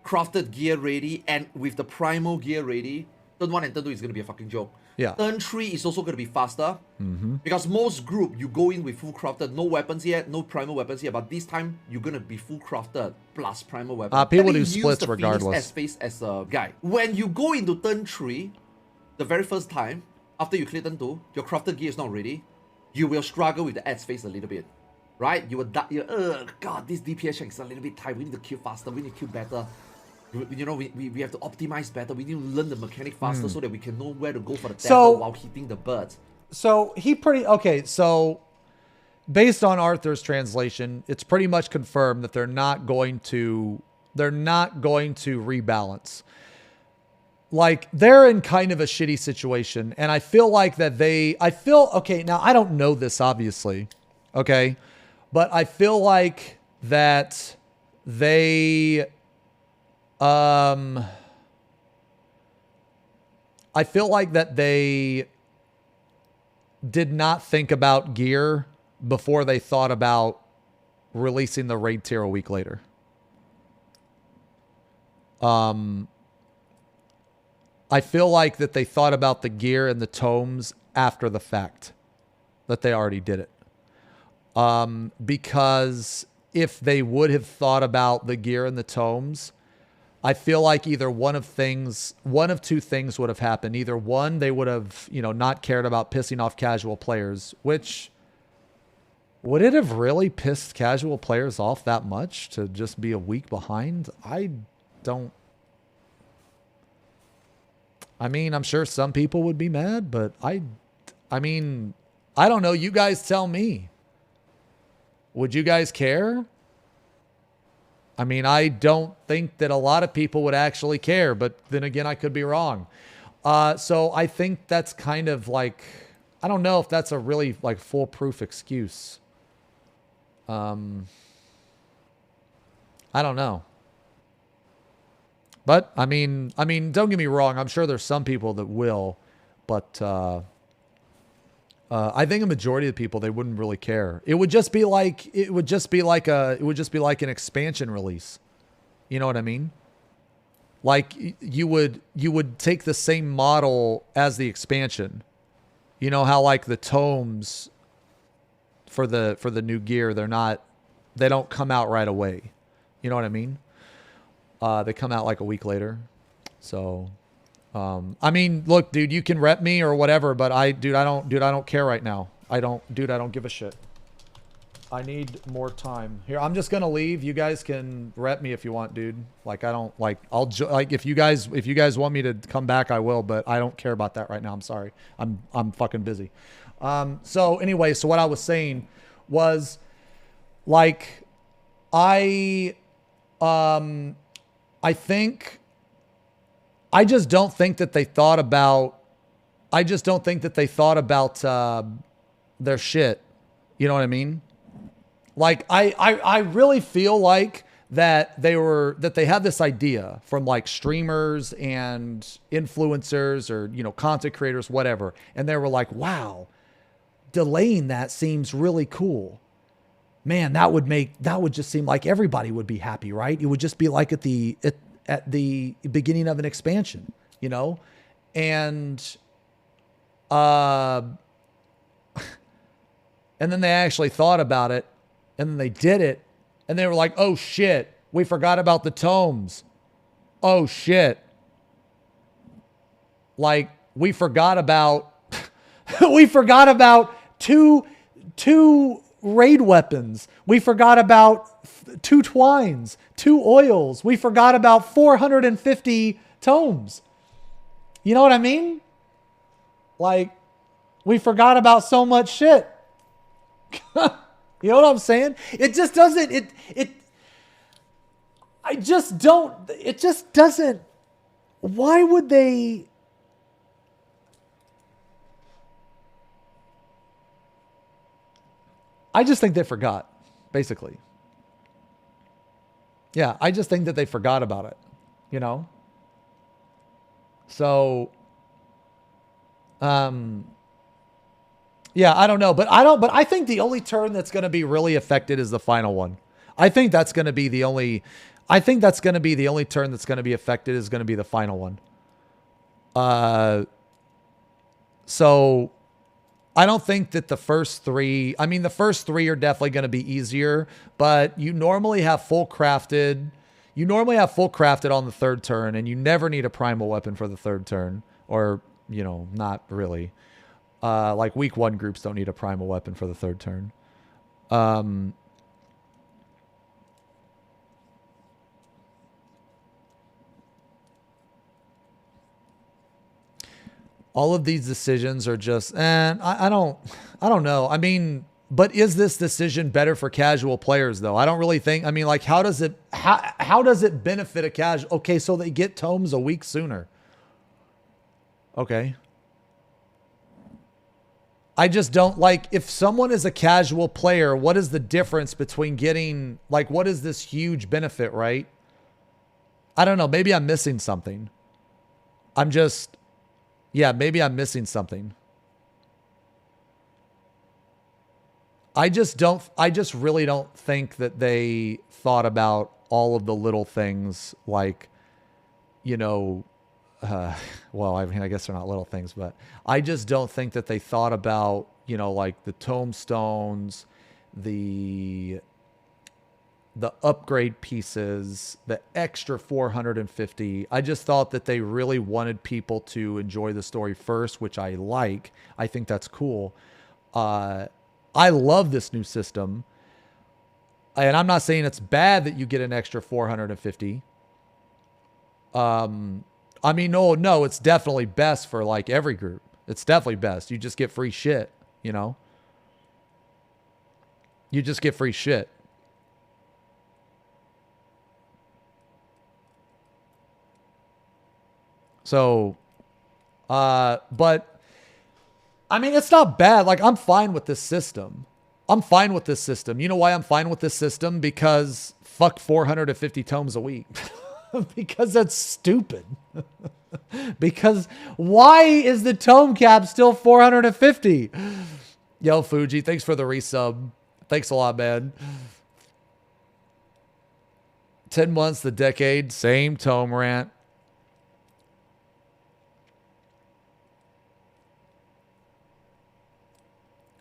Speaker 7: crafted gear ready, and with the primal gear ready, turn 1 and turn 2 is going to be a fucking joke.
Speaker 2: Yeah.
Speaker 7: Turn 3 is also going to be faster. Because most group, you go in with full crafted, no weapons yet, no primal weapons yet, but this time, you're going to be full crafted plus primal weapons.
Speaker 2: People
Speaker 7: Let me
Speaker 2: do splits
Speaker 7: use the
Speaker 2: regardless.
Speaker 7: Face as a guide. When you go into turn 3, the very first time, after you clear turn 2, your crafted gear is not ready, you will struggle with the ads phase a little bit. Right? You will die. God, this DPS check is a little bit tight. We need to kill faster. We need to kill better. You know, we have to optimize better. We need to learn the mechanic faster so that we can know where to go for the temple while hitting the birds.
Speaker 2: So so based on Arthur's translation, it's pretty much confirmed that they're not going to rebalance. Like, they're in kind of a shitty situation, and I feel like that okay, now I don't know this obviously, okay, but I feel like that they did not think about gear before they thought about releasing the raid tier a week later. I feel like that they thought about the gear and the tomes after the fact, that they already did it. Because if they would have thought about the gear and the tomes, I feel like either one of 2 things would have happened. Either one, they would have, not cared about pissing off casual players, which would it have really pissed casual players off that much to just be a week behind? I mean, I'm sure some people would be mad, but I mean, I don't know. You guys tell me. Would you guys care? I mean, I don't think that a lot of people would actually care, but then again, I could be wrong. So I think that's kind of like, I don't know if that's a really like foolproof excuse. I don't know. But I mean, don't get me wrong. I'm sure there's some people that will, but I think a majority of the people, they wouldn't really care. It would just be like an expansion release. You know what I mean? Like you would take the same model as the expansion. You know how like the tomes for the new gear, they don't come out right away. You know what I mean? They come out like a week later. So, I mean, look, dude, you can rep me or whatever, but I don't care right now. I don't give a shit. I need more time. Here, I'm just gonna leave. You guys can rep me if you want, dude. Like, I don't like. If you guys want me to come back, I will. But I don't care about that right now. I'm sorry. I'm fucking busy. So anyway, so what I was saying was, like, I just don't think that they thought about. I just don't think that they thought about their shit. You know what I mean? Like, I really feel like that they had this idea from like streamers and influencers or, you know, content creators, whatever. And they were like, wow, delaying that seems really cool. man, that would just seem like everybody would be happy, right? It would just be like at the beginning of an expansion, you know? And and then they actually thought about it, and then they did it, and they were like, oh shit, we forgot about the tomes. Oh shit. Like, we forgot about two raid weapons. We forgot about 2 twines, 2 oils. We forgot about 450 tomes. You know what I mean? Like, we forgot about so much shit. You know what I'm saying? It just doesn't, it just doesn't, why would they? I just think they forgot, basically. Yeah, I just think that they forgot about it, you know? So, yeah, I don't know, but I think the only turn that's going to be really affected is the final one. I think that's going to be the only turn that's going to be affected is going to be the final one. So I don't think that the first 3, I mean, the first 3 are definitely going to be easier, but you normally have full crafted on the 3rd turn, and you never need a primal weapon for the 3rd turn, or, you know, not really. Like week 1 groups don't need a primal weapon for the 3rd turn. All of these decisions are just, I don't know. I mean, but is this decision better for casual players though? I don't really think, I mean, like, how does it benefit a casual? Okay, so they get tomes a week sooner. Okay. I just don't, like, if someone is a casual player, what is the difference between getting, like, what is this huge benefit, right? I don't know. Maybe I'm missing something. Yeah, maybe I'm missing something. I just really don't think that they thought about all of the little things, like, you know, well, I mean, I guess they're not little things, but I just don't think that they thought about, you know, like the tombstones, the upgrade pieces, the extra 450. I just thought that they really wanted people to enjoy the story first, which I like. I think that's cool. I love this new system. And I'm not saying it's bad that you get an extra 450. I mean, no, it's definitely best for like every group. It's definitely best. You just get free shit, you know? You just get free shit. So, but I mean, it's not bad. Like, I'm fine with this system. You know why I'm fine with this system? Because fuck 450 tomes a week. Because that's stupid. Because why is the tome cap still 450? Yo, Fuji, thanks for the resub. Thanks a lot, man. 10 months, the decade, same tome rant.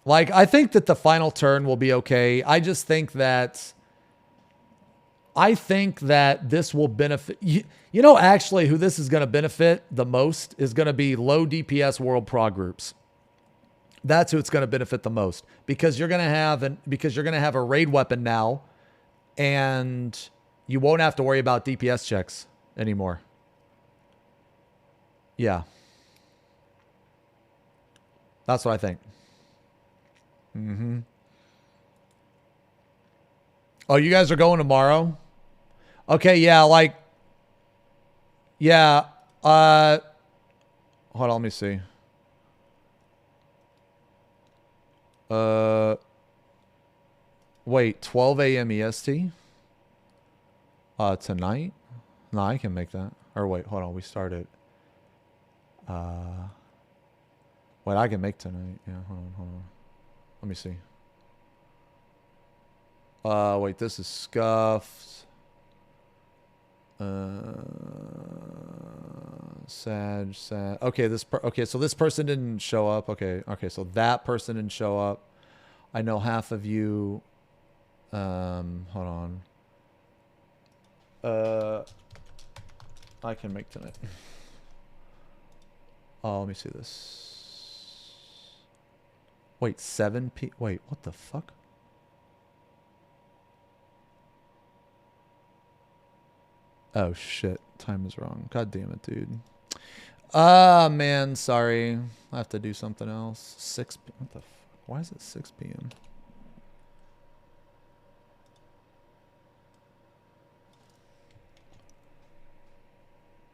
Speaker 2: Like, I think that the final turn will be okay. I just think that this will benefit. You know, actually, who this is going to benefit the most is going to be low DPS world prog groups. That's who it's going to benefit the most, because you're going to have a raid weapon now, and you won't have to worry about DPS checks anymore. Yeah, that's what I think. Mm-hmm. Oh, you guys are going tomorrow? Okay, yeah, like, yeah, hold on, let me see. Wait, 12 a.m. EST? Tonight? No, I can make that. Or wait, hold on, we started. Wait, I can make tonight. Yeah, hold on. Let me see. Wait, this is scuffed. Sad. Okay, so this person didn't show up. Okay, so that person didn't show up. I know half of you. Hold on. I can make tonight. Oh, let me see this. Wait, 7 p. Wait, what the fuck? Oh shit, time is wrong. God damn it, dude. Ah, man, sorry. I have to do something else. 6 p. What the fuck? Why is it 6 p.m.?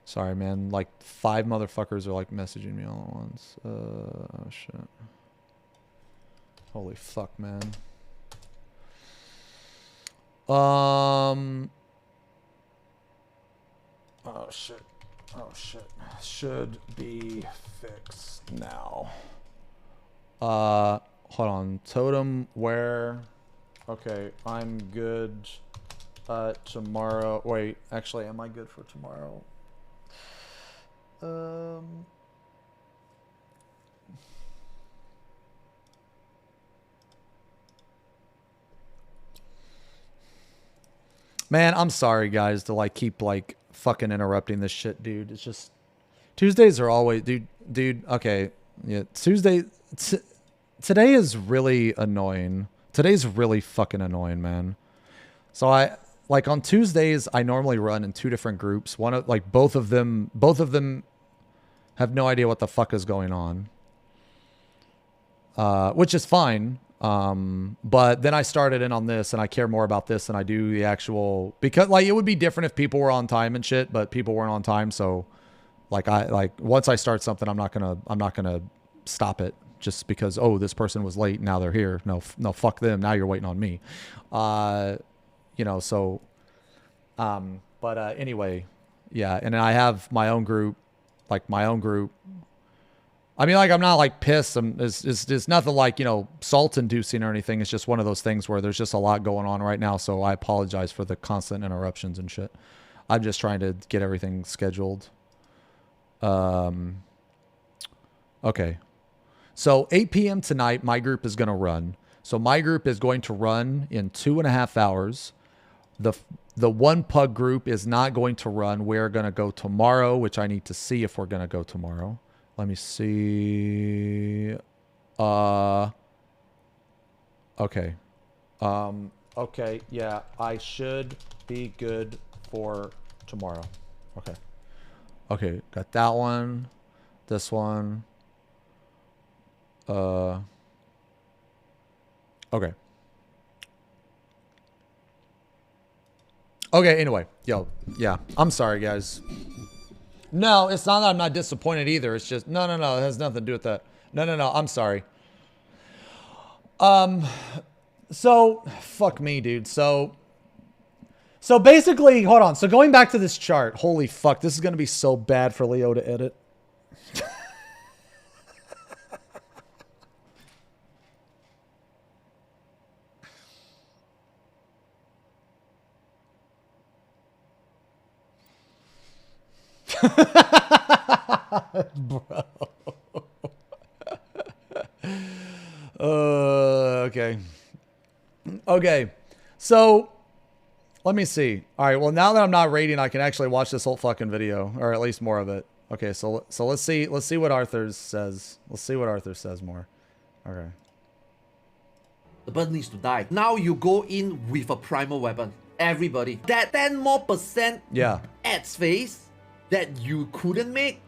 Speaker 2: Sorry, man. Like 5 motherfuckers are like messaging me all at once. Oh shit. Holy fuck, man. Oh shit. Should be fixed now. Hold on. Totem where? Okay, I'm good tomorrow. Wait, actually, am I good for tomorrow? Man, I'm sorry, guys, to like keep like fucking interrupting this shit, dude. It's just Tuesdays are always, dude. Okay, yeah, today is really annoying. Today's really fucking annoying, man. So I like on Tuesdays I normally run in 2 different groups. One of like both of them have no idea what the fuck is going on, which is fine. But then I started in on this, and I care more about this than I do the actual, because like it would be different if people were on time and shit, but people weren't on time. So like once I start something, I'm not gonna stop it just because, oh, this person was late, now they're here. No, fuck them. Now you're waiting on me. You know, so, but anyway, yeah. And I have my own group, I mean, like, I'm not like pissed. It's nothing like, you know, salt inducing or anything. It's just one of those things where there's just a lot going on right now. So I apologize for the constant interruptions and shit. I'm just trying to get everything scheduled. Okay. So 8 p.m. tonight, my group is going to run. So my group is going to run in 2.5 hours. The one pug group is not going to run. We're going to go tomorrow, which I need to see if we're going to go tomorrow. Let me see. Okay. Okay. Yeah, I should be good for tomorrow. Okay. Okay. Got that one. This one. Okay. Okay, anyway. Yo, yeah. I'm sorry, guys. No, it's not that I'm not disappointed either. It's just, no. It has nothing to do with that. No. I'm sorry. So, fuck me, dude. So basically, hold on. So going back to this chart, holy fuck, this is going to be so bad for Leo to edit. Bro. Okay. Okay. So, let me see. All right. Well, now that I'm not rating, I can actually watch this whole fucking video, or at least more of it. Okay. So let's see what Arthur says. Let's see what Arthur says more. Okay.
Speaker 7: The bird needs to die. Now you go in with a primal weapon. Everybody. That 10% more adds phase that you couldn't make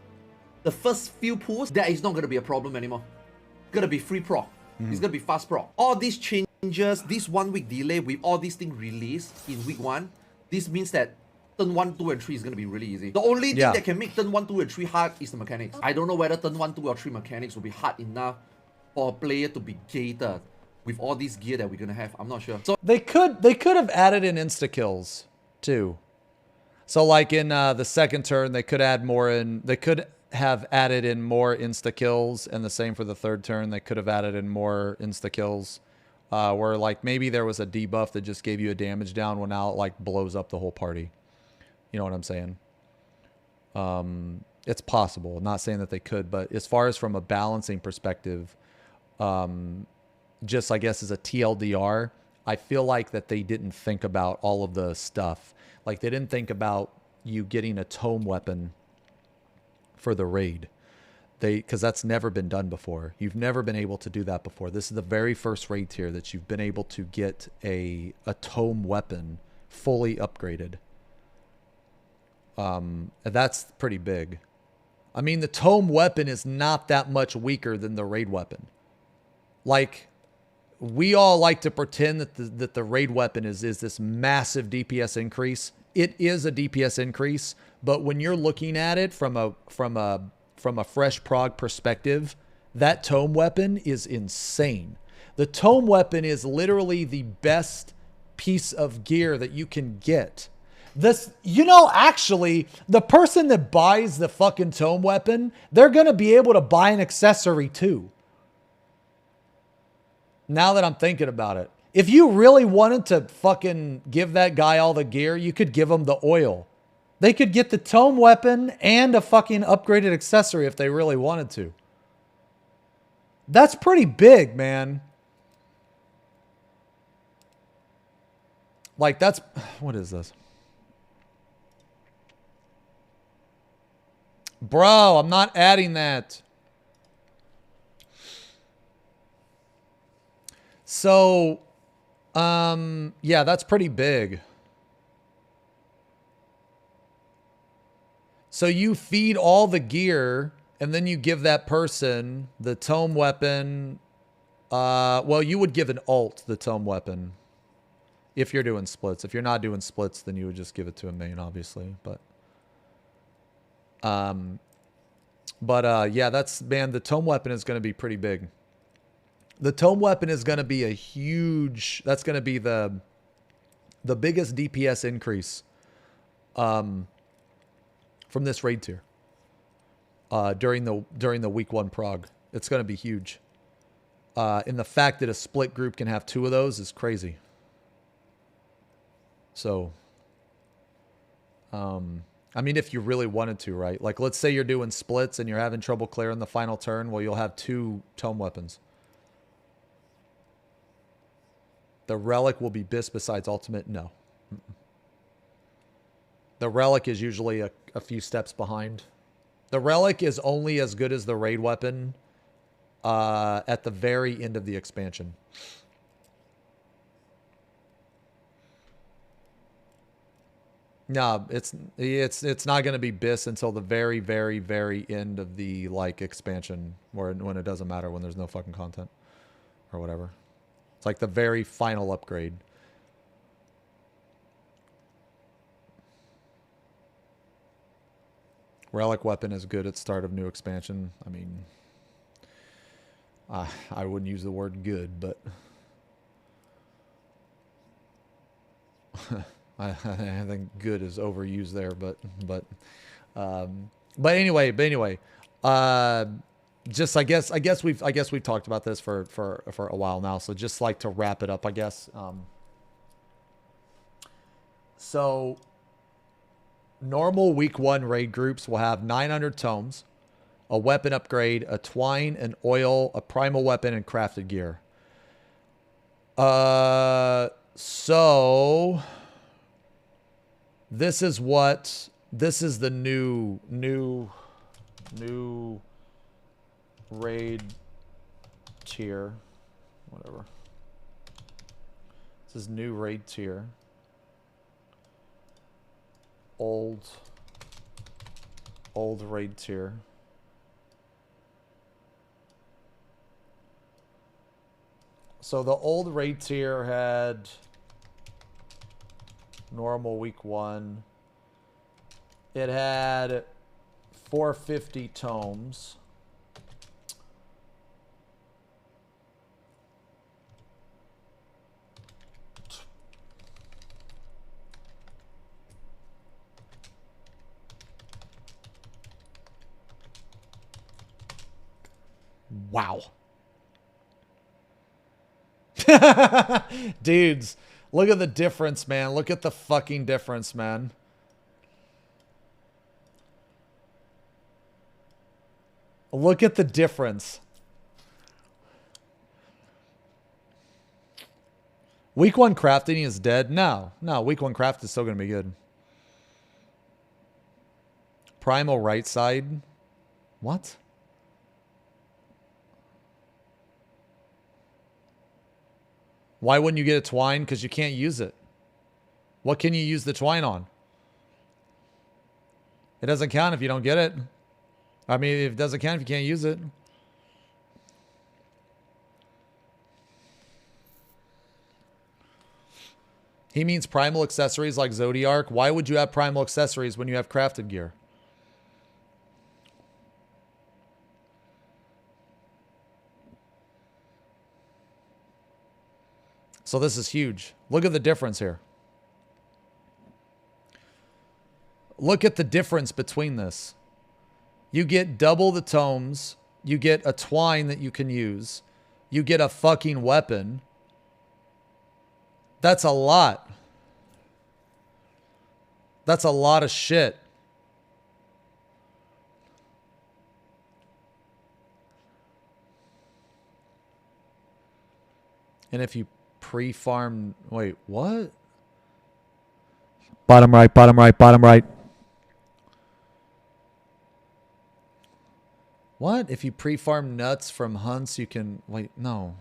Speaker 7: the first few pulls, that is not going to be a problem anymore. It's going to be free proc. It's going to be fast proc. All these changes, this 1 week delay with all these things released in week 1, this means that turn 1, 2, and 3 is going to be really easy. The only thing that can make turn 1, 2, and 3 hard is the mechanics. I don't know whether turn 1, 2, or 3 mechanics will be hard enough for a player to be gated with all this gear that we're going to have. I'm not sure. So
Speaker 2: they could have added in insta kills too. So like in the second turn, they could add more in. They could have added in more insta kills, and the same for the third turn. They could have added in more insta kills. Where like maybe there was a debuff that just gave you a damage down when now it like blows up the whole party. You know what I'm saying? It's possible. I'm not saying that they could, but as far as from a balancing perspective, just I guess as a TLDR, I feel like that they didn't think about all of the stuff. Like they didn't think about you getting a tome weapon for the raid. Because that's never been done before. You've never been able to do that before. This is the very first raid tier that you've been able to get a tome weapon fully upgraded. And that's pretty big. I mean, the tome weapon is not that much weaker than the raid weapon. Like, we all like to pretend that the raid weapon is this massive DPS increase. It is a DPS increase, but when you're looking at it from a fresh prog perspective, that tome weapon is insane. The tome weapon is literally the best piece of gear that you can get. This, you know, actually, the person that buys the fucking tome weapon, they're going to be able to buy an accessory too. Now that I'm thinking about it. If you really wanted to fucking give that guy all the gear, you could give him the oil. They could get the tome weapon and a fucking upgraded accessory if they really wanted to. That's pretty big, man. Like that's, what is this? Bro, I'm not adding that. So, yeah, that's pretty big. So you feed all the gear and then you give that person the tome weapon. Well, you would give an alt the tome weapon if you're doing splits. If you're not doing splits, then you would just give it to a main, obviously. Yeah, that's, man, the tome weapon is going to be pretty big. The tome weapon is going to be a huge, that's going to be the biggest DPS increase from this raid tier during the week 1 prog. It's going to be huge. And the fact that a split group can have 2 of those is crazy. So, I mean, if you really wanted to, right? Like, let's say you're doing splits and you're having trouble clearing the final turn. Well, you'll have 2 tome weapons. The Relic will be BIS besides Ultimate? No. The Relic is usually a few steps behind. The Relic is only as good as the raid weapon at the very end of the expansion. No, it's not going to be BIS until the very, very, very end of the like expansion, when it doesn't matter, when there's no fucking content or whatever. It's like the very final upgrade. Relic weapon is good at start of new expansion. I mean, I wouldn't use the word good, but I think good is overused there. But anyway, just I guess we've talked about this for a while now. So just like to wrap it up, I guess. So normal week 1 raid groups will have 900 tomes, a weapon upgrade, a twine, an oil, a primal weapon, and crafted gear. So this is the new raid tier, whatever. This is new raid tier. Old raid tier. So the old raid tier had normal week 1. It had 450 tomes. Wow. Dudes, look at the difference, man. Look at the fucking difference, man. Look at the difference. Week 1 crafting is dead? No. No, week 1 craft is still going to be good. Primal right side. What? Why wouldn't you get a twine? Because you can't use it. What can you use the twine on? It doesn't count if you don't get it. I mean, it doesn't count if you can't use it. He means primal accessories like Zodiark. Why would you have primal accessories when you have crafted gear? So this is huge. Look at the difference here. Look at the difference between this. You get double the tomes. You get a twine that you can use. You get a fucking weapon. That's a lot. That's a lot of shit. And if you pre-farm... Wait, what? Bottom right, bottom right, bottom right. What? If you pre-farm nuts from hunts, you can... Wait, no.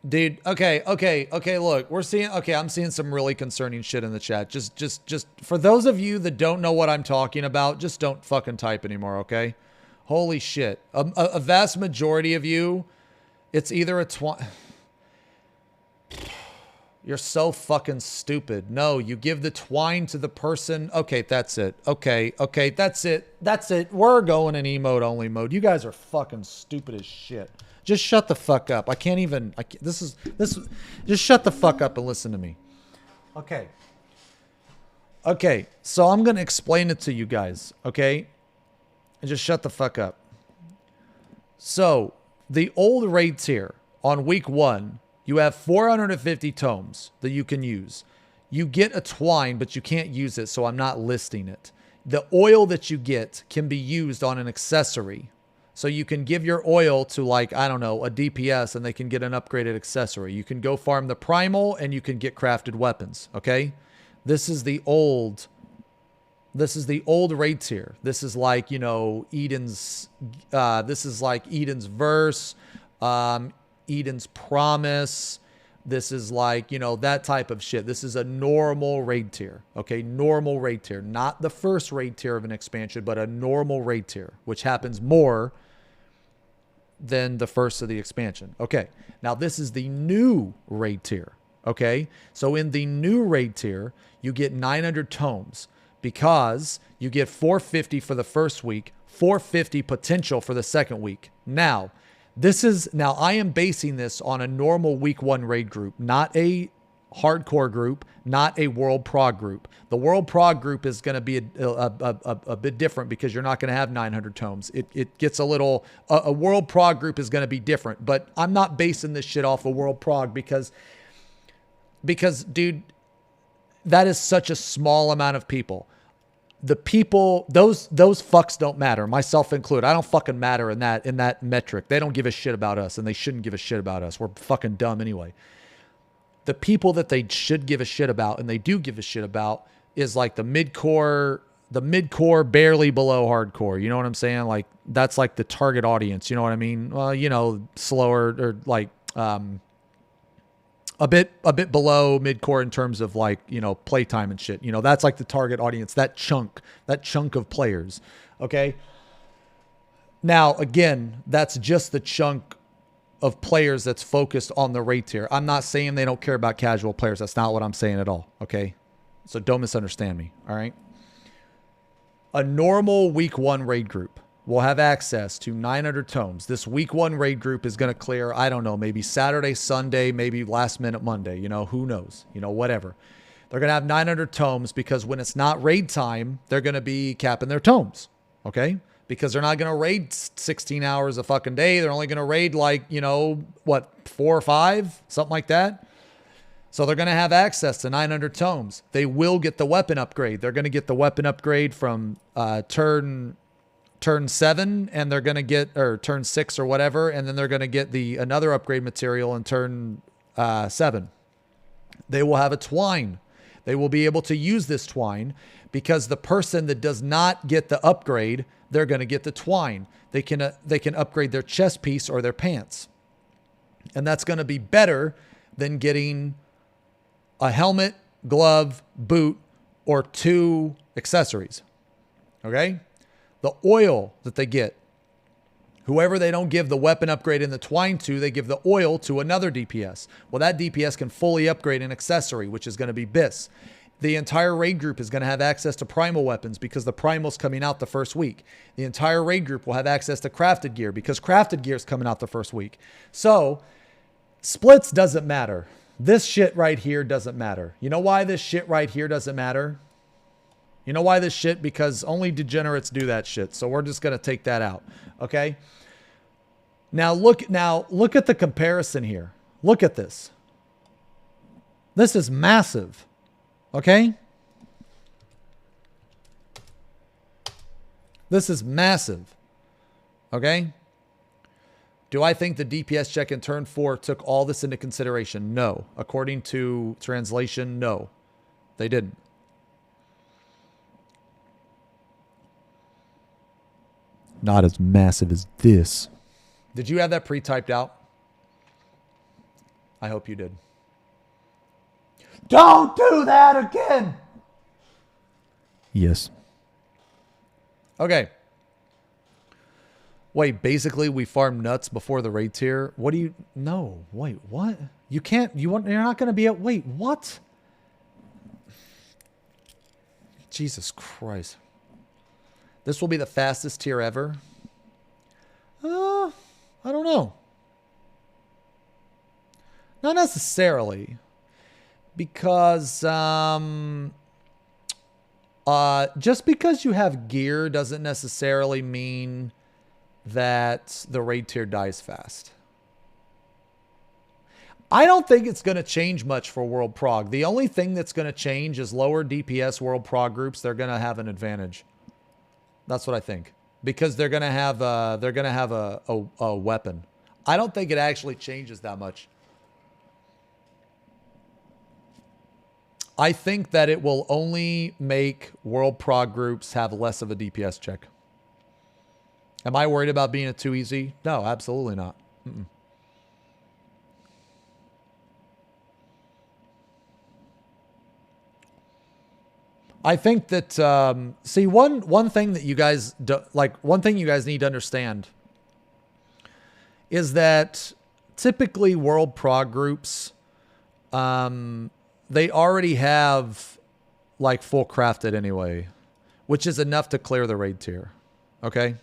Speaker 2: Dude, okay, look. We're seeing... Okay, I'm seeing some really concerning shit in the chat. Just... For those of you that don't know what I'm talking about, just don't fucking type anymore, okay? Holy shit. A vast majority of you, it's either a twine... You're so fucking stupid. No, you give the twine to the person. Okay, that's it. Okay, that's it. That's it. We're going in emote only mode. You guys are fucking stupid as shit. Just shut the fuck up. I can't even. Just shut the fuck up and listen to me. Okay. Okay, so I'm going to explain it to you guys, okay? And just shut the fuck up. So, the old raid tier on week 1, you have 450 tomes that you can use. You get a twine, but you can't use it, so I'm not listing it. The oil that you get can be used on an accessory. So you can give your oil to, like, I don't know, a DPS, and they can get an upgraded accessory. You can go farm the primal, and you can get crafted weapons, okay? This is the old raid tier. This is like, you know, Eden's verse, Eden's promise. This is like, you know, that type of shit. This is a normal raid tier. Okay, normal raid tier. Not the first raid tier of an expansion, but a normal raid tier, which happens more than the first of the expansion. Okay, now this is the new raid tier. Okay, so in the new raid tier, you get 900 tomes because you get 450 for the first week, 450 potential for the second week. Now I am basing this on a normal week 1 raid group, not a hardcore group, not a world prog group. The world prog group is going to be a bit different because you're not going to have 900 tomes. It gets a little, a world prog group is going to be different, but I'm not basing this shit off of world prog because dude, that is such a small amount of people. The people, those fucks don't matter, myself included. I don't fucking matter in that metric. They don't give a shit about us, and they shouldn't give a shit about us. We're fucking dumb anyway. The people that they should give a shit about, and they do give a shit about, is like the mid-core barely below hardcore. You know what I'm saying? Like, that's like the target audience. You know what I mean? Well, you know, slower or like a bit below mid-core in terms of, like, you know, playtime and shit. You know, that's like the target audience, that chunk of players. Okay. Now, again, that's just the chunk of players that's focused on the raid tier. I'm not saying they don't care about casual players. That's not what I'm saying at all. Okay. So don't misunderstand me. All right. A normal week 1 raid group will have access to 900 tomes. This week 1 raid group is going to clear, I don't know, maybe Saturday, Sunday, maybe last minute Monday, you know, who knows, you know, whatever. They're going to have 900 tomes because when it's not raid time, they're going to be capping their tomes. Okay. because they're not going to raid 16 hours a fucking day. They're only going to raid like, you know, what, 4 or 5, something like that. So they're going to have access to 900 tomes. They will get the weapon upgrade. They're going to get the weapon upgrade from turn 7, and they're going to get, or turn 6 or whatever, and then they're going to get the another upgrade material in turn 7. They will have a twine. They will be able to use this twine because the person that does not get the upgrade, they're going to get the twine. They can upgrade their chest piece or their pants. And that's going to be better than getting a helmet, glove, boot, or 2 accessories. Okay? The oil that they get, whoever they don't give the weapon upgrade in the twine to, they give the oil to another DPS. Well, that DPS can fully upgrade an accessory, which is going to be BIS. The entire raid group is going to have access to primal weapons because the primal's coming out the first week. The entire raid group will have access to crafted gear because crafted gear is coming out the first week. So, splits doesn't matter. This shit right here doesn't matter. You know why this shit right here doesn't matter? You know why this shit? Because only degenerates do that shit. So we're just going to take that out. Okay? Now look at the comparison here. Look at this. This is massive. Okay? This is massive. Okay? Do I think the DPS check in turn 4 took all this into consideration? No. According to translation, no. They didn't. Not as massive as this. Did you have that pre-typed out? I hope you did. Don't do that again! Yes. Okay. Wait, basically we farm nuts before the raid tier? What do you... No. Wait, what? You can't... You're not going to be at... Wait, what? Jesus Christ. This will be the fastest tier ever? I don't know. Not necessarily. Because... just because you have gear doesn't necessarily mean that the raid tier dies fast. I don't think it's going to change much for World Prog. The only thing that's going to change is lower DPS World Prog groups. They're going to have an advantage. That's what I think, because they're going to have a weapon. I don't think it actually changes that much. I think that it will only make World Prog groups have less of a DPS check. Am I worried about being too easy? No, absolutely not. Mm-mm. I think that see one thing that you guys do, one thing you guys need to understand is that typically World Prog groups they already have like full crafted anyway, which is enough to clear the raid tier. Okay?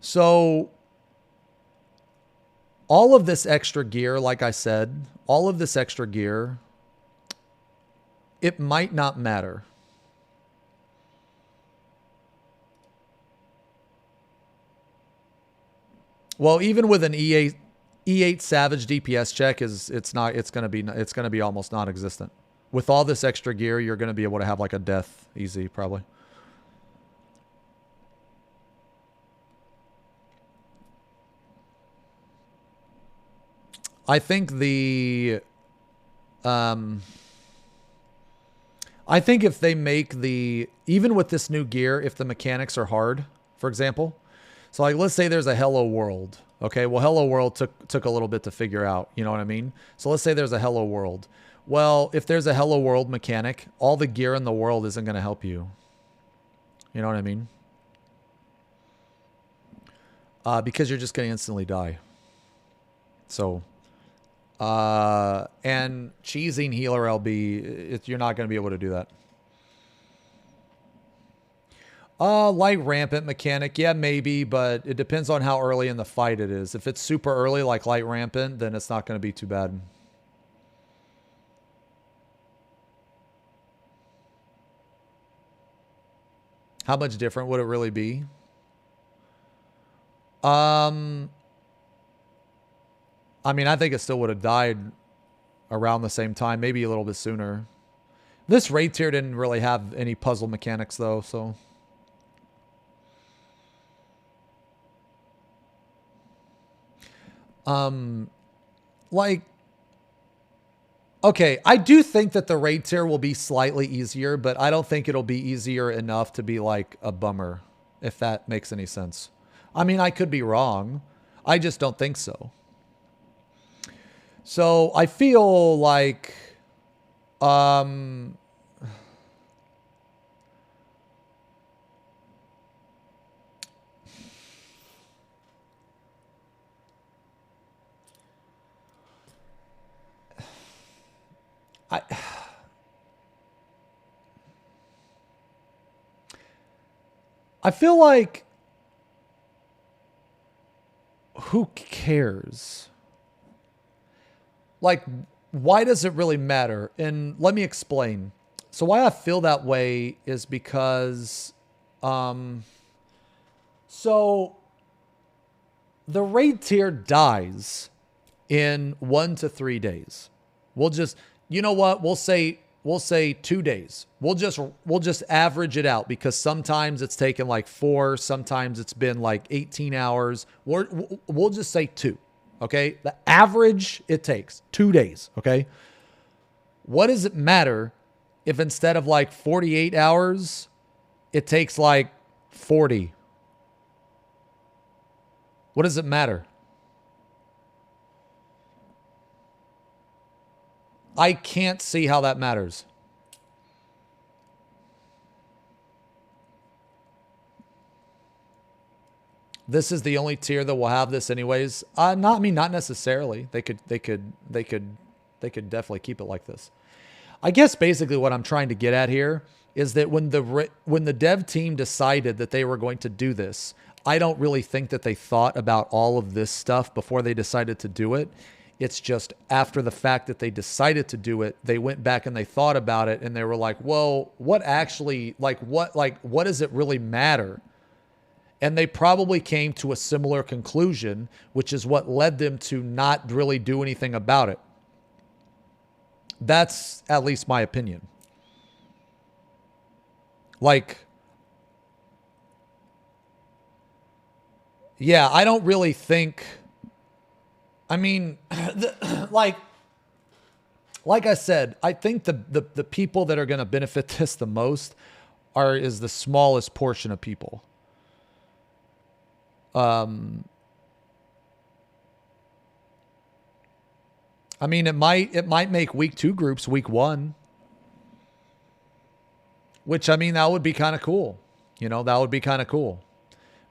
Speaker 2: So all of this extra gear, like I said, all of this extra gear, it might not matter. Well, even with an E8 Savage DPS check it's going to be almost non-existent. With all this extra gear, you're going to be able to have like a death easy probably. I think I think if they make even with this new gear, if the mechanics are hard, for example, so like let's say there's a Hello World. Okay, well Hello World took a little bit to figure out, you know what I mean? So let's say there's a Hello World. Well, if there's a Hello World mechanic, all the gear in the world isn't going to help you. You know what I mean? Because you're just going to instantly die. So, and cheesing healer LB, you're not going to be able to do that. Light rampant mechanic, yeah, maybe, but it depends on how early in the fight it is. If it's super early, like light rampant, then it's not going to be too bad. How much different would it really be? I mean, I think it still would have died around the same time, maybe a little bit sooner. This raid tier didn't really have any puzzle mechanics though, so. Like, okay, I do think that the raid tier will be slightly easier, but I don't think it'll be easier enough to be like a bummer, if that makes any sense. I mean, I could be wrong. I just don't think so. So I feel like, I feel like, who cares? Like, why does it really matter? And let me explain. So why I feel that way is because, so the raid tier dies in 1 to 3 days. We'll just, you know what? We'll say 2 days. We'll just average it out because sometimes it's taken like 4, sometimes it's been like 18 hours. We'll just say 2. Okay. The average it takes 2 days. Okay. What does it matter if instead of like 48 hours, it takes like 40? What does it matter? I can't see how that matters. This is the only tier that will have this anyways. Not necessarily. They could definitely keep it like this. I guess basically what I'm trying to get at here is that when the dev team decided that they were going to do this, I don't really think that they thought about all of this stuff before they decided to do it. It's just after the fact that they decided to do it, they went back and they thought about it and they were like, well, what actually, what does it really matter? And they probably came to a similar conclusion, which is what led them to not really do anything about it. That's at least my opinion. Like, yeah, I don't really think, I mean, like I said, I think the people that are going to benefit this the most is the smallest portion of people. I mean, it might make week 2 groups week 1, which, I mean, that would be kind of cool. You know, that would be kind of cool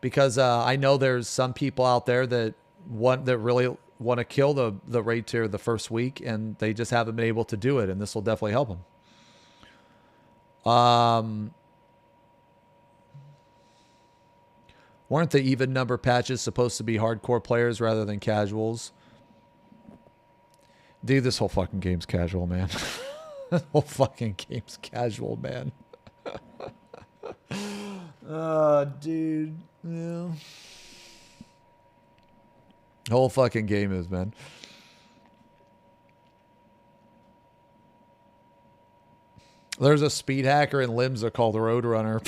Speaker 2: because I know there's some people out there that really want to kill the raid tier the first week and they just haven't been able to do it. And this will definitely help them. Weren't the even number patches supposed to be hardcore players rather than casuals? Dude, this whole fucking game's casual, man. This whole fucking game's casual, man. Dude. Yeah. The whole fucking game is, man. There's a speed hacker in Limsa called Roadrunner.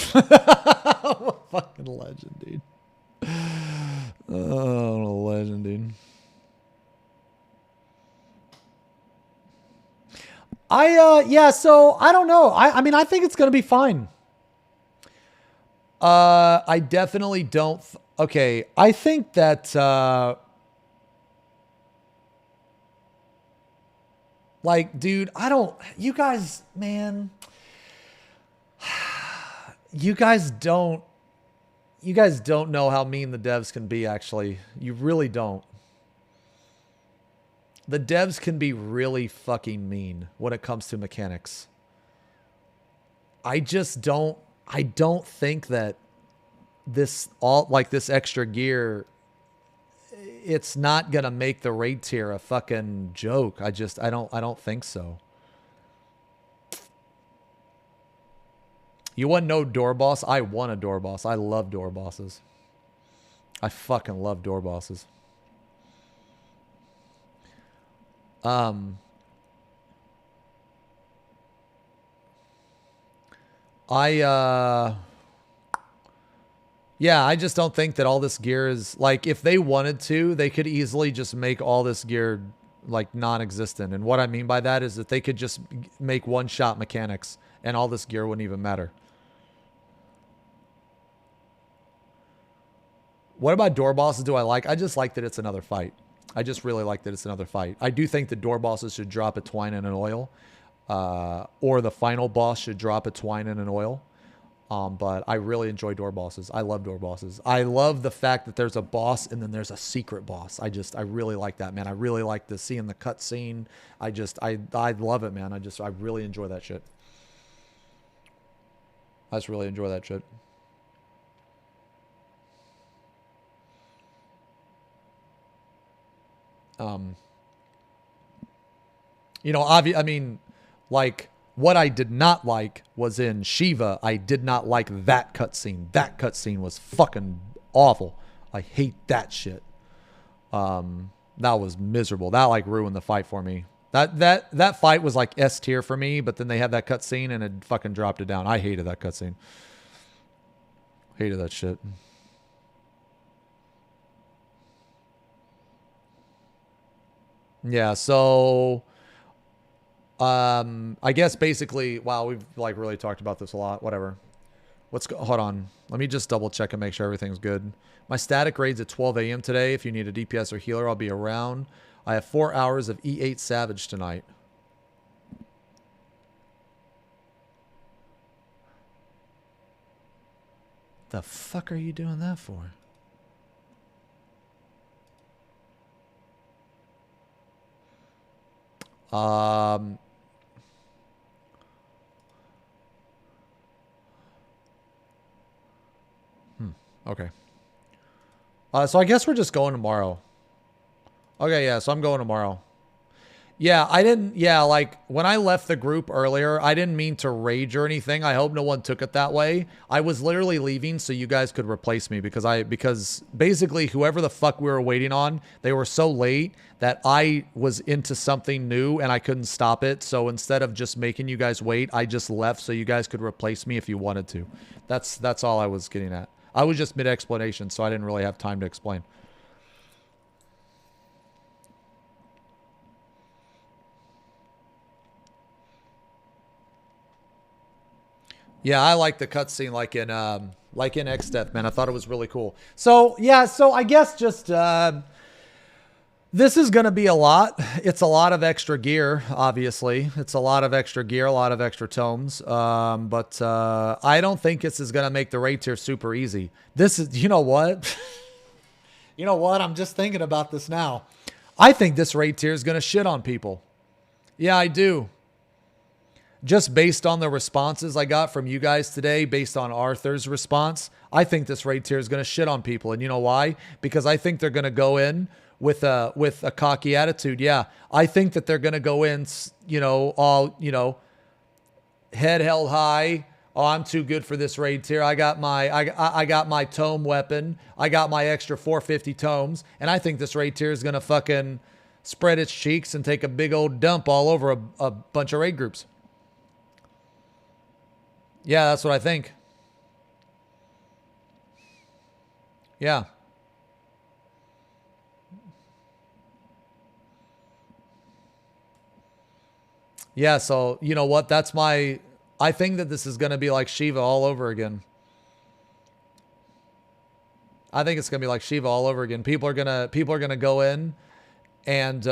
Speaker 2: Fucking legend, dude. Oh, a legend, dude. Yeah, so I don't know. I mean, I think it's going to be fine. I definitely don't. Okay. I think that, like, dude, you guys, man, you guys don't know how mean the devs can be, actually. You really don't. The devs can be really fucking mean when it comes to mechanics. I don't think that this extra gear, it's not gonna make the raid tier a fucking joke. I don't think so. You want no door boss? I want a door boss. I love door bosses. I fucking love door bosses. Yeah, I just don't think that all this gear is like, if they wanted to, they could easily just make all this gear like non-existent. And what I mean by that is that they could just make one-shot mechanics and all this gear wouldn't even matter. What about door bosses do I like? I just like that it's another fight. I just really like that it's another fight. I do think the door bosses should drop a twine and an oil. Or the final boss should drop a twine and an oil. But I really enjoy door bosses. I love door bosses. I love the fact that there's a boss and then there's a secret boss. I really like that, man. I really like seeing the cutscene. I love it, man. I really enjoy that shit. I just really enjoy that shit. You know, I mean, like, what I did not like was in Shiva. I did not like that cutscene. That cutscene was fucking awful. I hate that shit. That was miserable. That like ruined the fight for me. That fight was like S tier for me, but then they had that cutscene and it fucking dropped it down. I hated that cutscene. Hated that shit. Yeah, so I guess basically, wow, we've like really talked about this a lot. Whatever. Hold on. Let me just double check and make sure everything's good. My static raid's at 12 a.m. today. If you need a DPS or healer, I'll be around. I have 4 hours of E8 Savage tonight. The fuck are you doing that for? Okay. So I guess we're just going tomorrow. Okay, yeah, so I'm going tomorrow. Yeah, like when I left the group earlier, I didn't mean to rage or anything. I hope no one took it that way. I was literally leaving so you guys could replace me because basically whoever the fuck we were waiting on, they were so late that I was into something new and I couldn't stop it. So instead of just making you guys wait, I just left so you guys could replace me if you wanted to. That's all I was getting at. I was just mid-explanation, so I didn't really have time to explain. Yeah, I like the cutscene like in X-Death, man. I thought it was really cool. So, yeah, so I guess just this is going to be a lot. It's a lot of extra gear, obviously. It's a lot of extra gear, a lot of extra tomes. But I don't think this is going to make the raid tier super easy. This is, you know what? You know what? I'm just thinking about this now. I think this raid tier is going to shit on people. Yeah, I do. Just based on the responses I got from you guys today, based on Arthur's response, I think this raid tier is going to shit on people. And you know why? Because I think they're going to go in with a cocky attitude. Yeah, I think that they're going to go in, you know, all, you know, head held high. Oh, I'm too good for this raid tier. I got my tome weapon. I got my extra 450 tomes. And I think this raid tier is going to fucking spread its cheeks and take a big old dump all over a bunch of raid groups. Yeah, that's what I think. Yeah. Yeah, so, you know what? I think that this is going to be like Shiva all over again. I think it's going to be like Shiva all over again. People are going to go in and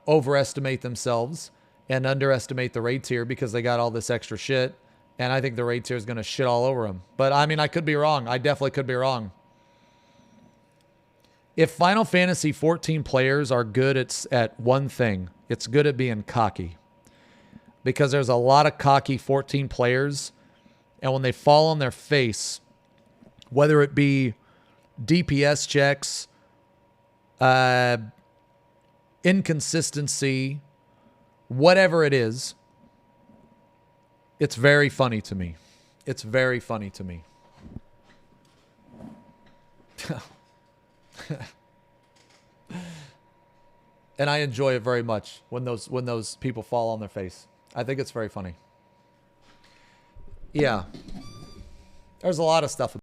Speaker 2: overestimate themselves and underestimate the raid tier because they got all this extra shit. And I think the raid tier is going to shit all over them. But, I mean, I could be wrong. I definitely could be wrong. If Final Fantasy 14 players are good at one thing, it's good at being cocky. Because there's a lot of cocky 14 players. And when they fall on their face, whether it be DPS checks, inconsistency, whatever it is, it's very funny to me. It's very funny to me. And I enjoy it very much when those people fall on their face. I think it's very funny. Yeah. There's a lot of stuff.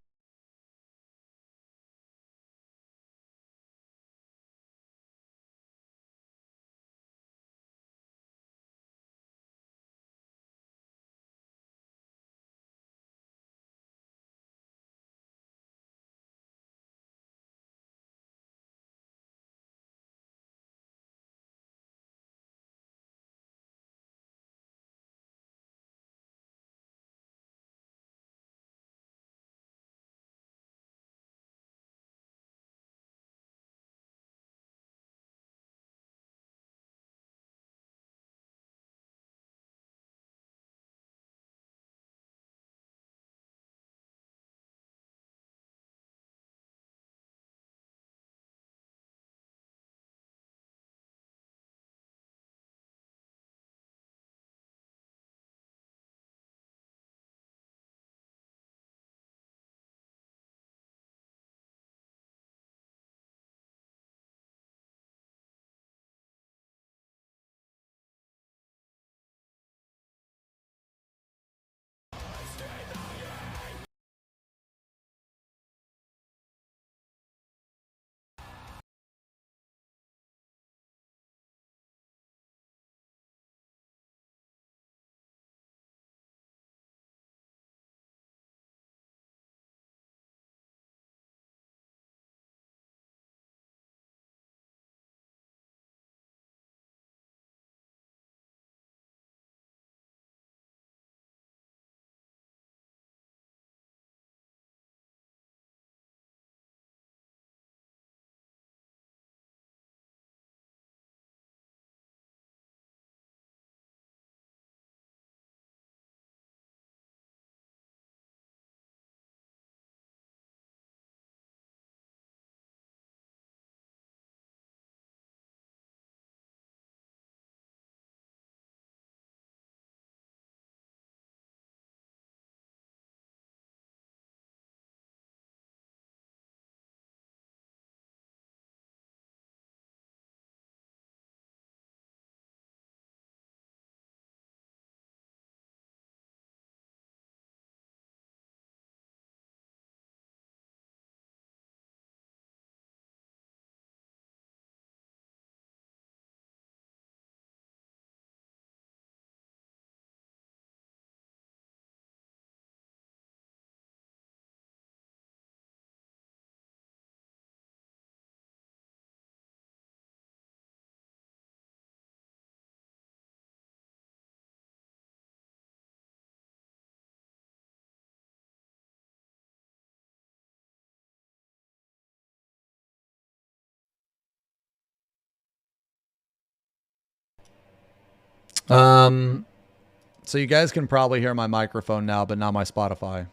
Speaker 2: So you guys can probably hear my microphone now, but not my Spotify.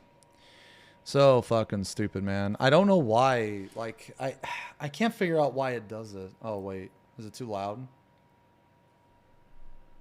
Speaker 2: So fucking stupid, man. I don't know why. Like, I can't figure out why it does it. Oh, wait. Is it too loud?